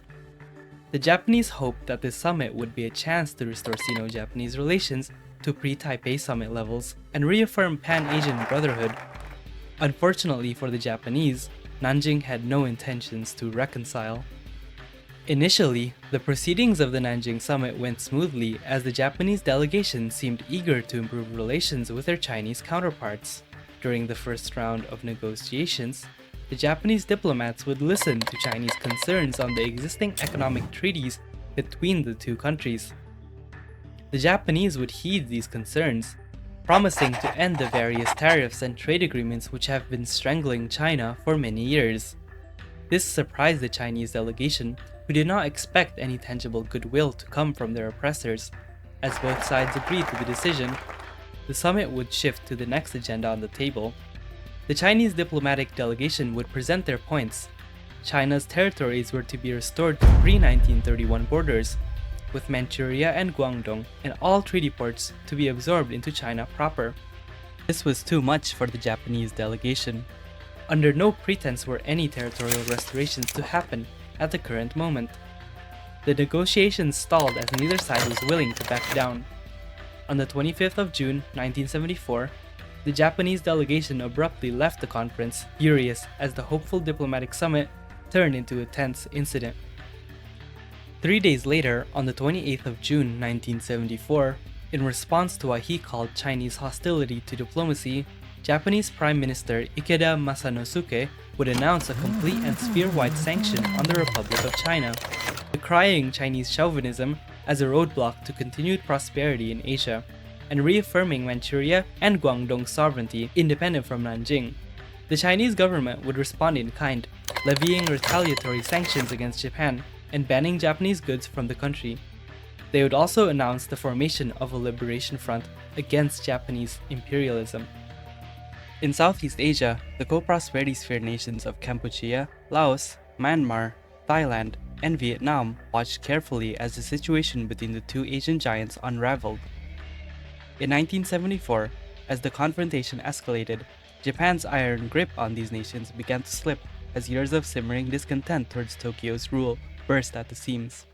The Japanese hoped that this summit would be a chance to restore Sino-Japanese relations to pre-Taipei summit levels and reaffirm Pan-Asian brotherhood. Unfortunately for the Japanese, Nanjing had no intentions to reconcile. Initially, the proceedings of the Nanjing summit went smoothly as the Japanese delegation seemed eager to improve relations with their Chinese counterparts. During the first round of negotiations, the Japanese diplomats would listen to Chinese concerns on the existing economic treaties between the two countries. The Japanese would heed these concerns, promising to end the various tariffs and trade agreements which have been strangling China for many years. This surprised the Chinese delegation, who did not expect any tangible goodwill to come from their oppressors. As both sides agreed to the decision, the summit would shift to the next agenda on the table. The Chinese diplomatic delegation would present their points. China's territories were to be restored to pre-1931 borders, with Manchuria and Guangdong and all treaty ports to be absorbed into China proper. This was too much for the Japanese delegation. Under no pretense were any territorial restorations to happen at the current moment. The negotiations stalled as neither side was willing to back down. On the 25th of June 1974, the Japanese delegation abruptly left the conference, furious as the hopeful diplomatic summit turned into a tense incident. 3 days later, on the 28th of June 1974, in response to what he called Chinese hostility to diplomacy, Japanese Prime Minister Ikeda Masanosuke would announce a complete and sphere-wide sanction on the Republic of China, decrying Chinese chauvinism as a roadblock to continued prosperity in Asia, and reaffirming Manchuria and Guangdong's sovereignty independent from Nanjing. The Chinese government would respond in kind, levying retaliatory sanctions against Japan and banning Japanese goods from the country. They would also announce the formation of a liberation front against Japanese imperialism. In Southeast Asia, the co-prosperity sphere nations of Kampuchea, Laos, Myanmar, Thailand, and Vietnam watched carefully as the situation between the two Asian giants unraveled. In 1974, as the confrontation escalated, Japan's iron grip on these nations began to slip as years of simmering discontent towards Tokyo's rule burst at the seams.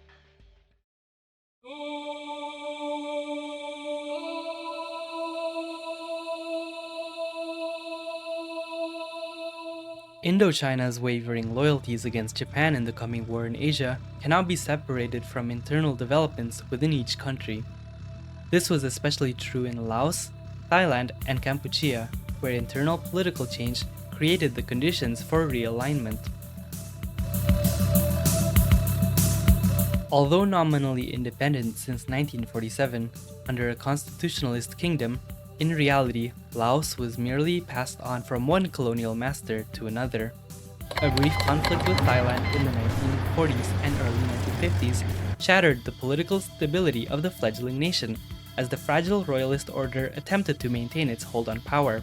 Indochina's wavering loyalties against Japan in the coming war in Asia cannot be separated from internal developments within each country. This was especially true in Laos, Thailand, and Kampuchea, where internal political change created the conditions for realignment. Although nominally independent since 1947, under a constitutionalist kingdom, in reality, Laos was merely passed on from one colonial master to another. A brief conflict with Thailand in the 1940s and early 1950s shattered the political stability of the fledgling nation, as the fragile royalist order attempted to maintain its hold on power.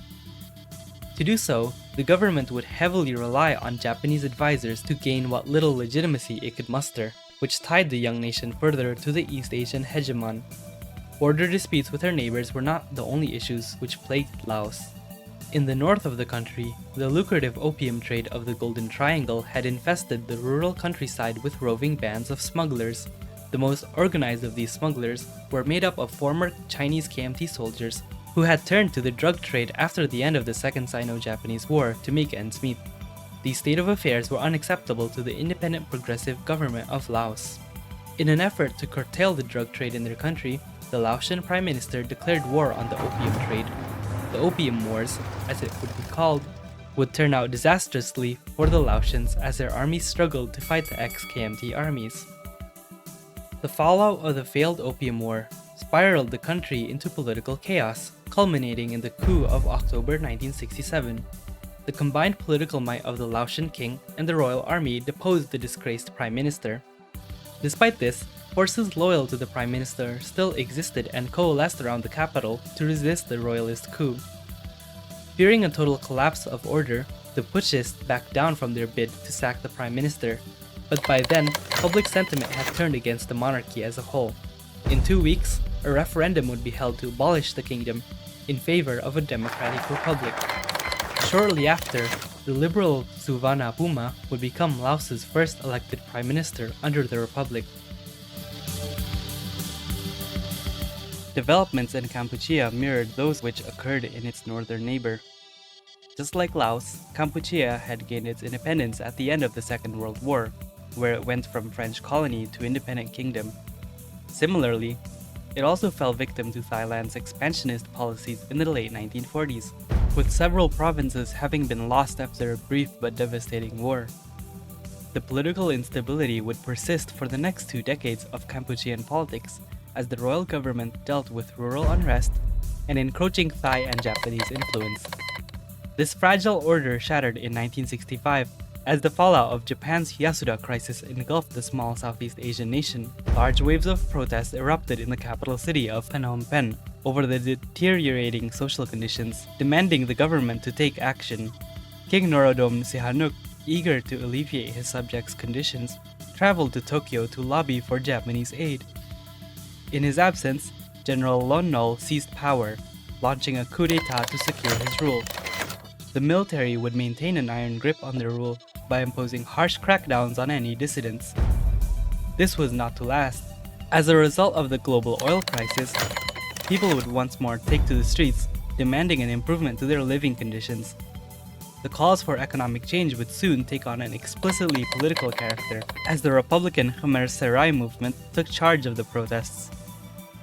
To do so, the government would heavily rely on Japanese advisors to gain what little legitimacy it could muster, which tied the young nation further to the East Asian hegemon. Border disputes with her neighbors were not the only issues which plagued Laos. In the north of the country, the lucrative opium trade of the Golden Triangle had infested the rural countryside with roving bands of smugglers. The most organized of these smugglers were made up of former Chinese KMT soldiers who had turned to the drug trade after the end of the Second Sino-Japanese War to make ends meet. These state of affairs were unacceptable to the independent progressive government of Laos. In an effort to curtail the drug trade in their country, the Laotian Prime Minister declared war on the opium trade. The Opium Wars, as it would be called, would turn out disastrously for the Laotians as their armies struggled to fight the ex-KMT armies. The fallout of the failed Opium War spiraled the country into political chaos, culminating in the coup of October 1967. The combined political might of the Laotian king and the royal army deposed the disgraced prime minister. Despite this, forces loyal to the prime minister still existed and coalesced around the capital to resist the royalist coup. Fearing a total collapse of order, the putschists backed down from their bid to sack the prime minister, but by then, public sentiment had turned against the monarchy as a whole. In 2 weeks, a referendum would be held to abolish the kingdom in favor of a democratic republic. Shortly after, the liberal Suvarnabhuma would become Laos's first elected prime minister under the republic. Developments in Kampuchea mirrored those which occurred in its northern neighbor. Just like Laos, Kampuchea had gained its independence at the end of the Second World War, where it went from French colony to independent kingdom. Similarly, it also fell victim to Thailand's expansionist policies in the late 1940s, with several provinces having been lost after a brief but devastating war. The political instability would persist for the next 2 decades of Kampuchean politics, as the royal government dealt with rural unrest and encroaching Thai and Japanese influence. This fragile order shattered in 1965 as the fallout of Japan's Yasuda crisis engulfed the small Southeast Asian nation. Large waves of protest erupted in the capital city of Phnom Penh, over the deteriorating social conditions, demanding the government to take action. King Norodom Sihanouk, eager to alleviate his subjects' conditions, traveled to Tokyo to lobby for Japanese aid. In his absence, General Lon Nol seized power, launching a coup d'etat to secure his rule. The military would maintain an iron grip on their rule by imposing harsh crackdowns on any dissidents. This was not to last. As a result of the global oil crisis, people would once more take to the streets, demanding an improvement to their living conditions. The calls for economic change would soon take on an explicitly political character, as the Republican Khmer Serai movement took charge of the protests.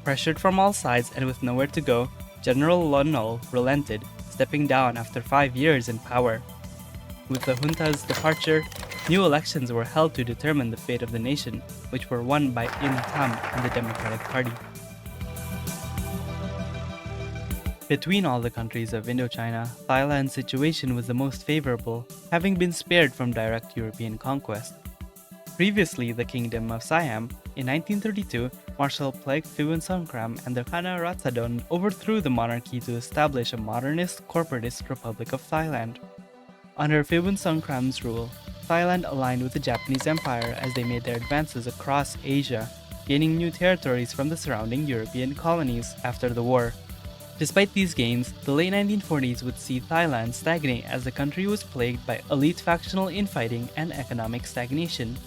Pressured from all sides and with nowhere to go, General Lon Nol relented, stepping down after 5 years in power. With the junta's departure, new elections were held to determine the fate of the nation, which were won by In Tham and the Democratic Party. Between all the countries of Indochina, Thailand's situation was the most favorable, having been spared from direct European conquest. Previously the Kingdom of Siam, in 1932, Marshal Plague Phibun Songkram and the Khana Ratsadon overthrew the monarchy to establish a modernist, corporatist Republic of Thailand. Under Phibun Songkram's rule, Thailand aligned with the Japanese Empire as they made their advances across Asia, gaining new territories from the surrounding European colonies after the war. Despite these gains, the late 1940s would see Thailand stagnate as the country was plagued by elite factional infighting and economic stagnation.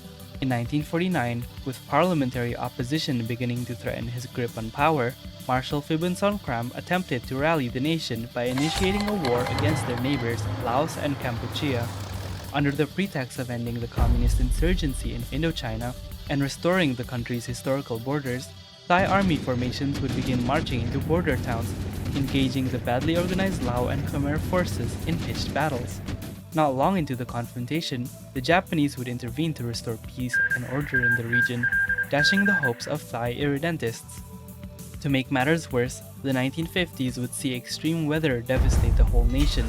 In 1949, with parliamentary opposition beginning to threaten his grip on power, Marshal Phibun Songkram attempted to rally the nation by initiating a war against their neighbors Laos and Kampuchea. Under the pretext of ending the communist insurgency in Indochina and restoring the country's historical borders, Thai army formations would begin marching into border towns, engaging the badly organized Lao and Khmer forces in pitched battles. Not long into the confrontation, the Japanese would intervene to restore peace and order in the region, dashing the hopes of Thai irredentists. To make matters worse, the 1950s would see extreme weather devastate the whole nation.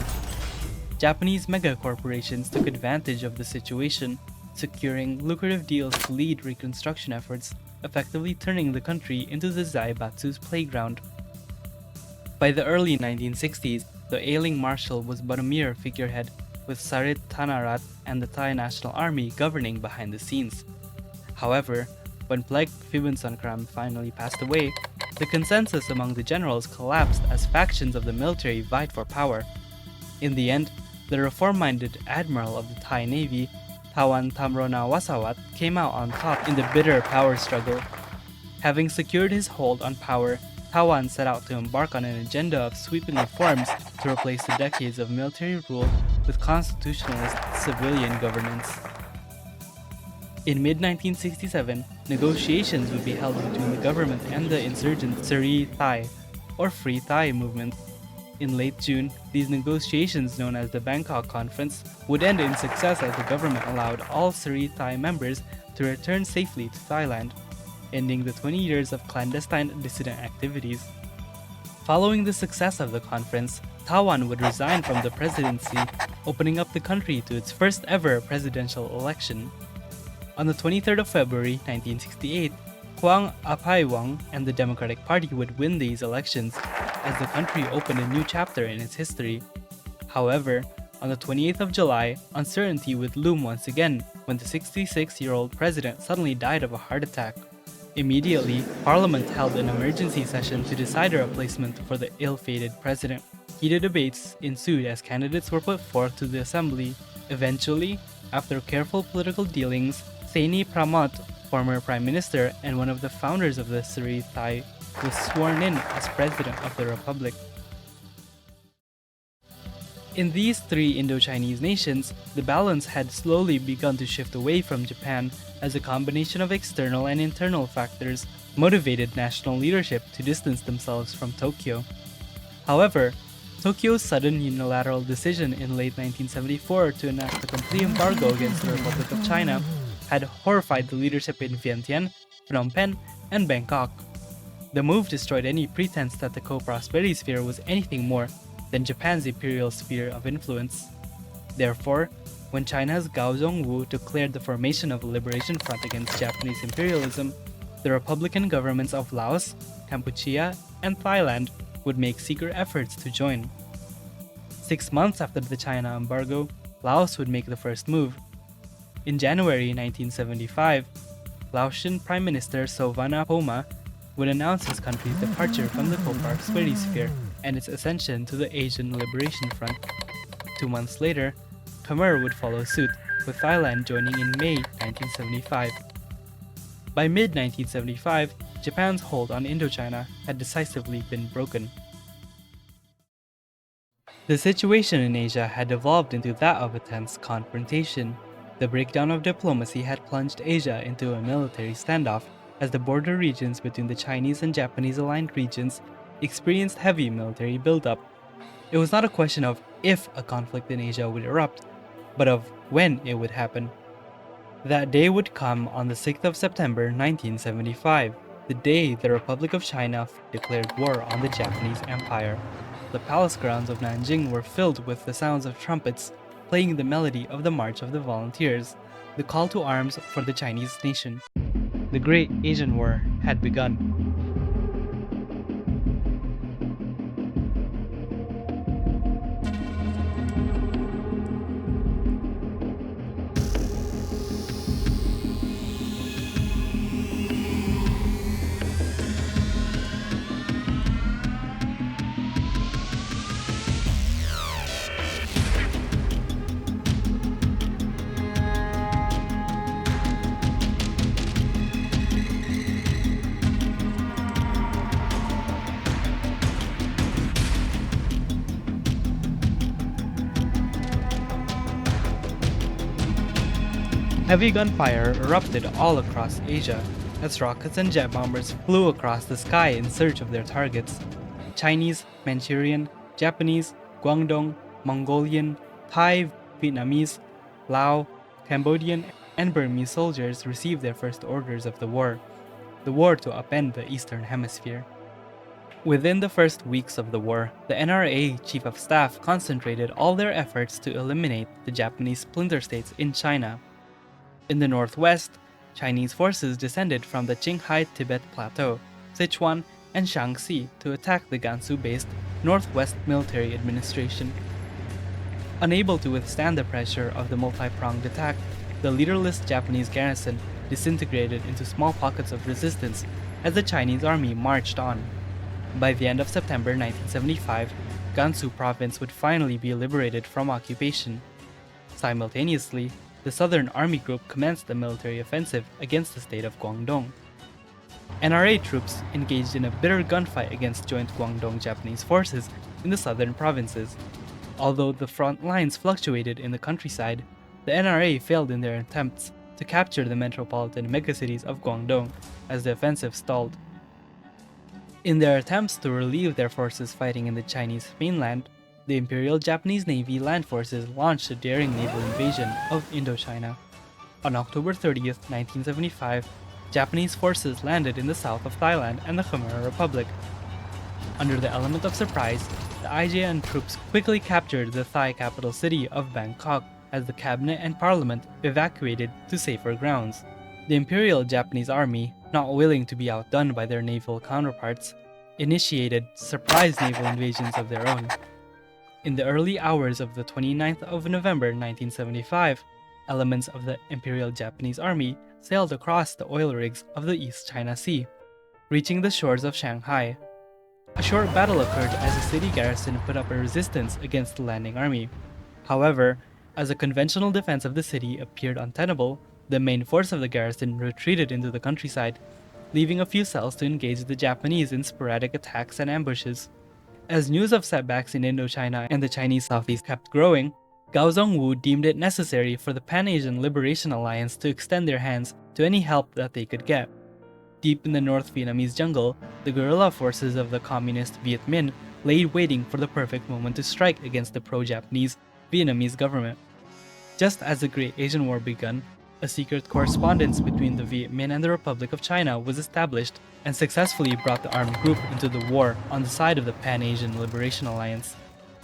Japanese megacorporations took advantage of the situation, securing lucrative deals to lead reconstruction efforts, effectively turning the country into the Zaibatsu's playground. By the early 1960s, the ailing marshal was but a mere figurehead, with Sarit Thanarat and the Thai National Army governing behind the scenes. However, when Plague Phibun Songkram finally passed away, the consensus among the generals collapsed as factions of the military vied for power. In the end, the reform-minded admiral of the Thai Navy, Tawan Tamrona Wasawat, came out on top in the bitter power struggle. Having secured his hold on power, Tawan set out to embark on an agenda of sweeping reforms to replace the decades of military rule with constitutionalist civilian governance. In mid-1967, negotiations would be held between the government and the insurgent Sri Thai, or Free Thai movement. In late June, these negotiations, known as the Bangkok Conference, would end in success as the government allowed all Sri Thai members to return safely to Thailand, ending the 20 years of clandestine dissident activities. Following the success of the conference, Tawan would resign from the presidency, opening up the country to its first ever presidential election. On the 23rd of February 1968, Quang Apaiwang and the Democratic Party would win these elections, as the country opened a new chapter in its history. However, on the 28th of July, uncertainty would loom once again when the 66-year-old president suddenly died of a heart attack. Immediately, Parliament held an emergency session to decide a replacement for the ill-fated president. Heated debates ensued as candidates were put forth to the assembly. Eventually, after careful political dealings, Saini Pramod, former prime minister and one of the founders of the Sri Thai, was sworn in as president of the republic. In these three Indo-Chinese nations, the balance had slowly begun to shift away from Japan as a combination of external and internal factors motivated national leadership to distance themselves from Tokyo. However, Tokyo's sudden unilateral decision in late 1974 to enact a complete embargo against the Republic of China had horrified the leadership in Vientiane, Phnom Penh, and Bangkok. The move destroyed any pretense that the co-prosperity sphere was anything more than Japan's imperial sphere of influence. Therefore, when China's Gao Zhongwu declared the formation of a liberation front against Japanese imperialism, the republican governments of Laos, Cambodia, and Thailand would make secret efforts to join. 6 months after the China embargo, Laos would make the first move. In January 1975, Laotian Prime Minister Souvanapoma would announce his country's departure from the Copark sphere and its ascension to the Asian Liberation Front. 2 months later, Khmer would follow suit, with Thailand joining in May 1975. By mid-1975, Japan's hold on Indochina had decisively been broken. The situation in Asia had evolved into that of a tense confrontation. The breakdown of diplomacy had plunged Asia into a military standoff, as the border regions between the Chinese and Japanese aligned regions experienced heavy military buildup. It was not a question of if a conflict in Asia would erupt, but of when it would happen. That day would come on the 6th of September 1975, the day the Republic of China declared war on the Japanese Empire. The palace grounds of Nanjing were filled with the sounds of trumpets, playing the melody of the March of the Volunteers, the call to arms for the Chinese nation. The Great Asian War had begun. Heavy gunfire erupted all across Asia, as rockets and jet bombers flew across the sky in search of their targets. Chinese, Manchurian, Japanese, Guangdong, Mongolian, Thai, Vietnamese, Lao, Cambodian, and Burmese soldiers received their first orders of the war to upend the Eastern Hemisphere. Within the first weeks of the war, the NRA Chief of Staff concentrated all their efforts to eliminate the Japanese splinter states in China. In the northwest, Chinese forces descended from the Qinghai-Tibet Plateau, Sichuan, and Shaanxi to attack the Gansu-based Northwest Military Administration. Unable to withstand the pressure of the multi-pronged attack, the leaderless Japanese garrison disintegrated into small pockets of resistance as the Chinese army marched on. By the end of September 1975, Gansu province would finally be liberated from occupation. Simultaneously, the Southern Army Group commenced the military offensive against the state of Guangdong. NRA troops engaged in a bitter gunfight against joint Guangdong Japanese forces in the southern provinces. Although the front lines fluctuated in the countryside, the NRA failed in their attempts to capture the metropolitan megacities of Guangdong as the offensive stalled. In their attempts to relieve their forces fighting in the Chinese mainland, the Imperial Japanese Navy land forces launched a daring naval invasion of Indochina. On October 30th, 1975, Japanese forces landed in the south of Thailand and the Khmer Republic. Under the element of surprise, the IJN troops quickly captured the Thai capital city of Bangkok as the cabinet and parliament evacuated to safer grounds. The Imperial Japanese Army, not willing to be outdone by their naval counterparts, initiated surprise naval invasions of their own. In the early hours of the 29th of November 1975, elements of the Imperial Japanese Army sailed across the oil rigs of the East China Sea, reaching the shores of Shanghai. A short battle occurred as the city garrison put up a resistance against the landing army. However, as a conventional defense of the city appeared untenable, the main force of the garrison retreated into the countryside, leaving a few cells to engage the Japanese in sporadic attacks and ambushes. As news of setbacks in Indochina and the Chinese southeast kept growing, Gao Zongwu deemed it necessary for the Pan-Asian Liberation Alliance to extend their hands to any help that they could get. Deep in the North Vietnamese jungle, the guerrilla forces of the communist Viet Minh lay waiting for the perfect moment to strike against the pro-Japanese Vietnamese government. Just as the Great Asian War begun, a secret correspondence between the Viet Minh and the Republic of China was established and successfully brought the armed group into the war on the side of the Pan-Asian Liberation Alliance.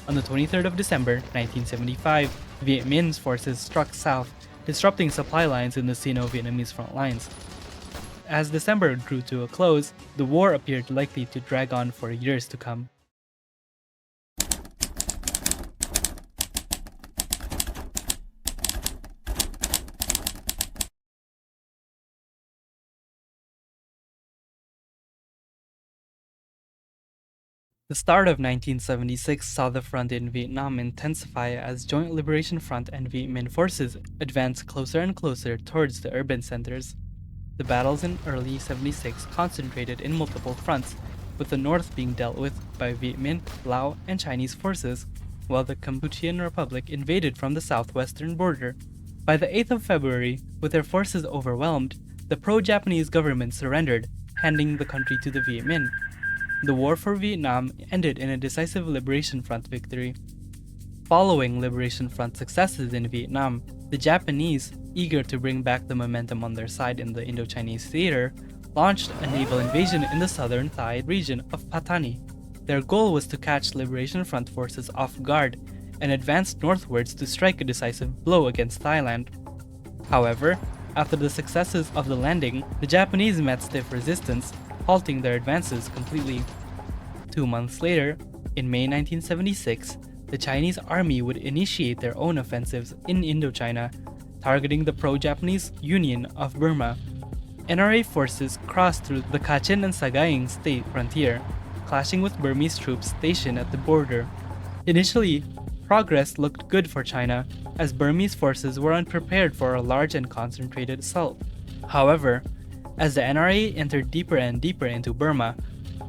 On the 23rd of December 1975, Viet Minh's forces struck south, disrupting supply lines in the Sino-Vietnamese front lines. as December drew to a close, the war appeared likely to drag on for years to come. The start of 1976 saw the front in Vietnam intensify as Joint Liberation Front and Viet Minh forces advanced closer and closer towards the urban centers. The battles in early 76 concentrated in multiple fronts, with the north being dealt with by Viet Minh, Lao, and Chinese forces, while the Kampuchean Republic invaded from the southwestern border. By the 8th of February, with their forces overwhelmed, the pro-Japanese government surrendered, handing the country to the Viet Minh. The war for Vietnam ended in a decisive Liberation Front victory. Following Liberation Front successes in Vietnam, the Japanese, eager to bring back the momentum on their side in the Indo-Chinese theater, launched a naval invasion in the southern Thai region of Pattani. Their goal was to catch Liberation Front forces off guard and advance northwards to strike a decisive blow against Thailand. However, after the successes of the landing, the Japanese met stiff resistance, halting their advances completely. 2 months later, in May 1976, the Chinese army would initiate their own offensives in Indochina, targeting the pro-Japanese Union of Burma. NRA forces crossed through the Kachin and Sagaing state frontier, clashing with Burmese troops stationed at the border. Initially, progress looked good for China, as Burmese forces were unprepared for a large and concentrated assault. However, as the NRA entered deeper and deeper into Burma,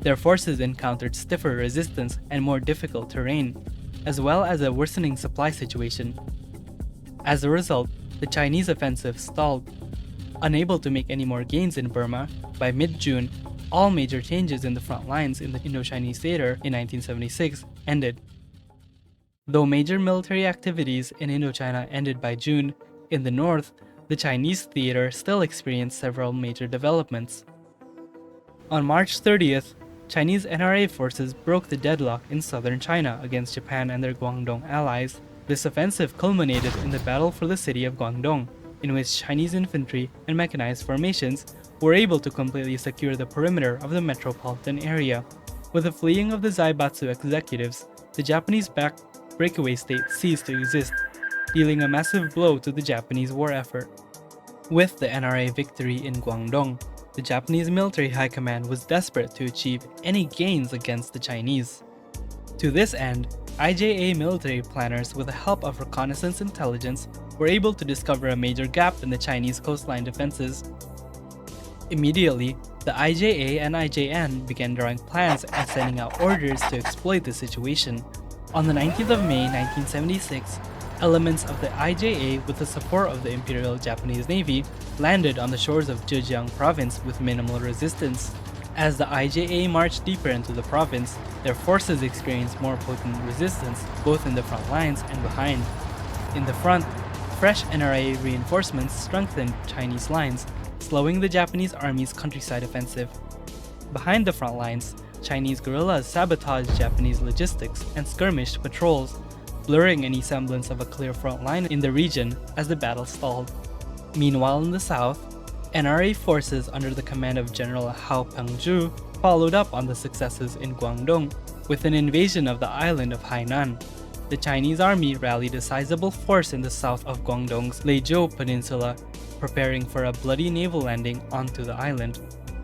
their forces encountered stiffer resistance and more difficult terrain, as well as a worsening supply situation. As a result, the Chinese offensive stalled. Unable to make any more gains in Burma, by mid-June, all major changes in the front lines in the Indo-Chinese theater in 1976 ended. Though major military activities in Indochina ended by June, in the north, the Chinese theater still experienced several major developments. On March 30th, Chinese NRA forces broke the deadlock in southern China against Japan and their Guangdong allies. This offensive culminated in the battle for the city of Guangdong, in which Chinese infantry and mechanized formations were able to completely secure the perimeter of the metropolitan area. With the fleeing of the Zaibatsu executives, the Japanese-backed breakaway state ceased to exist, dealing a massive blow to the Japanese war effort. With the NRA victory in Guangdong, the Japanese military high command was desperate to achieve any gains against the Chinese. To this end, IJA military planners, with the help of reconnaissance intelligence, were able to discover a major gap in the Chinese coastline defenses. Immediately, the IJA and IJN began drawing plans and sending out orders to exploit the situation. On the 19th of May 1976, elements of the IJA, with the support of the Imperial Japanese Navy, landed on the shores of Zhejiang province with minimal resistance. As the IJA marched deeper into the province, their forces experienced more potent resistance both in the front lines and behind. In the front, fresh NRA reinforcements strengthened Chinese lines, slowing the Japanese army's countryside offensive. Behind the front lines, Chinese guerrillas sabotaged Japanese logistics and skirmished patrols, blurring any semblance of a clear front line in the region as the battle stalled. Meanwhile, in the south, NRA forces under the command of General Hao Pengzhu followed up on the successes in Guangdong with an invasion of the island of Hainan. The Chinese army rallied a sizable force in the south of Guangdong's Leizhou Peninsula, preparing for a bloody naval landing onto the island.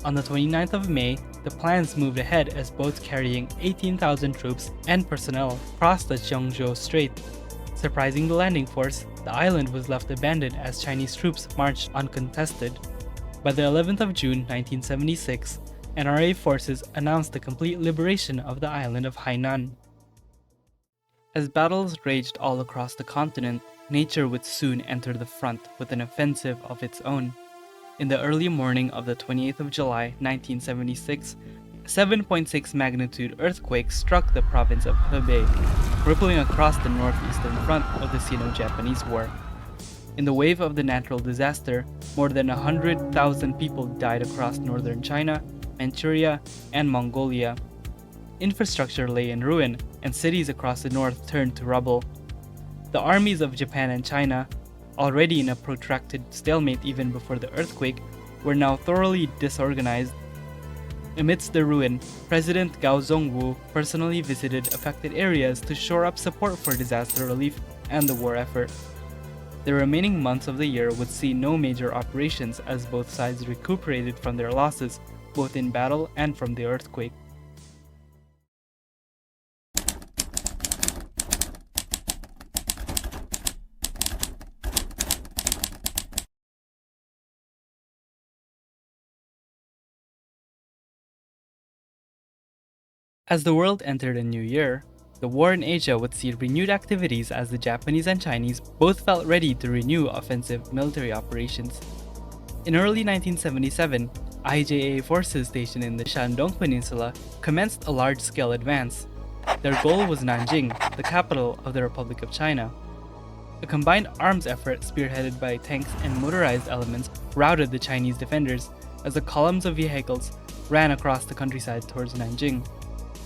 On the 29th of May, the plans moved ahead as boats carrying 18,000 troops and personnel crossed the Cheongzhou Strait. Surprising the landing force, the island was left abandoned as Chinese troops marched uncontested. By the 11th of June 1976, NRA forces announced the complete liberation of the island of Hainan. As battles raged all across the continent, nature would soon enter the front with an offensive of its own. In the early morning of the 28th of July 1976, a 7.6 magnitude earthquake struck the province of Hebei, rippling across the northeastern front of the Sino-Japanese War. In the wave of the natural disaster, more than 100,000 people died across northern China, Manchuria, and Mongolia. Infrastructure lay in ruin, and cities across the north turned to rubble. The armies of Japan and China, already in a protracted stalemate even before the earthquake, were now thoroughly disorganized. Amidst the ruin, President Gao Zongwu personally visited affected areas to shore up support for disaster relief and the war effort. The remaining months of the year would see no major operations as both sides recuperated from their losses, both in battle and from the earthquake. As the world entered a new year, the war in Asia would see renewed activities as the Japanese and Chinese both felt ready to renew offensive military operations. In early 1977, IJA forces stationed in the Shandong Peninsula commenced a large-scale advance. Their goal was Nanjing, the capital of the Republic of China. A combined arms effort spearheaded by tanks and motorized elements routed the Chinese defenders as the columns of vehicles ran across the countryside towards Nanjing.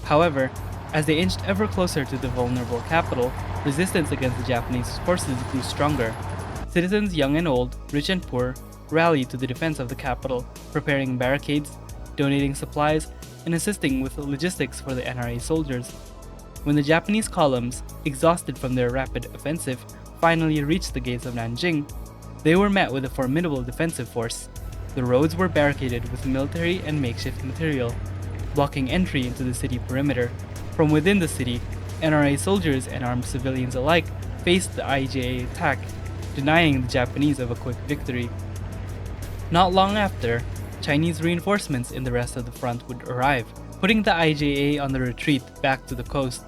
However, as they inched ever closer to the vulnerable capital, resistance against the Japanese forces grew stronger. Citizens young and old, rich and poor, rallied to the defense of the capital, preparing barricades, donating supplies, and assisting with logistics for the NRA soldiers. When the Japanese columns, exhausted from their rapid offensive, finally reached the gates of Nanjing, they were met with a formidable defensive force. The roads were barricaded with military and makeshift material, blocking entry into the city perimeter. From within the city, NRA soldiers and armed civilians alike faced the IJA attack, denying the Japanese of a quick victory. Not long after, Chinese reinforcements in the rest of the front would arrive, putting the IJA on the retreat back to the coast.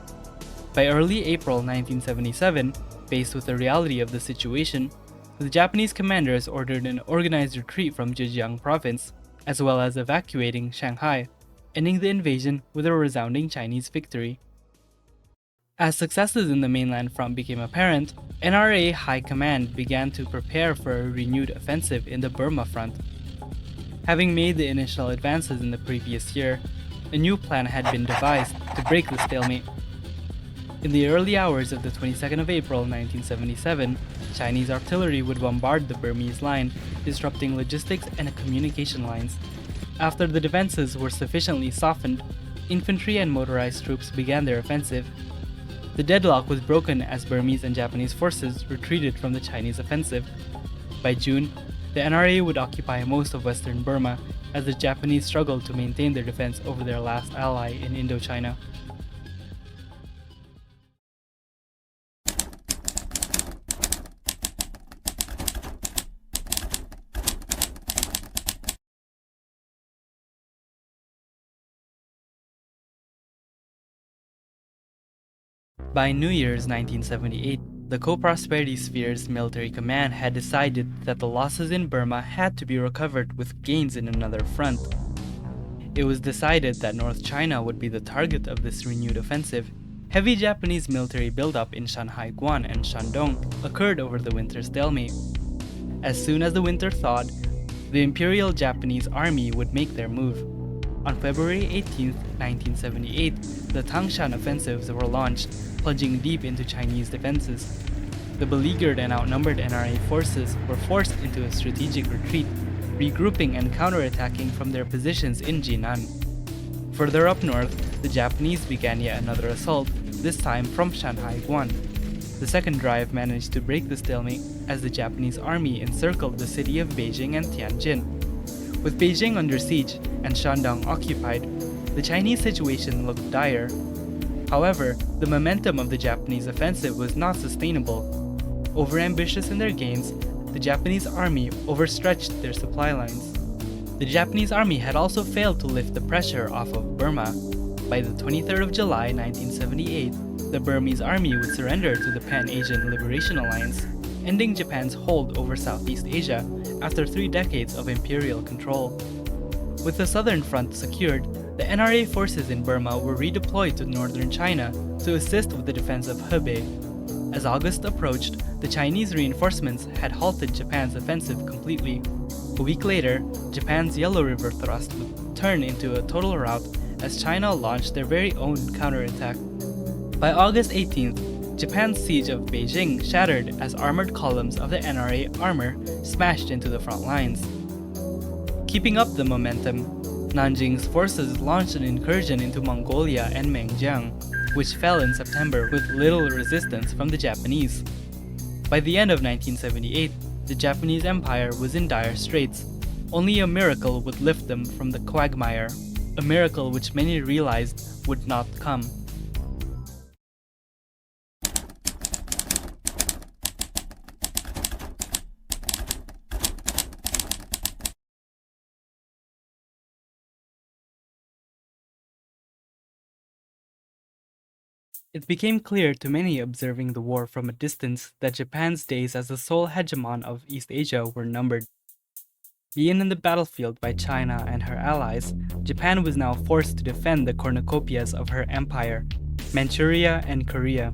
By early April 1977, faced with the reality of the situation, the Japanese commanders ordered an organized retreat from Zhejiang province, as well as evacuating Shanghai, ending the invasion with a resounding Chinese victory. As successes in the mainland front became apparent, NRA High Command began to prepare for a renewed offensive in the Burma front. Having made the initial advances in the previous year, a new plan had been devised to break the stalemate. In the early hours of the 22nd of April 1977, Chinese artillery would bombard the Burmese line, disrupting logistics and communication lines. After the defenses were sufficiently softened, infantry and motorized troops began their offensive. The deadlock was broken as Burmese and Japanese forces retreated from the Chinese offensive. By June, the NRA would occupy most of western Burma as the Japanese struggled to maintain their defense over their last ally in Indochina. By New Year's 1978, the Co-Prosperity Sphere's military command had decided that the losses in Burma had to be recovered with gains in another front. It was decided that North China would be the target of this renewed offensive. Heavy Japanese military buildup in Shanhai Guan and Shandong occurred over the winter stalemate. As soon as the winter thawed, the Imperial Japanese Army would make their move. On February 18, 1978, the Tangshan offensives were launched, plunging deep into Chinese defenses. The beleaguered and outnumbered NRA forces were forced into a strategic retreat, regrouping and counterattacking from their positions in Jinan. Further up north, the Japanese began yet another assault, this time from Shanhai Guan. The second drive managed to break the stalemate as the Japanese army encircled the city of Beijing and Tianjin. With Beijing under siege and Shandong occupied, the Chinese situation looked dire. However, the momentum of the Japanese offensive was not sustainable. Overambitious in their gains, the Japanese army overstretched their supply lines. The Japanese army had also failed to lift the pressure off of Burma. By the 23rd of July 1978, the Burmese army would surrender to the Pan-Asian Liberation Alliance, ending Japan's hold over Southeast Asia after 3 decades of imperial control. With the southern front secured, the NRA forces in Burma were redeployed to northern China to assist with the defense of Hebei. As August approached, the Chinese reinforcements had halted Japan's offensive completely. A week later, Japan's Yellow River thrust would turn into a total rout as China launched their very own counterattack. By August 18th, Japan's siege of Beijing shattered as armored columns of the NRA armor smashed into the front lines. Keeping up the momentum, Nanjing's forces launched an incursion into Mongolia and Mengjiang, which fell in September with little resistance from the Japanese. By the end of 1978, the Japanese Empire was in dire straits. Only a miracle would lift them from the quagmire, a miracle which many realized would not come. It became clear to many observing the war from a distance that Japan's days as the sole hegemon of East Asia were numbered. Being in the battlefield by China and her allies, Japan was now forced to defend the cornucopias of her empire, Manchuria and Korea.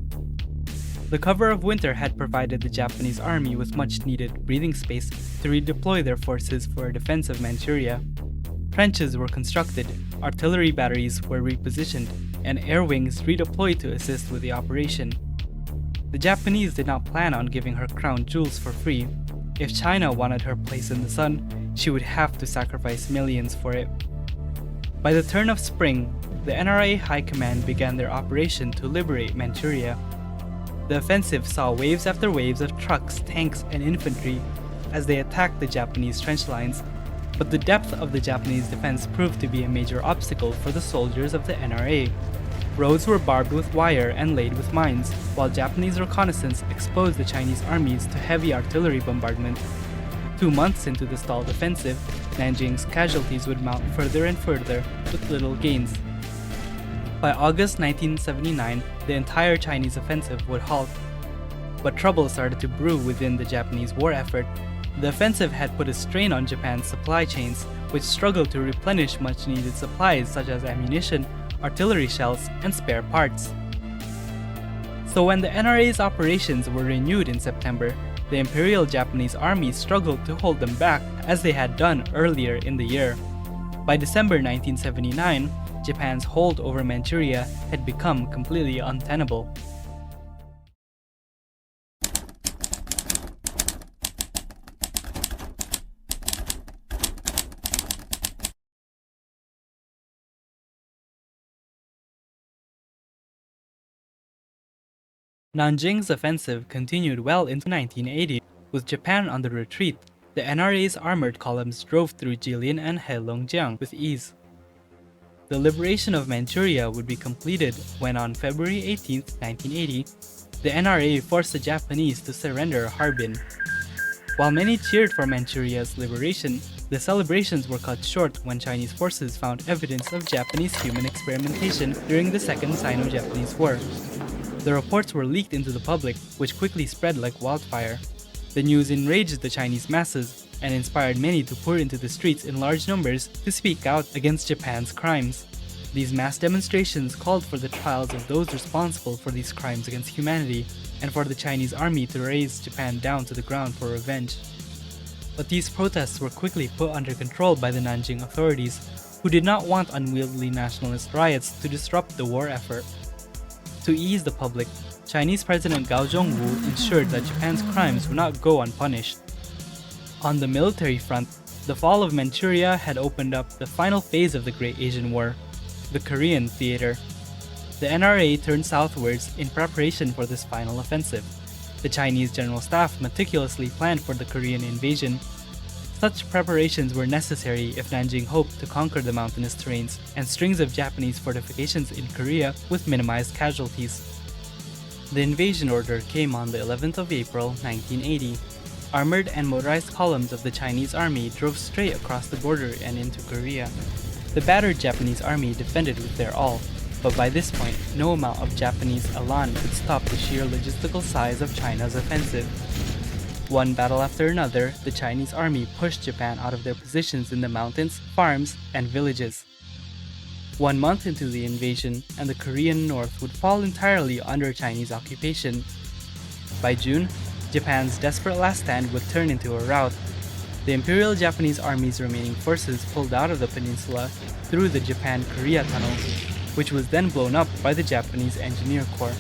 The cover of winter had provided the Japanese army with much-needed breathing space to redeploy their forces for a defense of Manchuria. Trenches were constructed, artillery batteries were repositioned, and air wings redeployed to assist with the operation. The Japanese did not plan on giving her crown jewels for free. If China wanted her place in the sun, she would have to sacrifice millions for it. By the turn of spring, the NRA High Command began their operation to liberate Manchuria. The offensive saw waves after waves of trucks, tanks, and infantry as they attacked the Japanese trench lines, but the depth of the Japanese defense proved to be a major obstacle for the soldiers of the NRA. Roads were barbed with wire and laid with mines, while Japanese reconnaissance exposed the Chinese armies to heavy artillery bombardment. 2 months into the stalled offensive, Nanjing's casualties would mount further and further with little gains. By August 1979, the entire Chinese offensive would halt. But trouble started to brew within the Japanese war effort. The offensive had put a strain on Japan's supply chains, which struggled to replenish much-needed supplies such as ammunition, artillery shells, and spare parts. So when the NRA's operations were renewed in September, the Imperial Japanese Army struggled to hold them back as they had done earlier in the year. By December 1979, Japan's hold over Manchuria had become completely untenable. Nanjing's offensive continued well into 1980. With Japan on the retreat, the NRA's armored columns drove through Jilin and Heilongjiang with ease. The liberation of Manchuria would be completed when on February 18, 1980, the NRA forced the Japanese to surrender Harbin. While many cheered for Manchuria's liberation, the celebrations were cut short when Chinese forces found evidence of Japanese human experimentation during the Second Sino-Japanese War. The reports were leaked into the public, which quickly spread like wildfire. The news enraged the Chinese masses and inspired many to pour into the streets in large numbers to speak out against Japan's crimes. These mass demonstrations called for the trials of those responsible for these crimes against humanity and for the Chinese army to raze Japan down to the ground for revenge. But these protests were quickly put under control by the Nanjing authorities, who did not want unwieldy nationalist riots to disrupt the war effort. To ease the public, Chinese President Gao Zhongwu ensured that Japan's crimes would not go unpunished. On the military front, the fall of Manchuria had opened up the final phase of the Great Asian War, the Korean theater. The NRA turned southwards in preparation for this final offensive. The Chinese General Staff meticulously planned for the Korean invasion. Such preparations were necessary if Nanjing hoped to conquer the mountainous terrains and strings of Japanese fortifications in Korea with minimized casualties. The invasion order came on the 11th of April, 1980. Armored and motorized columns of the Chinese army drove straight across the border and into Korea. The battered Japanese army defended with their all, but by this point, no amount of Japanese elan could stop the sheer logistical size of China's offensive. One battle after another, the Chinese army pushed Japan out of their positions in the mountains, farms, and villages. 1 month into the invasion, and the Korean north would fall entirely under Chinese occupation. By June, Japan's desperate last stand would turn into a rout. The Imperial Japanese Army's remaining forces pulled out of the peninsula through the Japan-Korea Tunnel, which was then blown up by the Japanese Engineer Corps.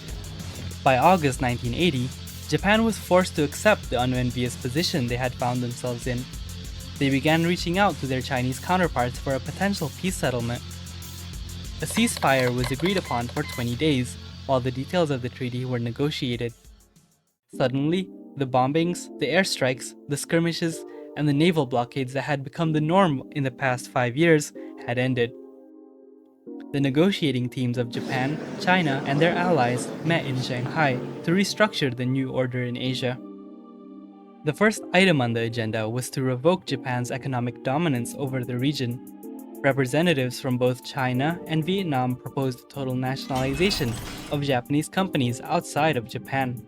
By August 1980, Japan was forced to accept the unenvious position they had found themselves in. they began reaching out to their Chinese counterparts for a potential peace settlement. A ceasefire was agreed upon for 20 days, while the details of the treaty were negotiated. Suddenly, the bombings, the airstrikes, the skirmishes, and the naval blockades that had become the norm in the past 5 years had ended. The negotiating teams of Japan, China, and their allies met in Shanghai to restructure the new order in Asia. The first item on the agenda was to revoke Japan's economic dominance over the region. Representatives from both China and Vietnam proposed total nationalization of Japanese companies outside of Japan.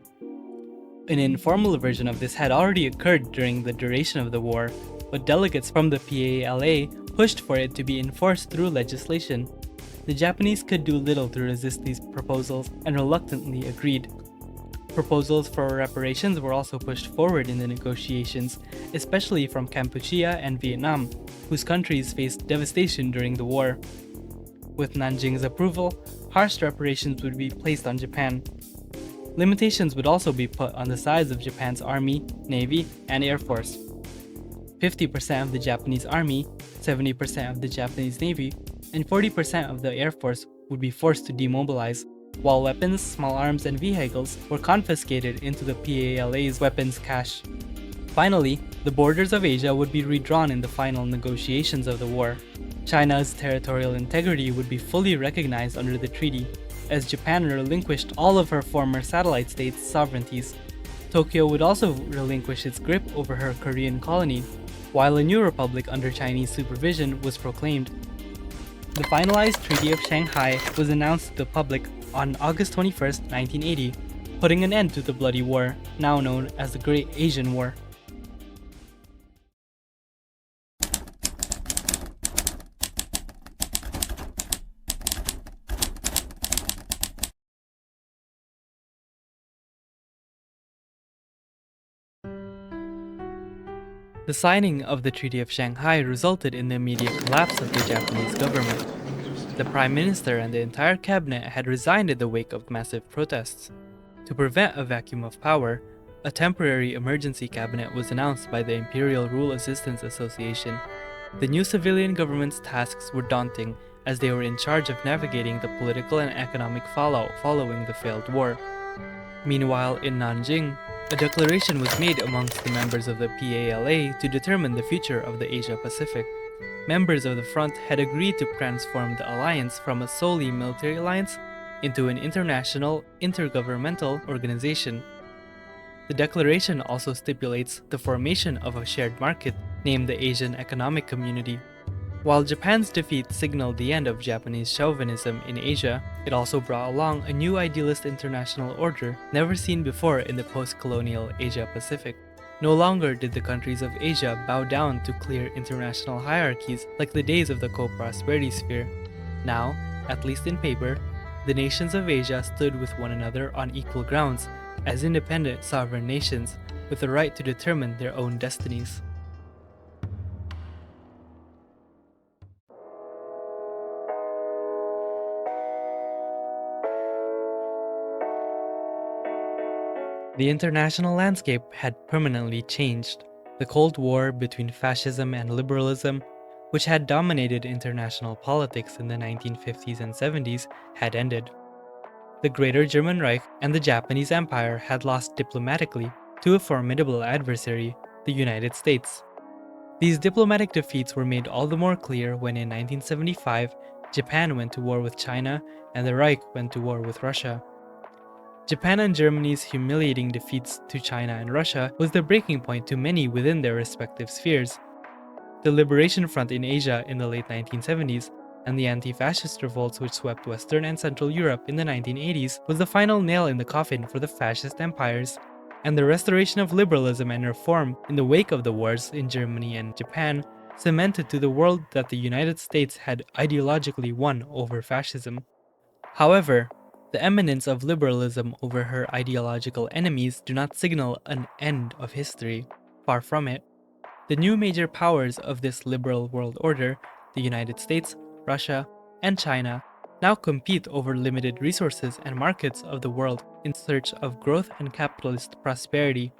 An informal version of this had already occurred during the duration of the war, but delegates from the PALA pushed for it to be enforced through legislation. The Japanese could do little to resist these proposals and reluctantly agreed. Proposals for reparations were also pushed forward in the negotiations, especially from Kampuchea and Vietnam, whose countries faced devastation during the war. With Nanjing's approval, harsh reparations would be placed on Japan. Limitations would also be put on the size of Japan's army, navy, and air force. 50% of the Japanese army, 70% of the Japanese navy, and 40% of the air force would be forced to demobilize, while weapons, small arms, and vehicles were confiscated into the PALA's weapons cache. Finally, the borders of Asia would be redrawn in the final negotiations of the war. China's territorial integrity would be fully recognized under the treaty, as Japan relinquished all of her former satellite states' sovereignties. Tokyo would also relinquish its grip over her Korean colony, while a new republic under Chinese supervision was proclaimed. The finalized Treaty of Shanghai was announced to the public on August 21, 1980, putting an end to the bloody war, now known as the Great Asian War. The signing of the Treaty of Shanghai resulted in the immediate collapse of the Japanese government. The Prime Minister and the entire cabinet had resigned in the wake of massive protests. To prevent a vacuum of power, a temporary emergency cabinet was announced by the Imperial Rule Assistance Association. The new civilian government's tasks were daunting, as they were in charge of navigating the political and economic fallout following the failed war. Meanwhile, in Nanjing, a declaration was made amongst the members of the PALA to determine the future of the Asia-Pacific. Members of the front had agreed to transform the alliance from a solely military alliance into an international, intergovernmental organization. The declaration also stipulates the formation of a shared market named the Asian Economic Community. While Japan's defeat signaled the end of Japanese chauvinism in Asia, it also brought along a new idealist international order never seen before in the post-colonial Asia-Pacific. No longer did the countries of Asia bow down to clear international hierarchies like the days of the co-prosperity sphere. Now, at least in paper, the nations of Asia stood with one another on equal grounds as independent sovereign nations with the right to determine their own destinies. The international landscape had permanently changed. The Cold War between fascism and liberalism, which had dominated international politics in the 1950s and 70s, had ended. The Greater German Reich and the Japanese Empire had lost diplomatically to a formidable adversary, the United States. These diplomatic defeats were made all the more clear when in 1975, Japan went to war with China and the Reich went to war with Russia. Japan and Germany's humiliating defeats to China and Russia was the breaking point to many within their respective spheres. The Liberation Front in Asia in the late 1970s and the anti-fascist revolts which swept Western and Central Europe in the 1980s was the final nail in the coffin for the fascist empires, and the restoration of liberalism and reform in the wake of the wars in Germany and Japan cemented to the world that the United States had ideologically won over fascism. However, the eminence of liberalism over her ideological enemies do not signal an end of history. Far from it. The new major powers of this liberal world order, the United States, Russia, and China, now compete over limited resources and markets of the world in search of growth and capitalist prosperity.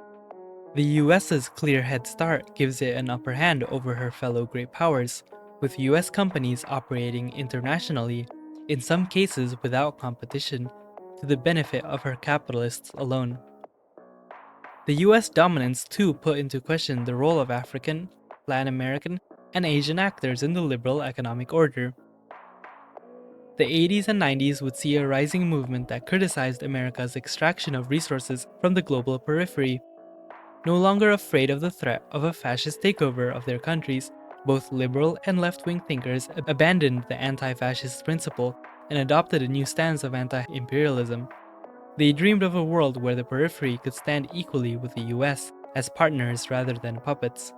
The US's clear head start gives it an upper hand over her fellow great powers, with US companies operating internationally, in some cases without competition, to the benefit of her capitalists alone. The US dominance too put into question the role of African, Latin American, and Asian actors in the liberal economic order. The 80s and 90s would see a rising movement that criticized America's extraction of resources from the global periphery. No longer afraid of the threat of a fascist takeover of their countries, both liberal and left-wing thinkers abandoned the anti-fascist principle and adopted a new stance of anti-imperialism. They dreamed of a world where the periphery could stand equally with the US as partners rather than puppets.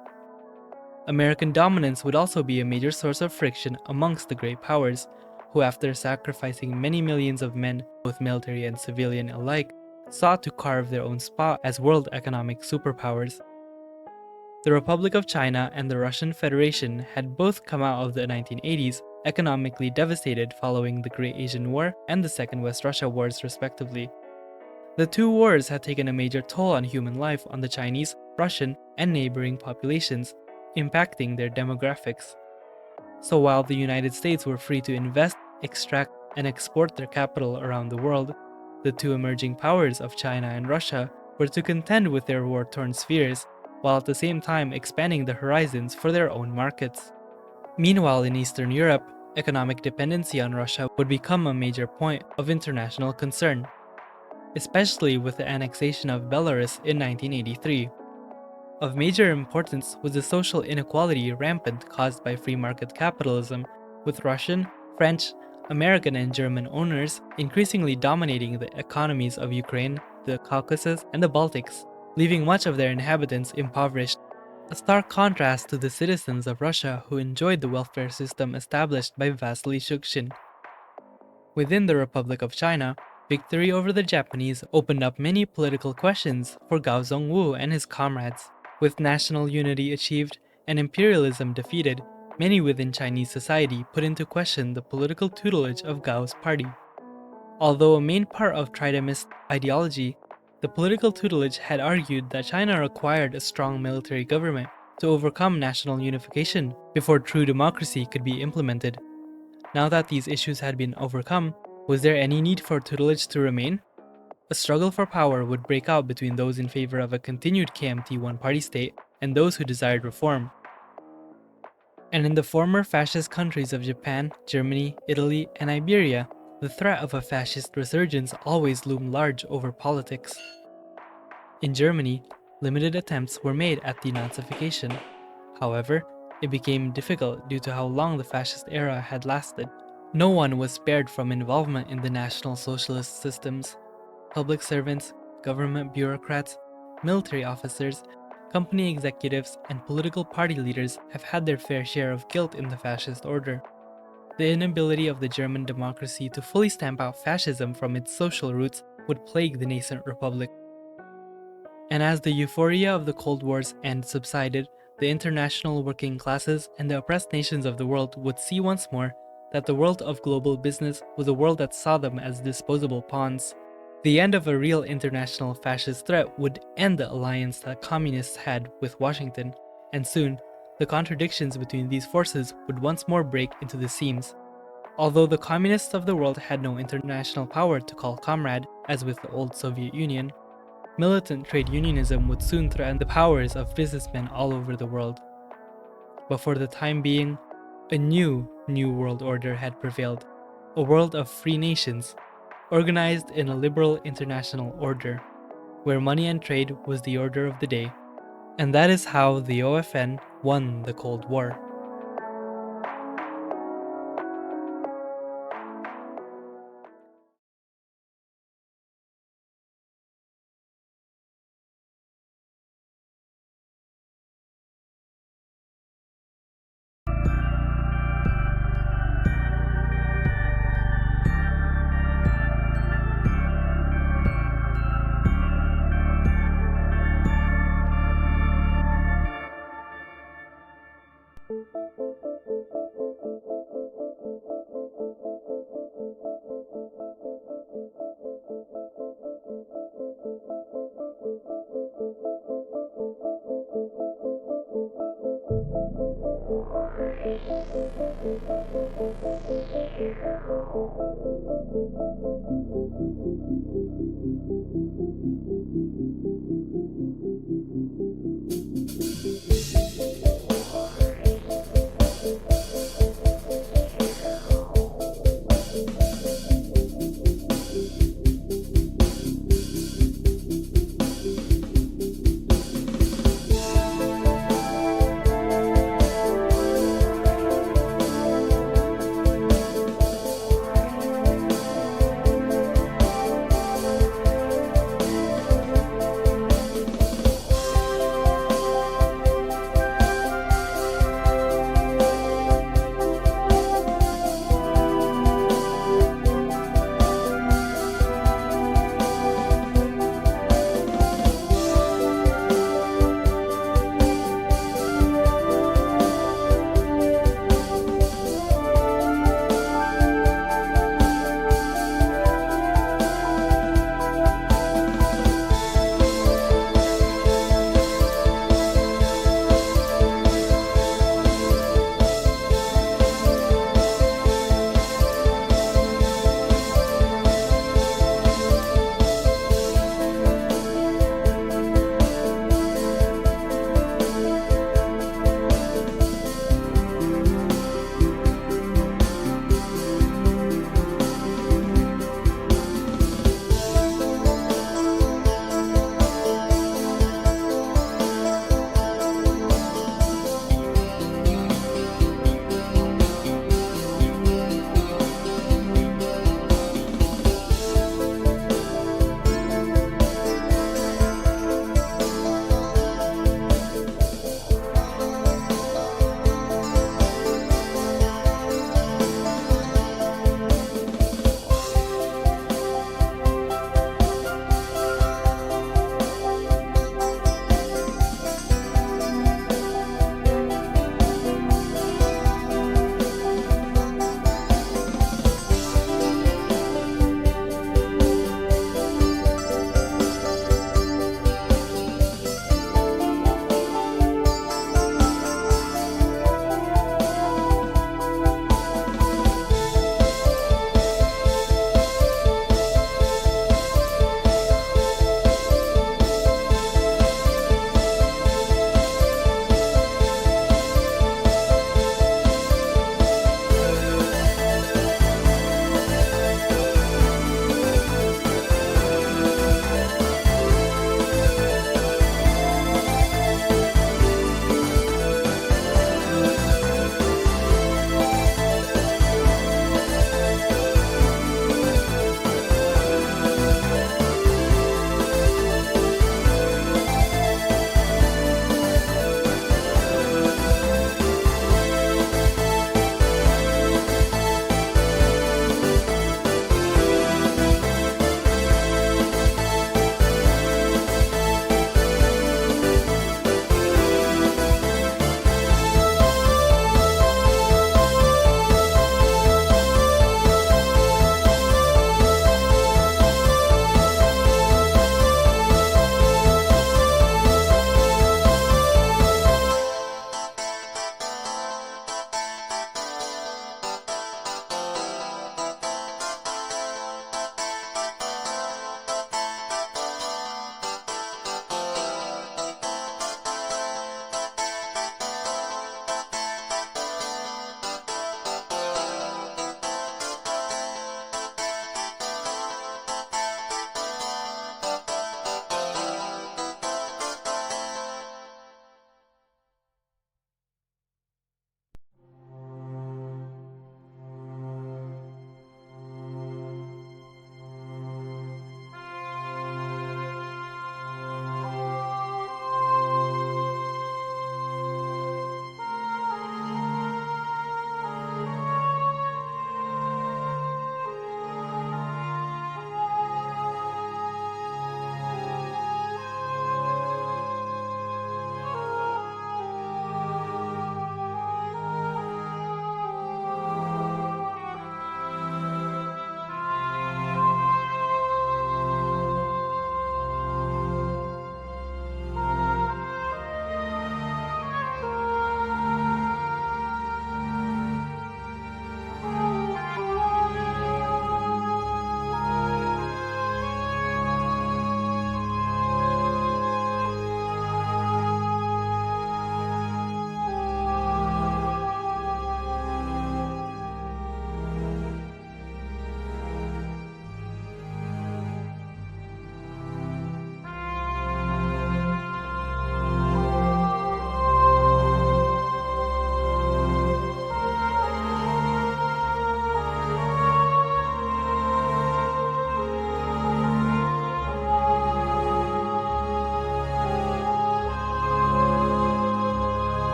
American dominance would also be a major source of friction amongst the great powers, who after sacrificing many millions of men, both military and civilian alike, sought to carve their own spot as world economic superpowers. The Republic of China and the Russian Federation had both come out of the 1980s economically devastated following the Great Asian War and the Second West Russia Wars respectively. The two wars had taken a major toll on human life on the Chinese, Russian, and neighboring populations, impacting their demographics. So while the United States were free to invest, extract, and export their capital around the world, the two emerging powers of China and Russia were to contend with their war-torn spheres, while at the same time expanding the horizons for their own markets. Meanwhile, in Eastern Europe, economic dependency on Russia would become a major point of international concern, especially with the annexation of Belarus in 1983. Of major importance was the social inequality rampant caused by free market capitalism, with Russian, French, American, and German owners increasingly dominating the economies of Ukraine, the Caucasus, and the Baltics, leaving much of their inhabitants impoverished. A stark contrast to the citizens of Russia who enjoyed the welfare system established by Vasily Shukshin. Within the Republic of China, victory over the Japanese opened up many political questions for Gao Zhongwu and his comrades. With national unity achieved and imperialism defeated, many within Chinese society put into question the political tutelage of Gao's party. Although a main part of Tridemist ideology, the political tutelage had argued that China required a strong military government to overcome national unification before true democracy could be implemented. Now that these issues had been overcome, was there any need for tutelage to remain? A struggle for power would break out between those in favor of a continued KMT one-party state and those who desired reform. And in the former fascist countries of Japan, Germany, Italy, and Iberia, the threat of a fascist resurgence always loomed large over politics. In Germany, limited attempts were made at denazification. However, it became difficult due to how long the fascist era had lasted. No one was spared from involvement in the National Socialist systems. Public servants, government bureaucrats, military officers, company executives, and political party leaders have had their fair share of guilt in the fascist order. The inability of the German democracy to fully stamp out fascism from its social roots would plague the nascent republic. And as the euphoria of the Cold War's end subsided, the international working classes and the oppressed nations of the world would see once more that the world of global business was a world that saw them as disposable pawns. The end of a real international fascist threat would end the alliance that communists had with Washington, and soon, the contradictions between these forces would once more break into the seams. Although the communists of the world had no international power to call comrade, as with the old Soviet Union, militant trade unionism would soon threaten the powers of businessmen all over the world. But for the time being, a new world order had prevailed, a world of free nations, organized in a liberal international order, where money and trade was the order of the day. And that is how the OFN won the Cold War.